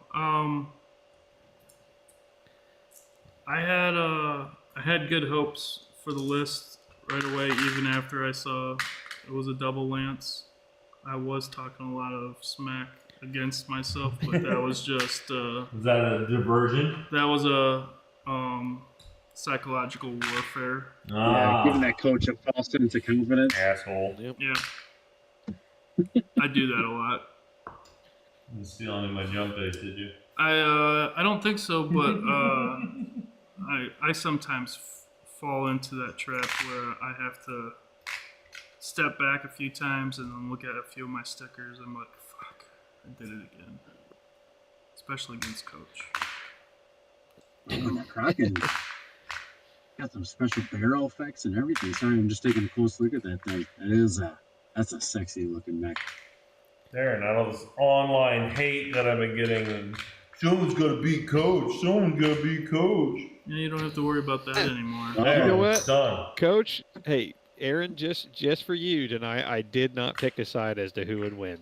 I had good hopes for the list right away, even after I saw it was a double lance. I was talking a lot of smack against myself, but that was just Is that a diversion? that was a psychological warfare. Yeah, giving that coach a false sense of confidence. Asshole. Yeah, I do that a lot. You stealing my jump base, did you? I don't think so, but I sometimes fall into that trap where I have to step back a few times and then look at a few of my stickers. I'm like, fuck, I did it again. Especially against Coach. Kraken got some special barrel effects and everything. Sorry, I'm just taking a close look at that thing. That's a sexy looking mech. There, and all this online hate that I've been getting. And someone's got to beat Coach. Someone's got to beat Coach. Yeah, you don't have to worry about that anymore. There, You know what? it's done. Coach, hey, Aaron, just for you tonight, I did not pick a side as to who would win.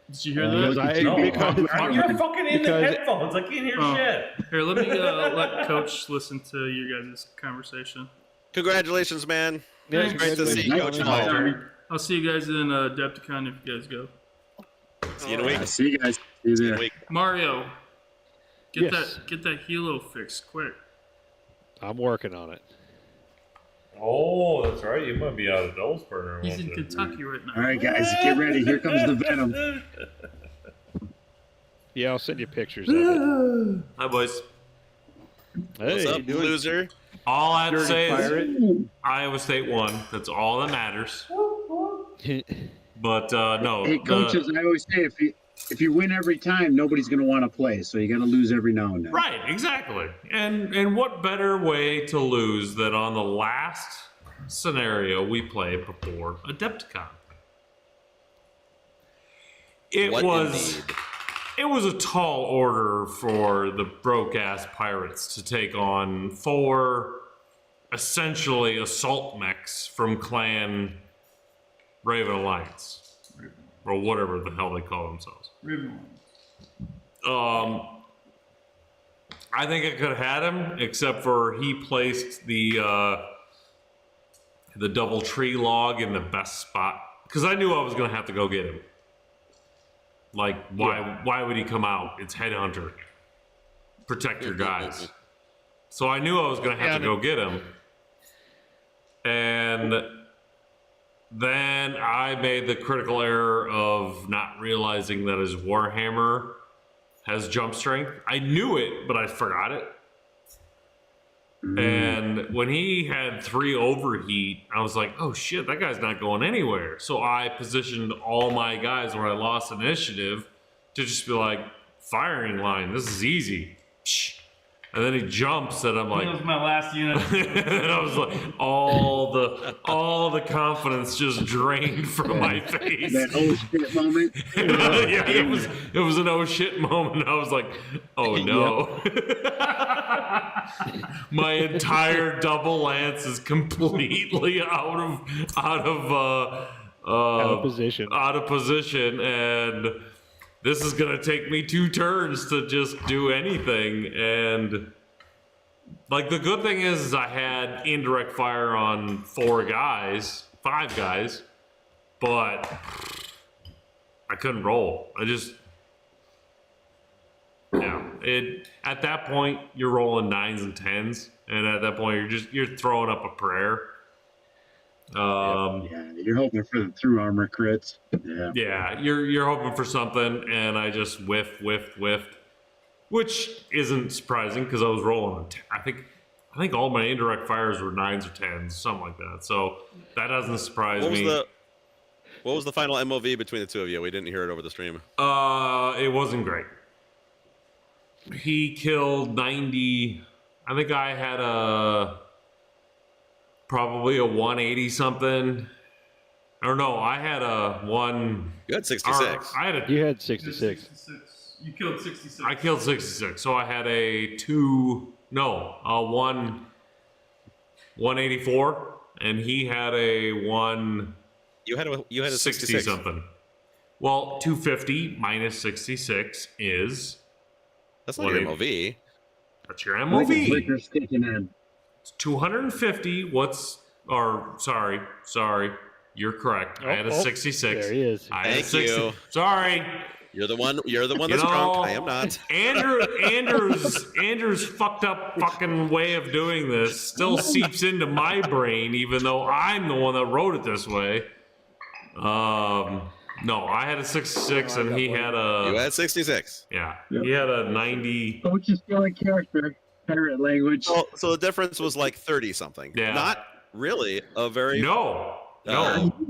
Did you hear Because that? No, because- you're fucking in the because- headphones. I can't hear Oh. shit. Here, let me let Coach listen to you guys' conversation. Congratulations, man. Yeah, It's great to see Thanks. Coach Thanks. Walter. I'll see you guys in Adepticon if you guys go. See you in a week. I see you guys. See you See you in there. a week. Mario, get Yes. that helo fixed quick. I'm working on it. Oh, that's right. You might be out of Dulesburner. He's in Kentucky right now. All right, guys, get ready. Here comes the venom. Yeah, I'll send you pictures of it. Hi, boys. Hey, What's up, doing loser? All I have to dirty say is pirate? Iowa State won. That's all that matters. But no, Hey, coaches, I always say if you win every time, nobody's going to want to play. So you got to lose every now and then. right, exactly. And what better way to lose than on the last scenario we played before Adepticon? It What was. indeed? It was a tall order for the broke-ass pirates to take on 4 essentially assault mechs from Clan Raven Alliance, or whatever the hell they call themselves. Raven. I think I could have had him, except for he placed the double tree log in the best spot, because I knew I was gonna have to go get him. Like, why would he come out? It's Headhunter. Protect your guys. So I knew I was gonna have to go get him. And then I made the critical error of not realizing that his Warhammer has jump strength. I knew it, but I forgot it. And when he had 3 overheat, I was like, oh shit, that guy's not going anywhere. So I positioned all my guys when I lost initiative to just be like, firing line, this is easy. And then he jumps, and I'm like, That was my last unit. and I was like, all the confidence just drained from my face. That oh shit moment. Yeah, it was an oh shit moment. I was like, oh no. My entire double lance is completely out of position. Out of position, and this is gonna take me 2 turns to just do anything. And like, the good thing is I had indirect fire on 5 guys, but I couldn't roll. At that point you're rolling 9s and 10s, and at that point you're throwing up a prayer. Yeah, you're hoping for the through armor crits. Yeah, you're hoping for something, and I just whiffed, which isn't surprising because I was rolling. I think all my indirect fires were 9s or 10s, something like that. So that doesn't surprise me. What was the final MOV between the two of you? We didn't hear it over the stream. It wasn't great. He killed 90. I think I had probably a 180 something. Or no, I had a 1. You had 66. You had 66. You killed 66. I killed 66. So I had a 184, and he had a 1. You had a 66 something. Well, 250 minus 66 is. That's not your MOV. That's your MOV. Blinker's kicking in. It's 250. Sorry. You're correct. I had a 66. There he is. Thank you. Sorry. You're the one that's drunk. I am not. Andrew's fucked up fucking way of doing this still seeps into my brain, even though I'm the one that wrote it this way. No, I had a 66, and he had a. You had 66. Yeah, he had a 90. Coach is still in character. Pirate language. So the difference was like 30 something. Yeah. Not really a very no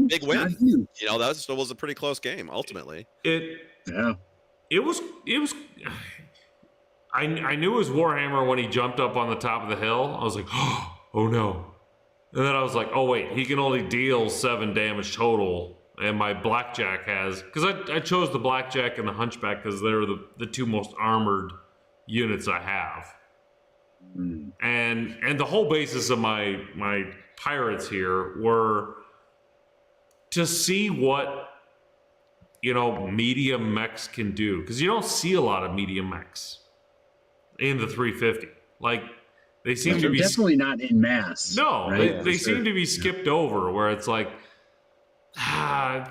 big win. You know, that was a pretty close game ultimately. It was. I knew his Warhammer when he jumped up on the top of the hill. I was like, oh no. And then I was like, oh wait, he can only deal 7 damage total. And my Blackjack has, because I chose the Blackjack and the Hunchback because they're the 2 most armored units I have. And the whole basis of my pirates here were to see what, medium mechs can do. Because you don't see a lot of medium mechs in the 350. Like, they seem to be definitely not in mass. No, right? they seem to be skipped over, where it's like,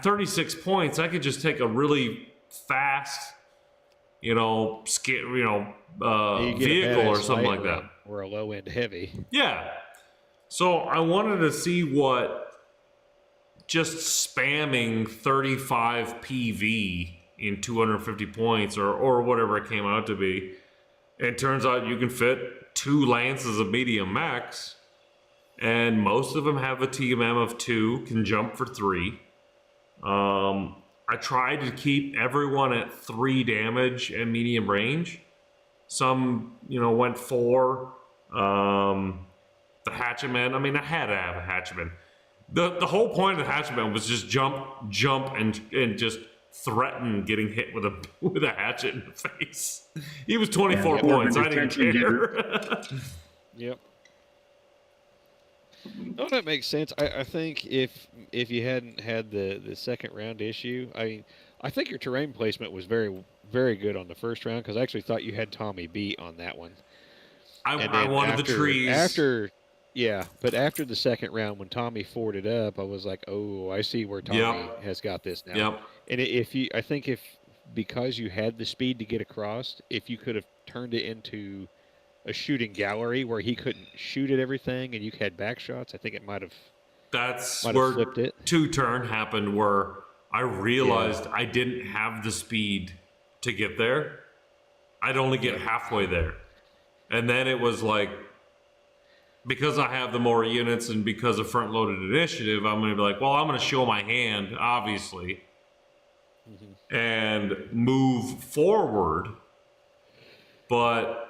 36 points, I could just take a really fast, vehicle or something like that. Or a low end heavy. Yeah. So I wanted to see what just spamming 35 PV in 250 points or whatever it came out to be. It turns out you can fit 2 lances of medium max. And most of them have a TMM of 2, can jump for 3. I tried to keep everyone at 3 damage and medium range. Some, went 4. The Hatchetman, I had to have a Hatchetman. The whole point of the Hatchetman was just jump, and just threaten getting hit with a hatchet in the face. He was 24 points. I didn't care. Yep. No, that makes sense. I think if you hadn't had the second round issue, I think your terrain placement was very good on the first round because I actually thought you had Tommy beat on that one. I wanted the trees. But after the second round when Tommy forded up, I was like, oh, I see where Tommy has got this now. Yep. And I think because you had the speed to get across, if you could have turned it into a shooting gallery where he couldn't shoot at everything and you had back shots, I think it might have. That's where flipped it. 2-turn happened where I realized I didn't have the speed to get there. I'd only get halfway there. And then it was like, because I have the more units and because of front-loaded initiative, I'm going to be like, well, I'm going to show my hand, obviously, and move forward. But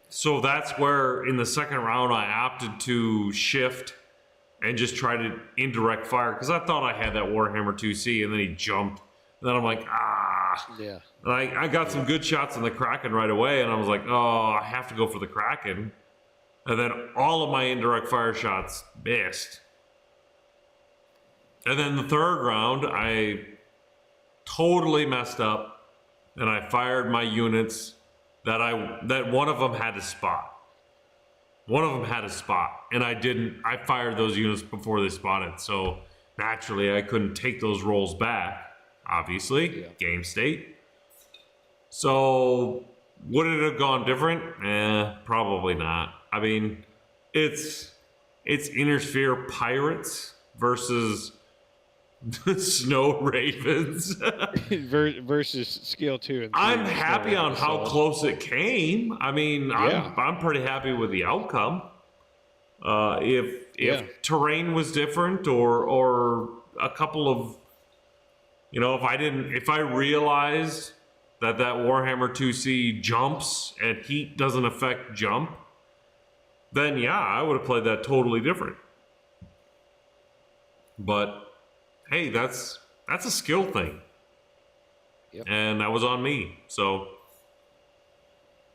so that's where in the second round I opted to shift and just try to indirect fire because I thought I had that Warhammer 2C, and then he jumped. And then I'm like, Yeah. And I got some good shots on the Kraken right away, and I was like, oh, I have to go for the Kraken. And then all of my indirect fire shots missed. And then the third round, I totally messed up, and I fired my units that one of them had a spot. One of them had a spot, and I fired those units before they spotted, so naturally I couldn't take those rolls back, obviously, game state. So, would it have gone different? Probably not. I mean, it's Inner Sphere Pirates versus Snow Ravens versus Skill 2. And I'm happy on how close it came. I mean, I'm pretty happy with the outcome. If terrain was different or a couple of, if I realized that Warhammer 2C jumps and heat doesn't affect jump, then I would have played that totally different. But hey, that's a skill thing. Yep. And that was on me. So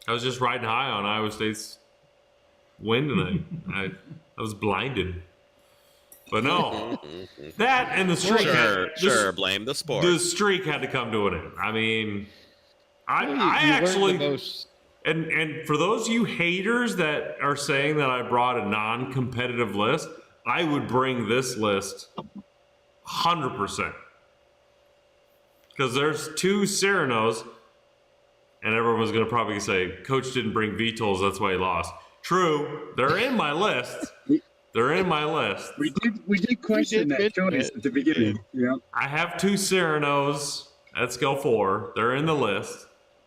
I was just riding high on Iowa State's win tonight. I was blinded. But no, that and the streak. Blame the sport. The streak had to come to an end. I mean, I actually, and for those of you haters that are saying that I brought a non-competitive list, I would bring this list 100%. Because there's 2 Cyrano's, and everyone's going to probably say, Coach didn't bring VTOLs, that's why he lost. True, they're in my list. They're in my list. We did question that choice at the beginning. Yeah. I have 2 Cyrano's at skill 4. They're in the list.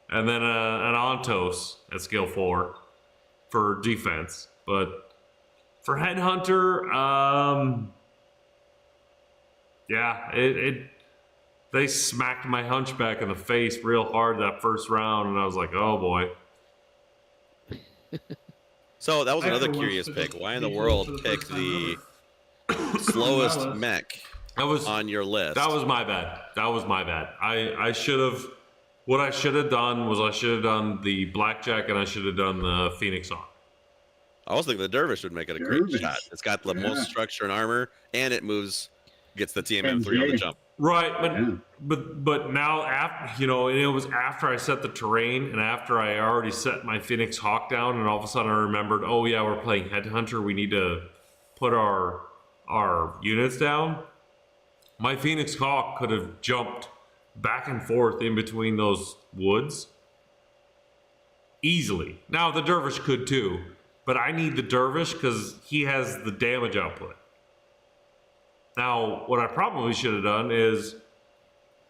And then an Ontos at skill 4 for defense. But for Headhunter, they smacked my hunchback in the face real hard that first round, and I was like, oh boy. So that was another curious pick. Why in the world pick the slowest mech on your list? That was my bad. I should have. What I should have done was I should have done the Blackjack and I should have done the Phoenix Hawk. I was thinking the Dervish would make it a great shot. It's got the most structure and armor, and it gets the TMM3 on the jump. Right, but now after it was after I set the terrain and after I already set my Phoenix Hawk down, and all of a sudden I remembered, oh yeah, we're playing Headhunter. We need to put our units down. My Phoenix Hawk could have jumped back and forth in between those woods easily. Now the Dervish could too, but I need the Dervish because he has the damage output. Now, what I probably should have done is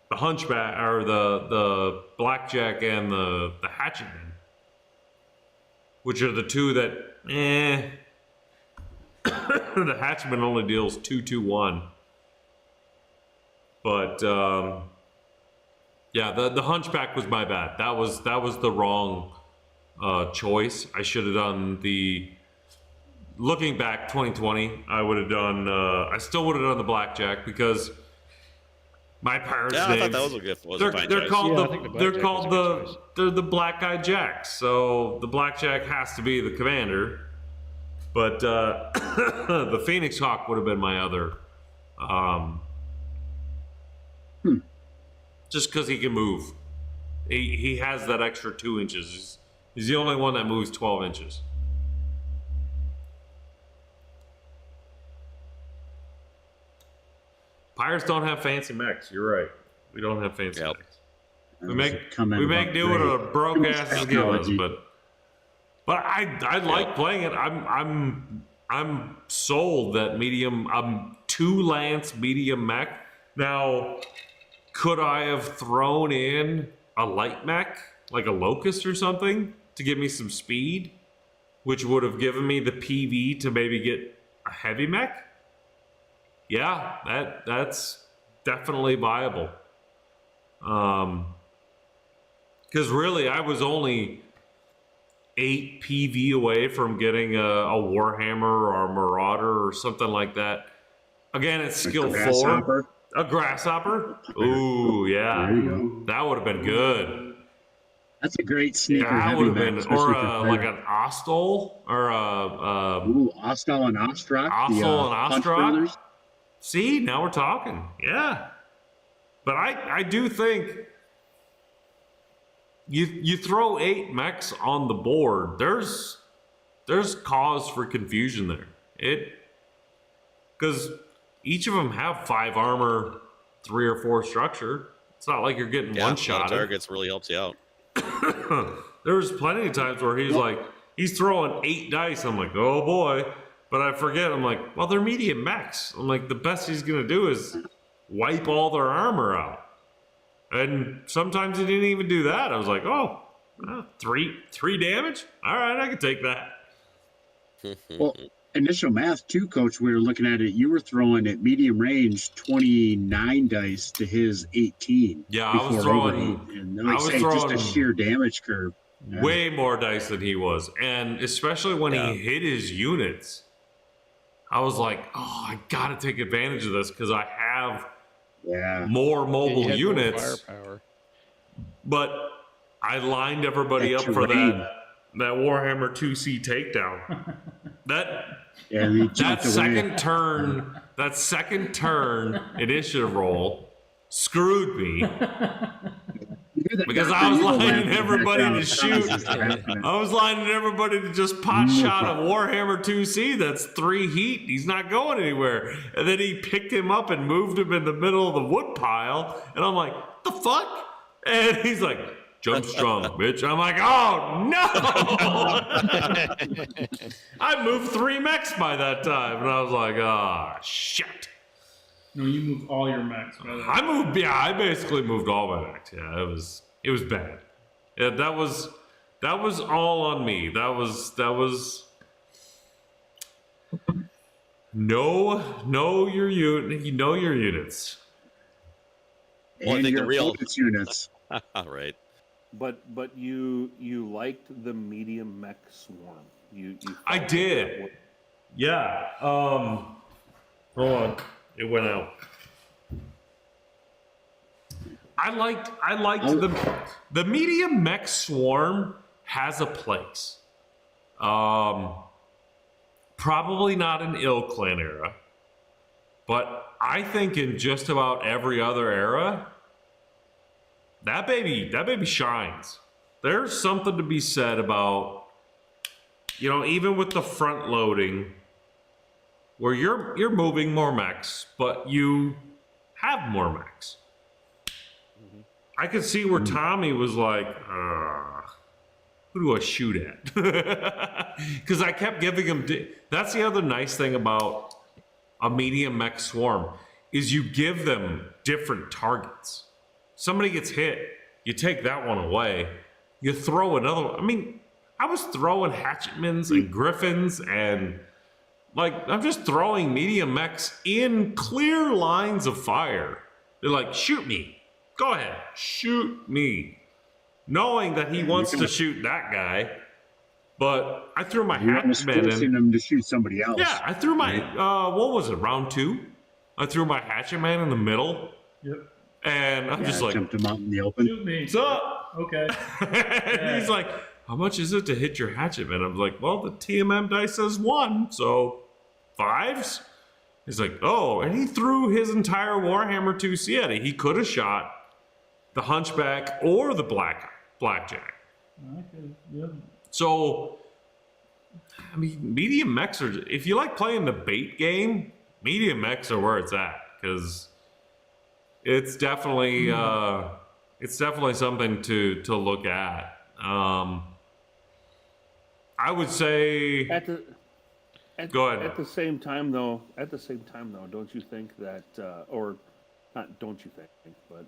the Hunchback or the Blackjack and the Hatchetman, which are the 2 that the Hatchman only deals 2/2/1. But the Hunchback was my bad. That was the wrong choice. I should have done looking back 2020, I would have done I still would have done the Blackjack because my pirates names, I thought that was a good they're called the Black Eyed Jacks. So the Blackjack has to be the commander. But the Phoenix Hawk would have been my other. Just because he can move. He has that extra 2 inches. He's the only one that moves 12 inches. Pirates don't have fancy mechs. You're right. We don't have fancy mechs. We make do what a broke ass give us, but I like playing it. I'm sold that medium. 2 lance medium mech. Now, could I have thrown in a light mech like a Locust or something to give me some speed, which would have given me the PV to maybe get a heavy mech? Yeah, that's definitely viable. Because really, I was only 8 PV away from getting a Warhammer or a Marauder or something like that. Again, it's skill 4. A Grasshopper? Ooh, yeah. There you go. That would have been good. That's a great sneaker. That would have been, or like a an Ostol, or Ostol and Ostrock. Ostol and Punch Ostrock. Brothers. See, now we're talking. Yeah. But I do think you throw 8 mechs on the board, there's cause for confusion there. Because each of them have 5 armor, 3 or 4 structure. It's not like you're getting one shot. Targets really helps you out. There was plenty of times where he's throwing 8 dice. I'm like, oh boy. But I forget. I'm like, well, they're medium mechs. I'm like, the best he's going to do is wipe all their armor out. And sometimes he didn't even do that. I was like, oh, 3 damage? All right, I can take that. Well, initial math too, Coach, we were looking at it. You were throwing at medium range 29 dice to his 18. Yeah, I was throwing. Just a sheer damage curve. Way more dice than he was, and especially when he hit his units, I was like, oh, I gotta take advantage of this because I have more mobile units. More firepower. But I lined everybody up for that Warhammer 2C takedown. That second turn initiative roll screwed me. Because I was lining everybody to shoot. I was lining everybody to just pot shot a Warhammer 2C that's 3 heat. He's not going anywhere. And then he picked him up and moved him in the middle of the wood pile. And I'm like, the fuck? And he's like, jump strong, bitch. I'm like, oh no! I moved 3 mechs by that time. And I was like, ah, shit. No, you moved all your mechs. I basically moved all my mechs. Yeah, it was bad. Yeah, that was all on me. That was know your units. Well, I think the real units. Right. But you liked the medium mech swarm. I did. Yeah. Hold on. It went out. I liked the medium mech swarm has a place. Probably not in IlClan era, but I think in just about every other era, that baby shines. There's something to be said about, even with the front loading, where you're moving more mechs, but you have more mechs. I could see where Tommy was like, who do I shoot at? Because I kept giving him... That's the other nice thing about a medium mech swarm, is you give them different targets. Somebody gets hit, you take that one away, you throw another one. I mean, I was throwing hatchetmans and griffins and... I'm just throwing medium mechs in clear lines of fire. They're like, shoot me. Go ahead. Shoot me. Knowing that he wants to shoot that guy. But I threw my hatchman in. Him to shoot somebody else. Yeah, I threw my, what was it, round 2? I threw my hatchetman in the middle. Yep. And I'm just like, jumped him out in the open. Shoot me. What's up? Okay. And he's like, how much is it to hit your hatchet, man? I'm like, well, the TMM dice says 1, so 5s? He's like, oh, and he threw his entire Warhammer 2 Sieta. He could have shot the Hunchback or the Blackjack. Okay, yeah. So, I mean, medium mechs are, if you like playing the bait game, medium mechs are where it's at, because it's definitely something to look at. I would say go ahead. At the same time, though, don't you think that, or not? Don't you think? But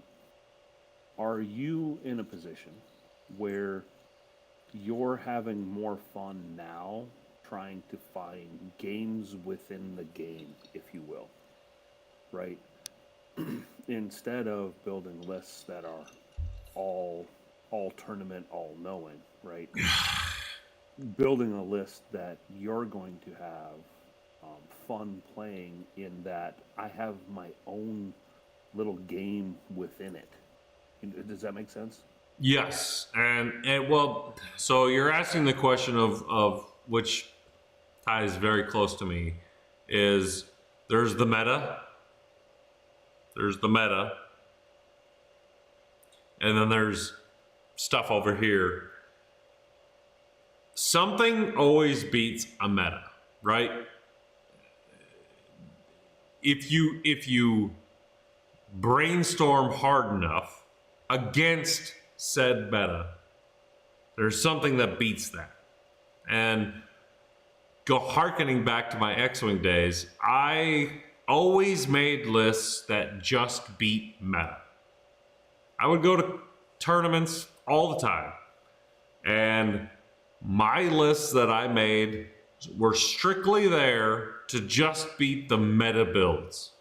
are you in a position where you're having more fun now, trying to find games within the game, if you will, right? Instead of building lists that are all tournament, all knowing, right? Building a list that you're going to have fun playing, in that I have my own little game within it. Does that make sense? Yes, and well, so you're asking the question of which ties very close to me, is there's the meta, and then there's stuff over here. Something always beats a meta, right? If you brainstorm hard enough against said meta, there's something that beats that. And harkening back to my X-Wing days, I always made lists that just beat meta. I would go to tournaments all the time, and my lists that I made were strictly there to just beat the meta builds.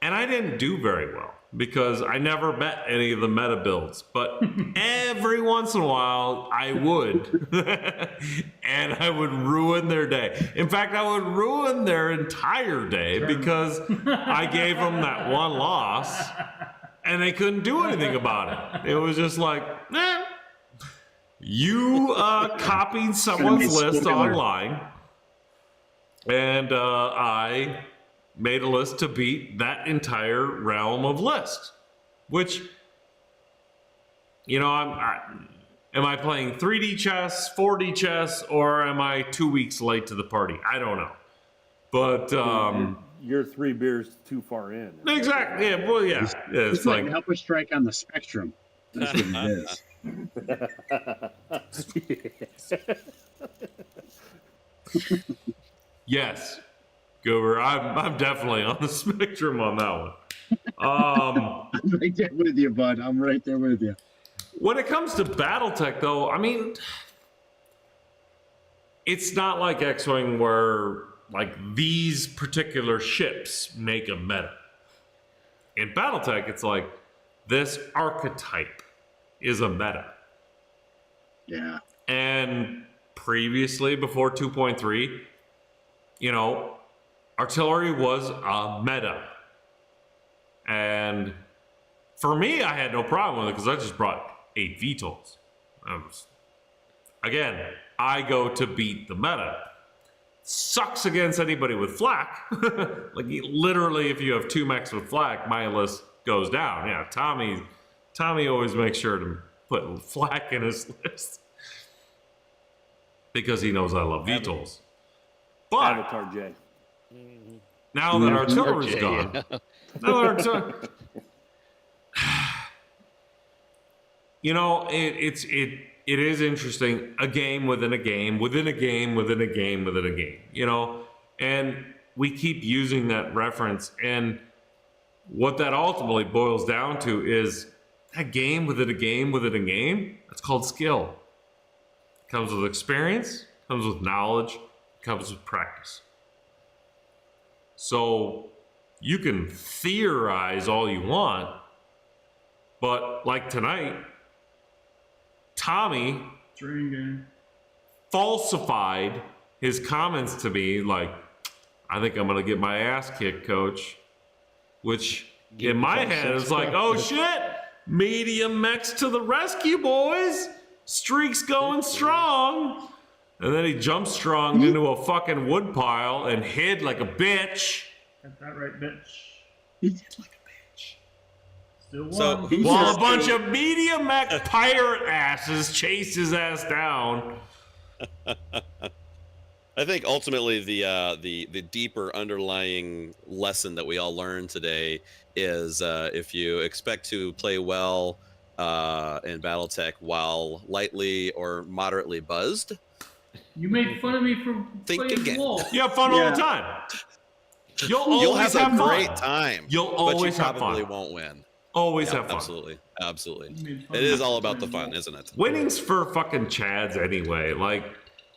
And I didn't do very well because I never met any of the meta builds, but every once in a while I would. And I would ruin their day. In fact, I would ruin their entire day because I gave them that one loss and they couldn't do anything about it. It was just like, you copied someone's list online, and I made a list to beat that entire realm of list. Which, you know, am I playing 3D chess, 4D chess, or am I 2 weeks late to the party? I don't know. But you're 3 beers too far in. Exactly. Yeah. Well, yeah. It's like an upper strike on the spectrum. That's what it is. Yes, Goober, I'm definitely on the spectrum on that one. I'm right there with you, bud. I'm right there with you. When it comes to Battletech, though, I mean, it's not like X-Wing where like these particular ships make a meta. In Battletech, it's like this archetype is a meta. Yeah. And previously, before 2.3, you know, artillery was a meta. And for me, I had no problem with it because I just brought 8 VTOLs. Again, I go to beat the meta. Sucks against anybody with flak. Like literally, if you have 2 mechs with flak, my list goes down. Yeah, Tommy always makes sure to put flak in his list because he knows I love VTOLs. But Avatar J. Now that artillery's gone, you know, it is interesting. A game within a game, within a game, within a game, within a game. You know, and we keep using that reference, and what that ultimately boils down to is that game within a game within a game. That's called skill. It comes with experience, comes with knowledge, comes with practice. So you can theorize all you want, but like tonight, Tommy falsified his comments to me like, I think I'm going to get my ass kicked, coach. Which in my head is like, oh shit, medium mechs to the rescue, boys. Streak's going strong. And then he jumped strong into a fucking wood pile and hid like a bitch. Got that right, bitch. He's like a bitch. Still won. So While a bunch of medium mech pirate asses chased his ass down. I think ultimately the deeper underlying lesson that we all learned today is if you expect to play well in Battletech while lightly or moderately buzzed, You made fun of me for think playing again. Wolf. You have fun all the time. You'll always have a fun. great time. You'll but always you have probably fun. won't win. Always Yeah, have fun. Absolutely, absolutely. You made fun It of is me all for about the playing fun, Wolf. isn't it? Winning's for fucking Chads anyway. Like,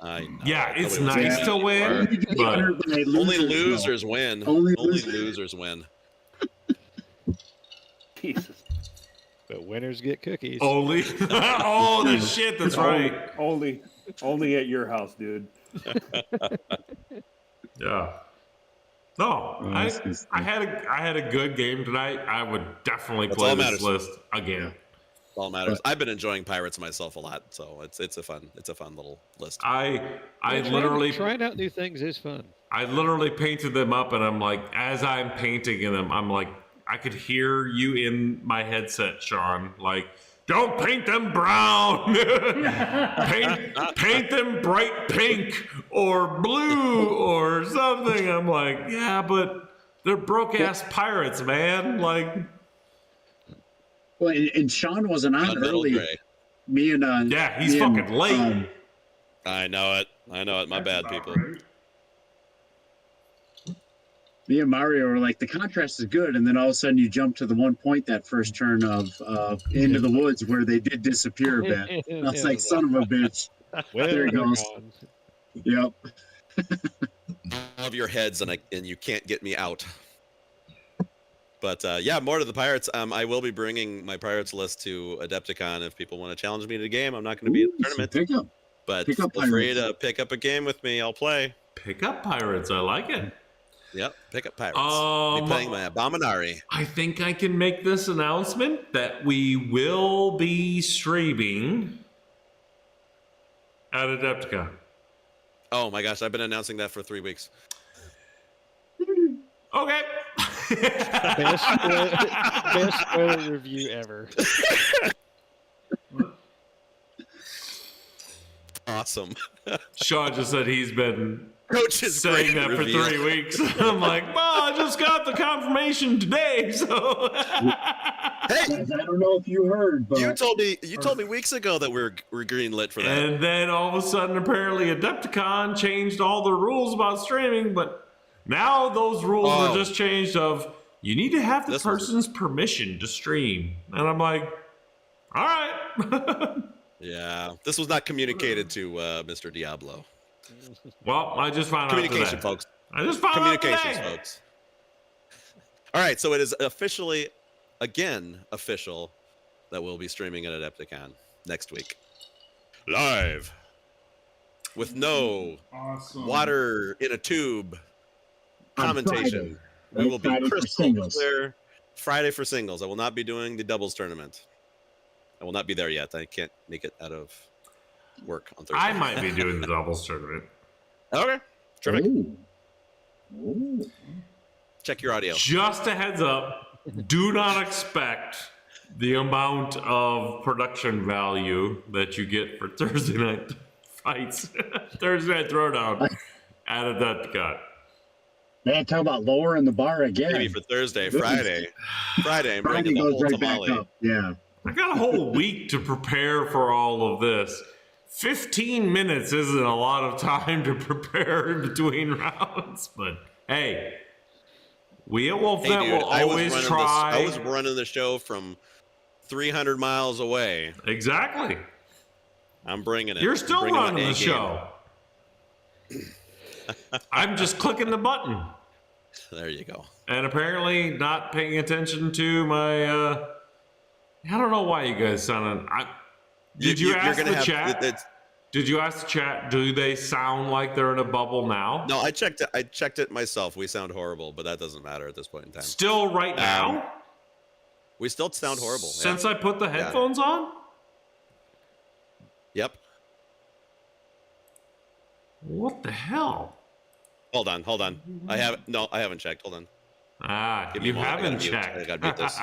I know. yeah, it's Nobody wants nice to win, but Only losers win. Only Only losers. losers win. Jesus. But winners get cookies. only. Oh, the shit. That's right. Only at your house, dude. Yeah. No, I had a good game tonight. I would definitely That's play all this matters. list again. All matters. I've been enjoying Pirates myself a lot, so it's a fun little list. I Yeah, literally trying out new things is fun. I literally painted them up, and I'm like, as I'm painting them, I'm like, I could hear you in my headset, Sean. Like, don't paint them brown. paint them bright pink or blue or something. I'm like, yeah, but they're broke ass pirates, man. Like, Well, and Sean wasn't on Metal early. Gray. Me and yeah, he's me and, fucking late. I know it. My bad, people. Me and Mario were like, the contrast is good, and then all of a sudden you jump to the 1 point that first turn of into the woods where they did disappear a bit. I was like, son of a bitch. There he goes. Yep. Of your heads, and you can't get me out. But yeah, more to the Pirates. I will be bringing my Pirates list to Adepticon if people want to challenge me to the game. I'm not going to be in the tournament, Pick up. but pick up feel free Pirates. to pick up a game with me. I'll play. Pick up pirates. I like it. Yep, pick up Pirates. Be playing my Abominari. I think I can make this announcement that we will be streaming at Adepticon. Oh my gosh, I've been announcing that for 3 weeks. Okay. Best spoiler review ever. Awesome. Sean just said he's been Coach's saying great that for review. 3 weeks. I'm like, well, I just got the confirmation today, so. Hey, I don't know if you heard, but you told me weeks ago that we're greenlit for that. And then all of a sudden, apparently, Adepticon changed all the rules about streaming, but now those rules are just changed of you need to have the person's permission to stream. And I'm like, all right. Yeah, this was not communicated to Mr. Diablo. Well, I just found out Communication, today. folks. I just found out Communications, today. folks. All right, so it is official that we'll be streaming at Adepticon next week. Live. With no Awesome. water in a tube On commentation. Friday. We will be Friday for crystal singles. clear. Friday for singles. I will not be doing the doubles tournament. I will not be there yet. I can't make it out of work on Thursday. I might be doing the doubles tournament. Okay. Terrific. Ooh. Ooh. Check your audio. Just a heads up, do not expect the amount of production value that you get for Thursday night fights. Thursday night throwdown at Adepticon. Man, talk about lowering the bar again. Maybe for Thursday, This is- Friday. Friday, I'm Friday bringing the goes whole right tamale. back up. Yeah. I got a whole week to prepare for all of this. 15 minutes isn't a lot of time to prepare in between rounds, but hey, we at Wolfnet Hey, dude, will always try. I was running the show from 300 miles away. Exactly. I'm bringing it. You're I'm still bringing my running the A game. show. I'm just clicking the button. There you go. And apparently not paying attention to my I don't know why you guys sounded Did you ask the chat? Did you ask the chat, do they sound like they're in a bubble now? No, I checked it myself. We sound horrible, but that doesn't matter at this point in time. Still right now? We still sound horrible. Since I put the headphones on? Yep. What the hell? Hold on. I haven't checked. Hold on. Ah, Give me you a moment. haven't I checked. gotta mute this.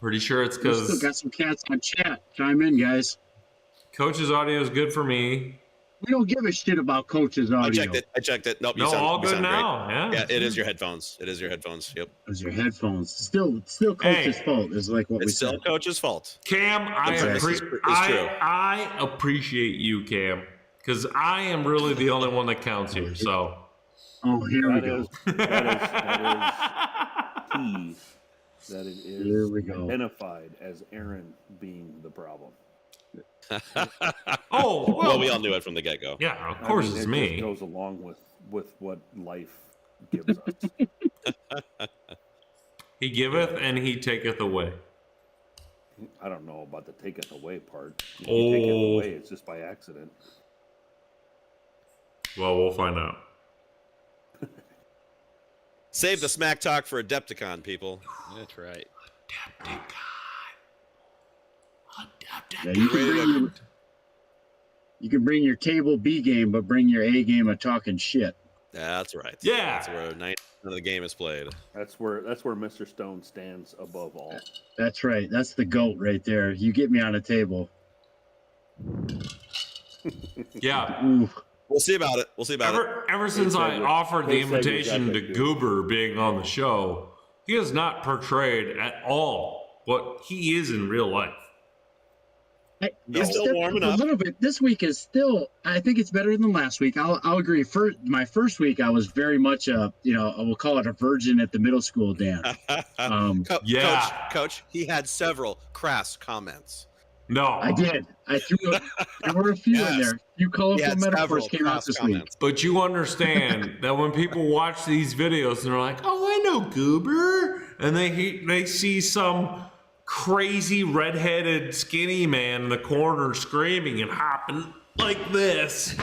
Pretty sure it's We still because got some cats on chat. Chime in, guys. Coach's audio is good for me. We don't give a shit about coach's audio. I checked it. Nope. No, all good now. Great. Yeah. Yeah, it is your headphones. Yep. Those are your headphones. Still coach's fault is like what we It's still said. Coach's fault. Cam, I appreciate you, Cam, because I am really the only one that counts here. So. Oh, here we go. That is key. That it is Here we go. identified as Aaron being the problem. Oh, well, we all knew it from the get-go. Yeah, of course it's it me. Just goes along with what life gives us. He giveth and he taketh away. I don't know about the taketh away part. If Oh. you take it away, it's just by accident. Well, we'll find out. Save the smack talk for Adepticon, people. That's right. Yeah, you can bring your table B game, but bring your A game of talking shit. That's right. Yeah. That's where 90% of the game is played. That's where Mr. Stone stands above all. That's right. That's the GOAT right there. You get me on a table. Yeah. Ooh. We'll see about it. Ever since I offered the Case Egg was invitation to epic, dude. Goober being on the show, he has not portrayed at all what he is in real life. He's still Stepped warming up up. a little bit. This week is still. I think it's better than last week. I'll agree. My first week, I was very much I will call it a virgin at the middle school dance. Yeah. Coach, he had several crass comments. No. I did. There were a few in there. A few colorful metaphors came out this week. But you understand that when people watch these videos and they're like, "Oh, I know Goober," and they see some crazy redheaded skinny man in the corner screaming and hopping like this,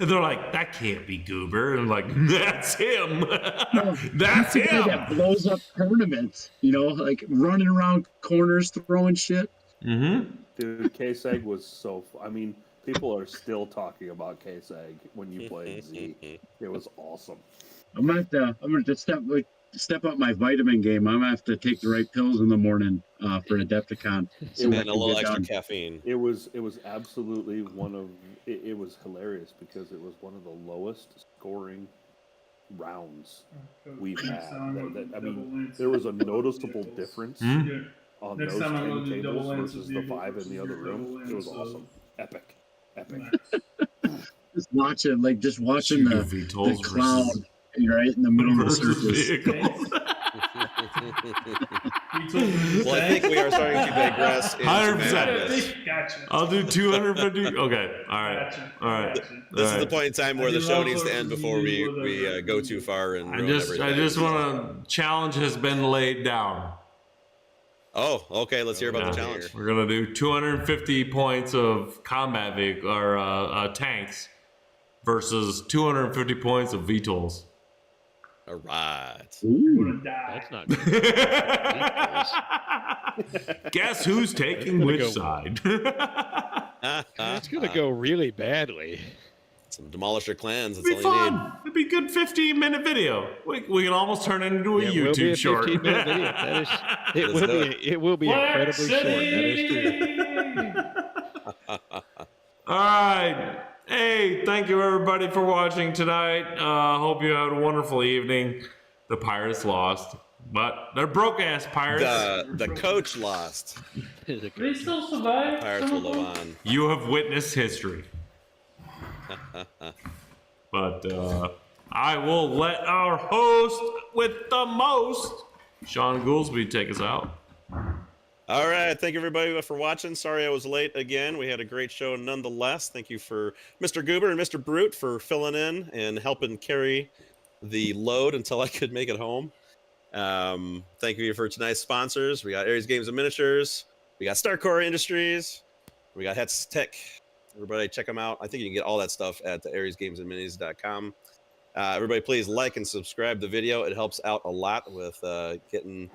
and they're like, "That can't be Goober," and I'm like, "That's him. That's The guy him." that blows up tournaments. Like running around corners throwing shit. Mm-hmm. Dude, Case Egg was so. I mean, people are still talking about Case Egg when you played Z. It was awesome. I'm gonna have to step up my vitamin game. I'm gonna have to take the right pills in the morning for Adepticon. And a little extra caffeine. It was absolutely one of. It was hilarious because it was one of the lowest scoring rounds we've had. I mean, there was a noticeable difference on those 10 tables versus the 5 in the other room. It was awesome. Epic. Just watching the clown right in the middle of the surface. Well, I think we are starting to digress. 100%. Gotcha. I'll do 250. Okay. All right. All right. This is the point in time where the show needs to end before we go too far and ruin everything. I just want to challenge has been laid down. Oh, okay. Let's hear about the challenge. We're gonna do 250 points of combat vehicle or tanks versus 250 points of VTOLs. All right. That's not good. Guess who's taking which side? It's gonna go really badly. Some Demolisher clans. That's It'd be all you fun. need. It'd be a good 15-minute video. We can almost turn it into a It will be YouTube a short. 15-minute video. That is, it will be incredibly short. That is true. All right. Hey, thank you everybody for watching tonight. Hope you had a wonderful evening. The Pirates lost, but they're broke-ass Pirates. The coach lost. They still survive. Pirates will live on. You have witnessed history. But I will let our host with the most, Sean Goolsby, take us out. All right. Thank you, everybody, for watching. Sorry I was late again. We had a great show nonetheless. Thank you for Mr. Goober and Mr. Brute for filling in and helping carry the load until I could make it home. Thank you for tonight's sponsors. We got Aries Games and Miniatures. We got Starcore Industries. We got Headhunter. Everybody check them out. I think you can get all that stuff at ariesgamesandminis.com. Everybody, please like and subscribe the video. It helps out a lot with getting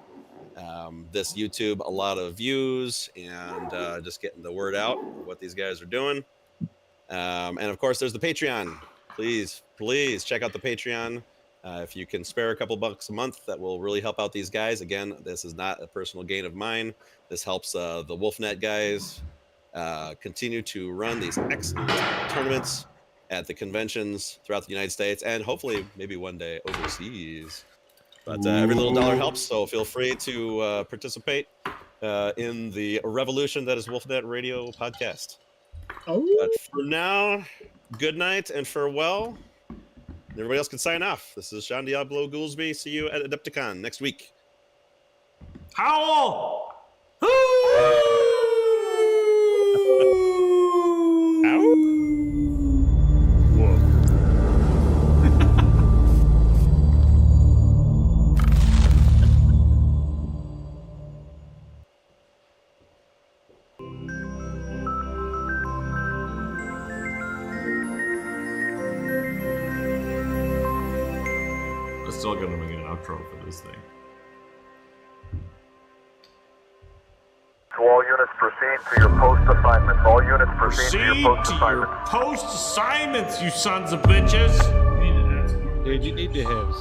this YouTube a lot of views and just getting the word out of what these guys are doing. And of course, there's the Patreon. Please check out the Patreon. If you can spare a couple bucks a month, that will really help out these guys. Again, this is not a personal gain of mine. This helps the Wolfnet guys continue to run these excellent tournaments at the conventions throughout the United States and hopefully maybe one day overseas. But every little dollar helps, so feel free to participate in the revolution that is Wolfnet Radio Podcast. But for now, good night and farewell. Everybody else can sign off. This is Sean Diablo Goolsby. See you at Adepticon next week. Howl! I'm still gonna make an outro for this thing. To all units, proceed to your post assignments. All units, proceed to your post assignments. Post assignments, you sons of bitches! Dude, you need to have